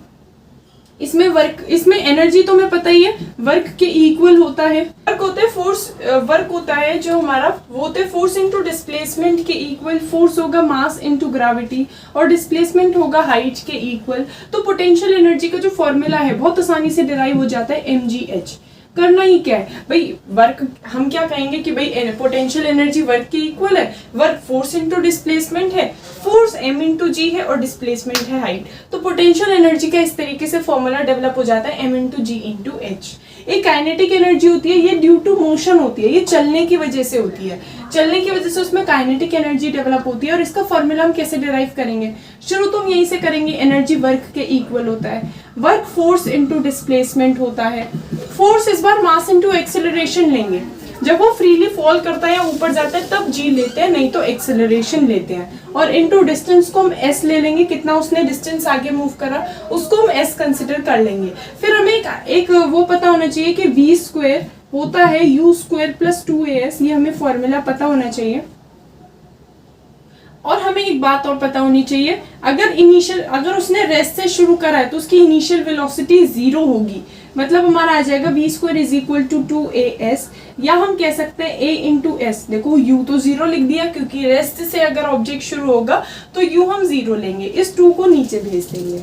इसमें एनर्जी तो हमें पता ही है, वर्क के इक्वल होता है। वर्क होता है फोर्स, वर्क होता है जो हमारा वो होता है फोर्स इनटू डिस्प्लेसमेंट के इक्वल। फोर्स होगा मास इनटू ग्रेविटी और डिस्प्लेसमेंट होगा हाइट के इक्वल। तो पोटेंशियल एनर्जी का जो फॉर्मूला है बहुत आसानी से डिराइव हो जाता है, mgh। करना ही क्या है भाई, वर्क हम क्या कहेंगे कि भाई पोटेंशियल एनर्जी वर्क के इक्वल है, वर्क फोर्स इनटू डिस्प्लेसमेंट है, फोर्स m इंटू जी है और डिस्प्लेसमेंट है हाइट। तो पोटेंशियल एनर्जी का इस तरीके से फॉर्मूला डेवलप हो जाता है, m इंटू जी इंटू एच। एक काइनेटिक एनर्जी होती है, ये ड्यू टू मोशन होती है, ये चलने की वजह से होती है, चलने की वजह से उसमें काइनेटिक एनर्जी डेवलप होती है। और इसका फॉर्मूला हम कैसे डिराइव करेंगे, शुरू तो हम यहीं से करेंगे, एनर्जी वर्क के इक्वल होता है, वर्क फोर्स इनटू डिस्प्लेसमेंट होता है। फोर्स इस बार मास इनटू एक्सेलरेशन लेंगे, जब वो फ्रीली फॉल करता है या ऊपर जाता है तब जी लेते हैं, नहीं तो एक्सेलरेशन लेते हैं। और इनटू डिस्टेंस को हम एस ले लेंगे, कितना उसने डिस्टेंस आगे मूव करा उसको हम एस कंसिडर कर लेंगे। फिर हमें एक वो पता होना चाहिए कि वी स्क्वायर होता है यू स्क्वायर प्लस 2as, ये हमें फॉर्मूला पता होना चाहिए। और हमें एक बात और पता होनी चाहिए, अगर उसने रेस्ट से शुरू करा है तो उसकी इनिशियल वेलोसिटी 0 होगी, मतलब हमारा आ जाएगा v square is equal to 2as, या हम कह सकते हैं a इंटू एस। देखो u तो 0 लिख दिया क्योंकि रेस्ट से अगर ऑब्जेक्ट शुरू होगा तो u हम 0 लेंगे, इस 2 को नीचे भेज देंगे।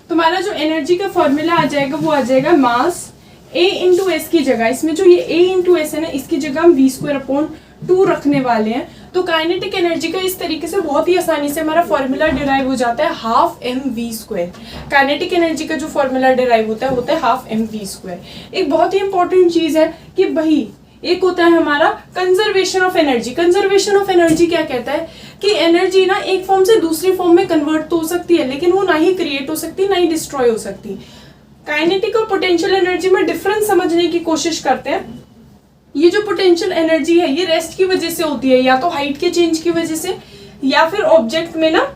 तो हमारा जो एनर्जी का फॉर्मूला आ जाएगा वो आ जाएगा मास a इंटू एस की जगह, इसमें जो ये a इंटू एस है ना, इसकी जगह हम वी स्क्वायर अपॉन 2 रखने वाले हैं। तो काइनेटिक एनर्जी का इस तरीके से बहुत ही आसानी से हमारा फॉर्मूला डिराइव हो जाता है half m v square. Kinetic energy का जो फॉर्मूला डिराइव होता है हाफ एम वी स्क्वायर। एक बहुत ही इंपॉर्टेंट चीज है कि भाई एक होता है हमारा conservation of energy. Conservation of energy क्या कहता है कि एनर्जी ना एक फॉर्म से दूसरी फॉर्म में कन्वर्ट तो हो सकती है, लेकिन वो ना ही क्रिएट हो सकती ना ही डिस्ट्रॉय हो सकती। काइनेटिक और पोटेंशियल एनर्जी में डिफरेंस समझने की कोशिश करते हैं। ये जो पोटेंशियल एनर्जी है ये रेस्ट की वजह से होती है, या तो हाइट के चेंज की वजह से या फिर ऑब्जेक्ट में ना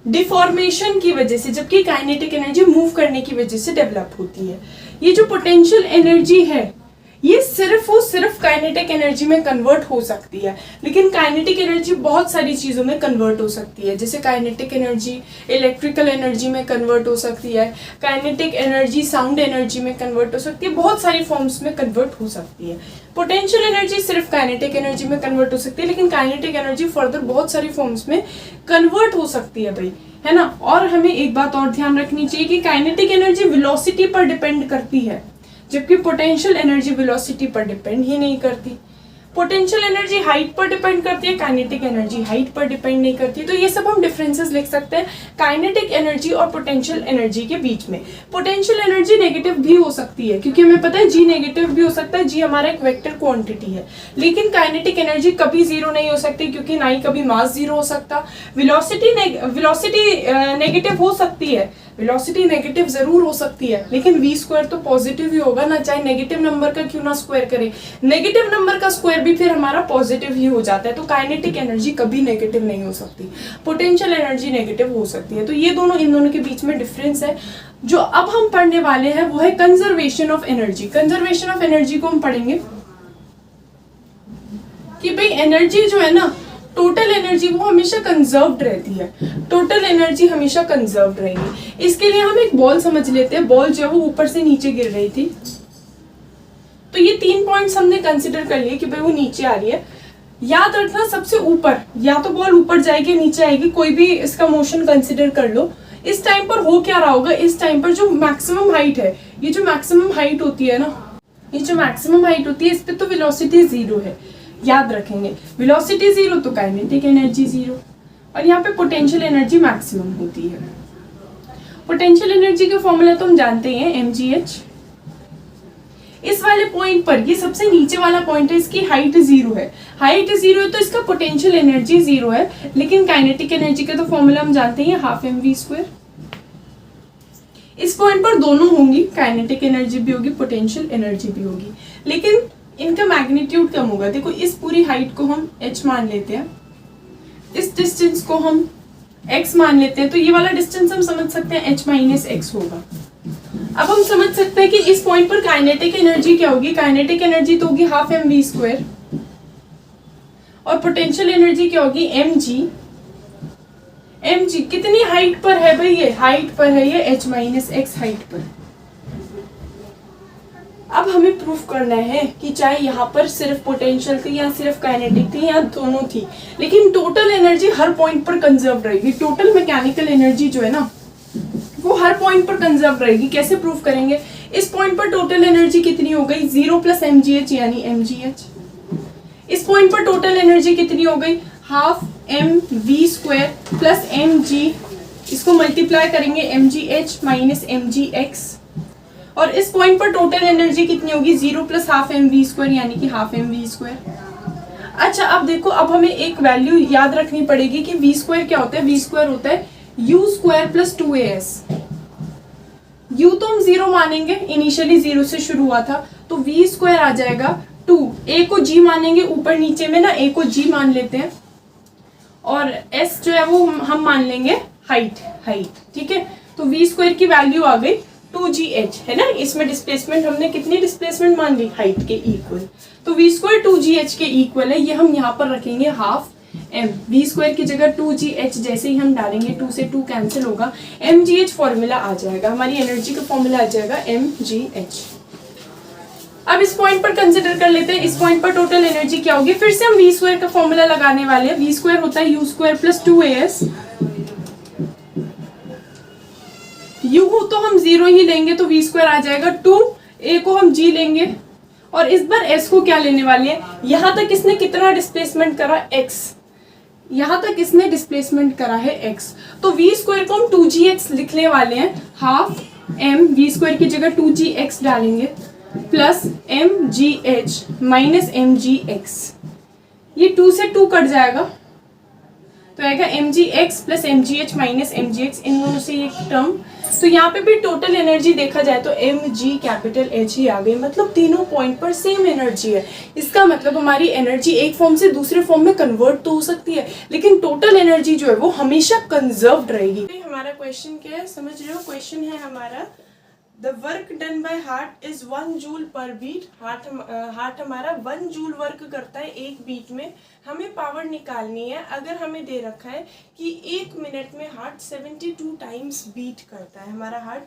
डिफॉर्मेशन की वजह से, जबकि काइनेटिक एनर्जी मूव करने की वजह से डेवलप होती है। ये जो पोटेंशियल एनर्जी है ये सिर्फ काइनेटिक एनर्जी में कन्वर्ट हो सकती है, लेकिन काइनेटिक एनर्जी बहुत सारी चीजों में कन्वर्ट हो सकती है। जैसे काइनेटिक एनर्जी इलेक्ट्रिकल एनर्जी में कन्वर्ट हो सकती है, काइनेटिक एनर्जी साउंड एनर्जी में कन्वर्ट हो सकती है, बहुत सारी फॉर्म्स में कन्वर्ट हो सकती है। पोटेंशियल एनर्जी सिर्फ काइनेटिक एनर्जी में कन्वर्ट हो सकती है, लेकिन काइनेटिक एनर्जी फर्दर बहुत सारी फॉर्म्स में कन्वर्ट हो सकती है भाई, है ना। और हमें एक बात और ध्यान रखनी चाहिए कि काइनेटिक एनर्जी वेलोसिटी पर डिपेंड करती है, जबकि पोटेंशियल एनर्जी वेलोसिटी पर डिपेंड ही नहीं करती। पोटेंशियल एनर्जी हाइट पर डिपेंड करती है, काइनेटिक एनर्जी हाइट पर डिपेंड नहीं करती। तो ये सब हम डिफरेंसेस लिख सकते हैं काइनेटिक एनर्जी और पोटेंशियल एनर्जी के बीच में। पोटेंशियल एनर्जी नेगेटिव भी हो सकती है, क्योंकि हमें पता है जी नेगेटिव भी हो सकता है, जी हमारा एक वेक्टर क्वांटिटी है। लेकिन काइनेटिक एनर्जी कभी 0 नहीं हो सकती, क्योंकि ना ही कभी मास 0 हो सकता। वेलोसिटी नेगेटिव हो सकती है, वेलोसिटी नेगेटिव जरूर हो सकती है, लेकिन वी स्क्वायर तो पॉजिटिव ही होगा ना, चाहे नेगेटिव नंबर का क्यों ना स्क्वायर करें। नेगेटिव नंबर का स्क्वायर भी फिर हमारा पॉजिटिव ही हो जाता है। तो काइनेटिक एनर्जी कभी नेगेटिव नहीं हो सकती, पोटेंशियल एनर्जी नेगेटिव हो सकती है। तो ये दोनों इन दोनों के बीच में डिफरेंस है। जो अब हम पढ़ने वाले हैं वो है conservation of energy. Conservation of energy को हम पढ़ेंगे कि भाई एनर्जी जो है ना, टोटल एनर्जी वो हमेशा कंजर्व्ड रहती है, टोटल एनर्जी हमेशा कंजर्व्ड रहेगी। इसके लिए हम एक बॉल समझ लेते हैं। बॉल जो है वो ऊपर से नीचे गिर रही थी, तो ये 3 पॉइंट्स हमने कंसिडर कर लिए कि भाई वो नीचे आ रही है। याद रखना सबसे ऊपर, या तो बॉल ऊपर जाएगी नीचे आएगी, कोई भी इसका मोशन कंसिडर कर लो। इस टाइम पर हो क्या रहा होगा, इस टाइम पर जो मैक्सिमम हाइट है, ये जो मैक्सिमम हाइट होती है ना, ये जो मैक्सिमम हाइट होती है इस पे तो वेलोसिटी 0 है, याद रखेंगे। वेलोसिटी 0 तो काइनेटिक एनर्जी 0, और यहाँ पे पोटेंशियल एनर्जी मैक्सिमम होती है। पोटेंशियल एनर्जी का फॉर्मूला तो हम जानते हैं mgh। इस वाले पॉइंट पर, ये सबसे नीचे वाला पॉइंट है, इसकी हाइट 0 है, हाइट 0 है तो इसका पोटेंशियल एनर्जी 0 है, लेकिन काइनेटिक एनर्जी का तो फॉर्मूला हम जानते हैं हाफ एम वी स्क्वायर। इस पॉइंट पर दोनों होंगी, काइनेटिक एनर्जी भी होगी, पोटेंशियल एनर्जी भी होगी, लेकिन इनका मैग्नीट्यूड कम होगा। देखो इस पूरी हाइट को हम h मान लेते हैं, इस डिस्टेंस को हम x मान लेते हैं, तो ये वाला डिस्टेंस हम समझ सकते हैं h माइनस x होगा। अब हम समझ सकते हैं कि इस पॉइंट पर काइनेटिक एनर्जी क्या होगी। काइनेटिक एनर्जी तो होगी हाफ एम वी स्क्वायर, और पोटेंशियल एनर्जी क्या होगी mg। mg कितनी हाइट पर है भाई, ये हाइट पर है, ये h माइनस x हाइट पर। अब हमें प्रूफ करना है कि चाहे यहाँ पर सिर्फ पोटेंशियल थी या सिर्फ काइनेटिक थी या दोनों थी, लेकिन टोटल एनर्जी हर पॉइंट पर कंजर्व रहेगी। टोटल मैकेनिकल एनर्जी जो है ना वो हर पॉइंट पर कंजर्व रहेगी। कैसे प्रूफ करेंगे, इस पॉइंट पर टोटल एनर्जी कितनी हो गई 0 प्लस mgh यानी mgh। इस पॉइंट पर टोटल एनर्जी कितनी हो गई half m v square plus mg, इसको मल्टीप्लाई करेंगे mgh माइनस mgx। और इस पॉइंट पर टोटल एनर्जी कितनी होगी 0 plus half m v square यानी कि हाफ एम वी स्क्वायर। अच्छा अब देखो, अब हमें एक वैल्यू याद रखनी पड़ेगी कि वी स्क्वायर क्या होता है। वी स्क्वायर होता है u square plus 2as। u तो हम 0 मानेंगे, इनिशियली 0 से शुरू हुआ था, तो v स्क्वायर आ जाएगा टू, ए को जी मानेंगे, ऊपर नीचे में ना ए को जी मान लेते हैं, और एस जो है वो हम मान लेंगे हाइट, ठीक है। तो वी स्क्वायर की वैल्यू आ गई 2gh, है ना। इसमें डिस्प्लेसमेंट हमने कितनी डिस्प्लेसमेंट मान ली, हाइट के इक्वल। तो वी स्क्वायर 2gh के इक्वल है, ये हम यहाँ पर रखेंगे हाफ m। वी स्क्वायर की जगह 2gh जैसे ही हम डालेंगे, 2 से 2 कैंसिल होगा, mgh फॉर्मूला आ जाएगा, हमारी एनर्जी का फॉर्मूला आ जाएगा mgh। अब इस पॉइंट पर कंसिडर कर लेते हैं, इस पॉइंट पर टोटल एनर्जी क्या होगी। फिर से हम वी स्क्वायर का फॉर्मूला लगाने वाले हैं। वी स्क्वायर होता है you square plus 2as। You को तो हम 0 ही लेंगे, तो वी स्क्वायर आ जाएगा 2, ए को हम जी लेंगे, और इस बार एस को क्या लेने वाले हैं। यहां तक इसने कितना डिस्प्लेसमेंट करा, एक्स, यहां तक इसने डिस्प्लेसमेंट करा है एक्स। तो वी स्क्वायर को हम 2gx लिखने वाले हैं, हाफ m, वी स्क्वायर की जगह 2gx डालेंगे, प्लस mgh माइनस mgx। ये 2 से 2 कट जाएगा, तो आएगा mgx plus mgh minus mgx, इन दोनों से एक टर्म। तो यहाँ पे भी टोटल एनर्जी देखा जाए तो mg कैपिटल H ही आ गई, मतलब तीनों पॉइंट पर सेम एनर्जी है। इसका मतलब हमारी एनर्जी एक फॉर्म से दूसरे फॉर्म में कन्वर्ट तो हो सकती है, लेकिन टोटल एनर्जी जो है वो हमेशा कंजर्व्ड रहेगी। हमारा क्वेश्चन क्या है, समझ रहे हो। क्वेश्चन है हमारा, the work done by heart is 1 joule per beat. Heart हमारा 1 जूल वर्क करता है एक बीट में। हमें पावर निकालनी है। अगर हमें दे रखा है कि 1 मिनट में हार्ट 72 टाइम्स बीट करता है, हमारा हार्ट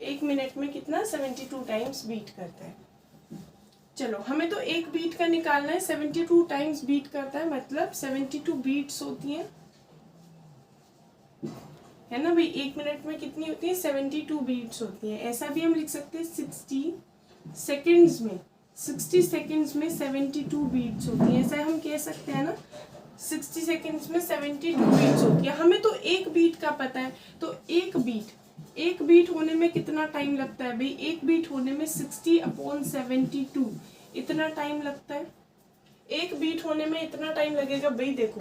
एक मिनट में कितना 72 टाइम्स बीट करता है। चलो हमें तो एक बीट का निकालना है, 72 टाइम्स बीट करता है, मतलब 72 बीट्स होती हैं, है ना भाई। एक मिनट में कितनी होती है, 72 बीट्स होती हैं। ऐसा भी हम लिख सकते हैं 60 सेकेंड्स में, 60 सेकेंड्स में 72 बीट्स होती हैं, ऐसा हम कह सकते हैं ना। 60 सेकेंड्स में 72 बीट्स होती है। हमें तो एक बीट का पता है, तो एक बीट होने में कितना टाइम लगता है भाई। एक बीट होने में 60/72 इतना टाइम लगता है। एक बीट होने में इतना टाइम लगेगा भाई। देखो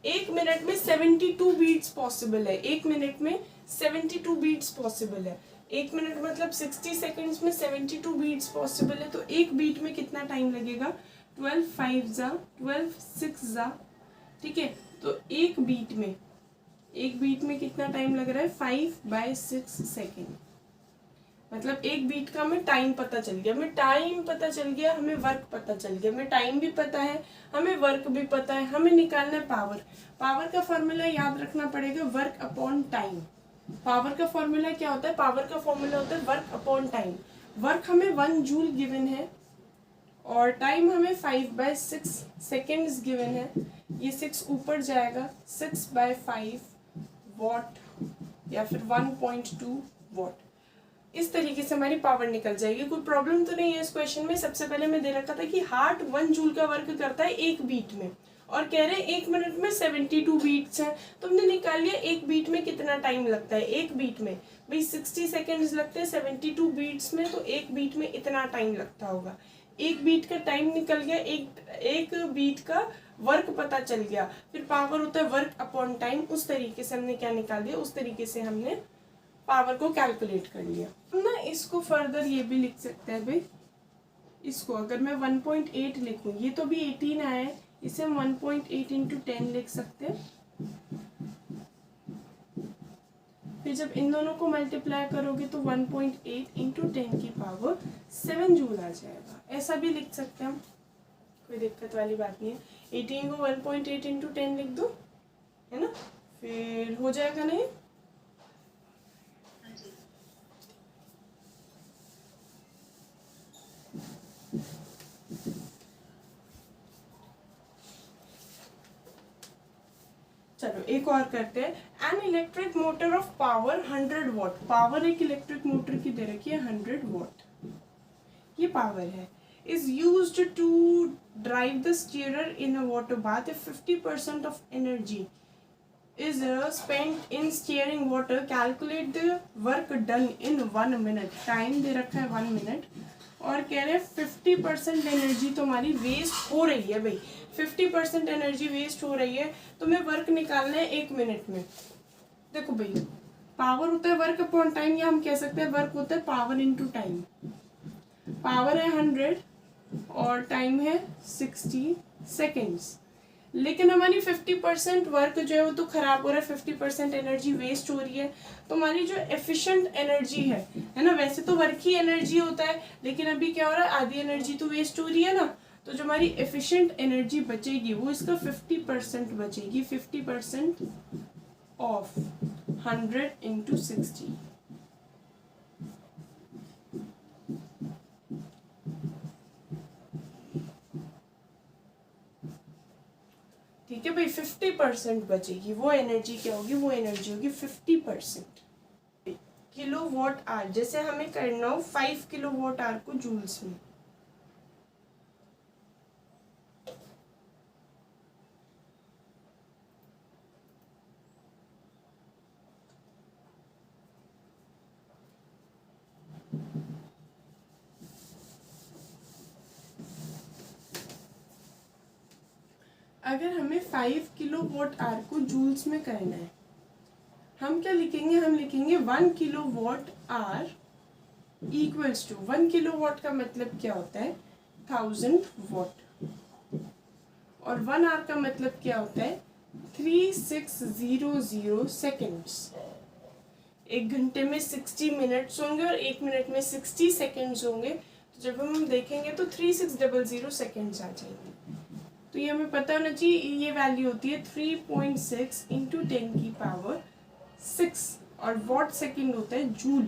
एक मिनट में 72 बीट्स पॉसिबल है, एक मिनट में 72 बीट्स पॉसिबल है। एक मिनट मतलब 60 सेकेंड्स में 72 बीट्स पॉसिबल है, तो एक बीट में कितना टाइम लगेगा, 12 5 जा 12 6 जा, ठीक है। तो एक बीट में कितना टाइम लग रहा है, 5/6 सेकेंड। मतलब एक बीट का हमें टाइम पता चल गया, हमें वर्क पता चल गया, हमें टाइम भी पता है, हमें वर्क भी पता है। हमें निकालना है पावर का फॉर्मूला याद रखना पड़ेगा, वर्क अपॉन टाइम। पावर का फॉर्मूला क्या होता है, पावर का फॉर्मूला होता है वर्क अपॉन टाइम। वर्क हमें 1 जूल गिवन है और टाइम हमें 5/6 सेकेंड्स गिवन है। ये 6 ऊपर जाएगा, 6/5 वॉट या फिर 1.2 वॉट। इस तरीके से हमारी पावर निकल जाएगी। कोई प्रॉब्लम तो नहीं है इस क्वेश्चन में। सबसे पहले मैं दे रखा था कि हार्ट 1 जूल का वर्क करता है एक बीट में, और कह रहे हैं एक मिनट में 72 बीट्स हैं। तो हमने निकाल लिया एक बीट में कितना टाइम लगता है। एक बीट में भाई 60 सेकेंड्स लगते हैं 72 बीट्स में, तो एक बीट में इतना टाइम लगता होगा। एक बीट का टाइम निकल गया, एक बीट का वर्क पता चल गया। फिर पावर होता है वर्क अपॉन टाइम। उस तरीके से हमने क्या निकाल दिया, उस तरीके से हमने पावर को कैलकुलेट कर लिया। हम ना इसको फर्दर ये भी लिख सकते हैं भाई। इसको अगर मैं 1.8 लिखूं, ये तो भी 18 आया है, इसे हम 1.8 × 10 लिख सकते हैं। फिर जब इन दोनों को मल्टीप्लाई करोगे तो 1.8 × 10 की पावर 7 जूल आ जाएगा। ऐसा भी लिख सकते हैं हम, कोई दिक्कत वाली बात नहीं है। 18 को 1.8 × 10 लिख दो, है ना, फिर हो जाएगा नहीं। चलो एक और करते हैं। An electric motor of power 100 watt. Power एक इलेक्ट्रिक मोटर की दे रखी है 100 वॉट, ये पावर है। Is used to drive the stirrer in a water bath. 50% of energy is spent in steering water. Calculate the work done in 1 minute. Time दे रखा है 1 minute, और कह रहे हैं 50% एनर्जी तो हमारी वेस्ट हो रही है भाई। 50% एनर्जी वेस्ट हो रही है, तो हमें वर्क निकालना है 1 मिनट में। देखो भाई पावर होता है वर्क अपॉन टाइम, या हम कह सकते हैं वर्क होता है पावर इनटू टाइम। पावर है 100 और टाइम है 60 सेकेंड्स। लेकिन हमारी 50% वर्क जो है वो तो खराब हो रहा है, 50% एनर्जी वेस्ट हो रही है। तो हमारी जो एफिशिएंट एनर्जी है ना, वैसे तो वर्क ही एनर्जी होता है, लेकिन अभी क्या हो रहा है, आधी एनर्जी तो वेस्ट हो रही है ना। तो जो हमारी एफिशिएंट एनर्जी बचेगी वो इसका 50% बचेगी, 50% ऑफ 100 इंटू 60। ठीक है भाई, 50% बचेगी। वो एनर्जी क्या होगी, वो एनर्जी होगी 50%। किलो वॉट आवर, जैसे हमें करना हो 5 किलो वॉट आवर को जूल्स में। अगर हमें 5 किलो वॉट आवर को जूल्स में करना है, हम क्या लिखेंगे, हम लिखेंगे 1 kilowatt hour equals to, 1 kilowatt का मतलब क्या होता है, 1000 वॉट, और 1 आवर का मतलब क्या होता है, 3600 सेकेंड्स। एक घंटे में 60 मिनट्स होंगे और 1 मिनट में 60 सेकेंड्स होंगे। तो जब हम देखेंगे तो 3600 सेकेंड्स आ जाएंगे। तो ये हमें पता होना चाहिए, ये वैल्यू होती है 3.6 इंटू 10 की पावर 6, और वॉट सेकेंड होता है जूल।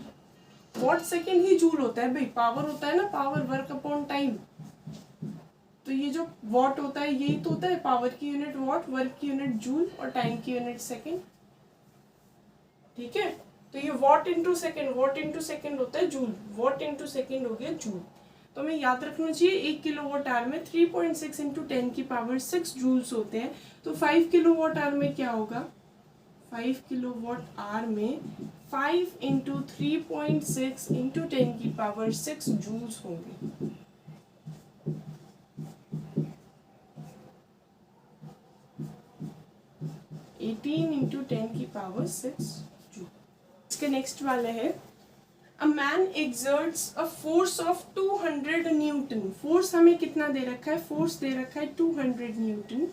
वॉट सेकेंड ही जूल होता है भाई, पावर होता है ना, पावर वर्क अपॉन टाइम। तो ये जो वॉट होता है यही तो होता है, पावर की यूनिट वॉट, वर्क की यूनिट जूल और टाइम की यूनिट सेकेंड। ठीक है, तो ये what into second, what into second होता है जूल, वॉट इंटू सेकेंड हो गया जूल। तो हमें याद रखना चाहिए 1 किलो वॉट आवर में 3.6 इंटू 10 की पावर 6 जूल्स होते हैं। तो 5 किलो वॉट आवर में क्या होगा, 5 किलो वॉट आवर में 5 इंटू 3.6 इंटू 10 की पावर 6 जूल्स होंगे। इंटू 10 की पावर 6 जूल। इसके नेक्स्ट वाला है, A man exerts a force of 200 Newton. Force हमें कितना दे रखा है, फोर्स दे रखा है 200 Newton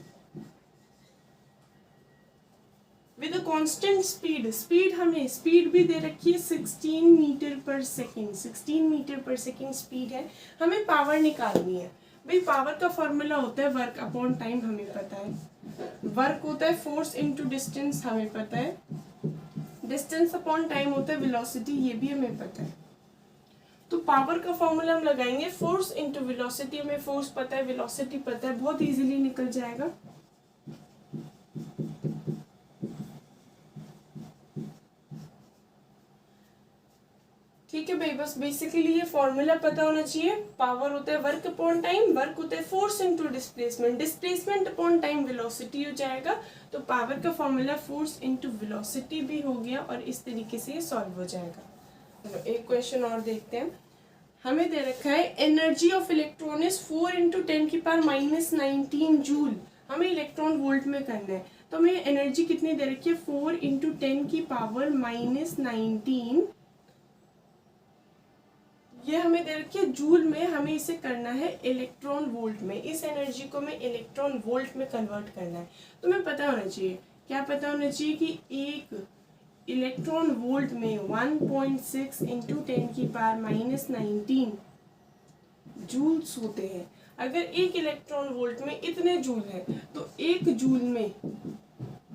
with a constant speed. Speed हमें, स्पीड भी दे रखी है 16 मीटर पर सेकेंड, 16 मीटर पर सेकेंड स्पीड है। हमें पावर निकालनी है भाई। पावर का फॉर्मूला होता है वर्क अपॉन टाइम, हमें पता है। वर्क होता है फोर्स इंटू डिस्टेंस, हमें पता है। डिस्टेंस अपॉन टाइम होता है वेलोसिटी, ये भी हमें पता है। तो पावर का फॉर्मूला हम लगाएंगे फोर्स इंटू वेलोसिटी। हमें फोर्स पता है, वेलोसिटी पता है, बहुत इजीली निकल जाएगा। ठीक है भाई, बस बेसिकली ये फॉर्मूला पता होना चाहिए। पावर होता है वर्क अपॉन टाइम, वर्क होता है force into displacement, displacement upon time velocity हो जाएगा। तो पावर का फॉर्मूला फोर्स इंटू वेलोसिटी भी हो गया, और इस तरीके से ये सॉल्व हो जाएगा। एक क्वेश्चन और देखते हैं। हमें दे रखा है energy of electron is 4 into 10 की पावर -19 जूल। हमें इलेक्ट्रॉन वोल्ट में करना है, तो हमें एनर्जी कितनी दे रखी है, 4 इंटू 10 की पावर -19। ये हमें दे रखी है जूल में, हमें इसे करना है इलेक्ट्रॉन वोल्ट में। इस एनर्जी को हमें इलेक्ट्रॉन वोल्ट में कन्वर्ट करना है। तो हमें पता होना चाहिए, क्या पता होना चाहिए कि एक इलेक्ट्रॉन वोल्ट में 1.6 इंटू 10 की पावर -19 जूल्स होते हैं। अगर एक इलेक्ट्रॉन वोल्ट में इतने जूल है, तो एक जूल में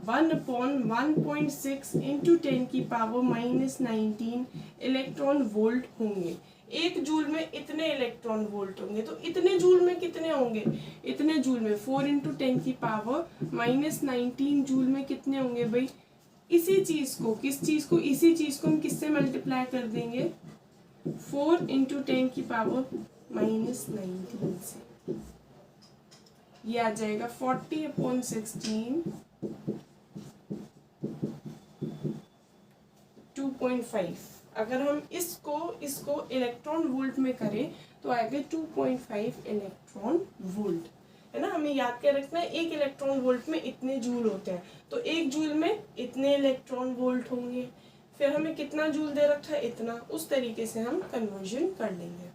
1/1.6 इंटू 10 की पावर -19 इलेक्ट्रॉन वोल्ट होंगे। एक जूल में इतने इलेक्ट्रॉन वोल्ट होंगे, तो इतने जूल में कितने होंगे, इतने जूल में 4 इंटू 10 की पावर -19 जूल में कितने होंगे भाई। इसी चीज को, किस चीज को, इसी चीज को हम किससे मल्टीप्लाई कर देंगे, 4 इंटू 10 की पावर -19 से। ये आ जाएगा 40/16 2.5। अगर हम इसको इलेक्ट्रॉन वोल्ट में करें तो आएगा 2.5 इलेक्ट्रॉन वोल्ट, है ना। हमें याद क्या रखना है, एक इलेक्ट्रॉन वोल्ट में इतने जूल होते हैं, तो एक जूल में इतने इलेक्ट्रॉन वोल्ट होंगे। फिर हमें कितना जूल दे रखा है, इतना। उस तरीके से हम कन्वर्जन कर लेंगे।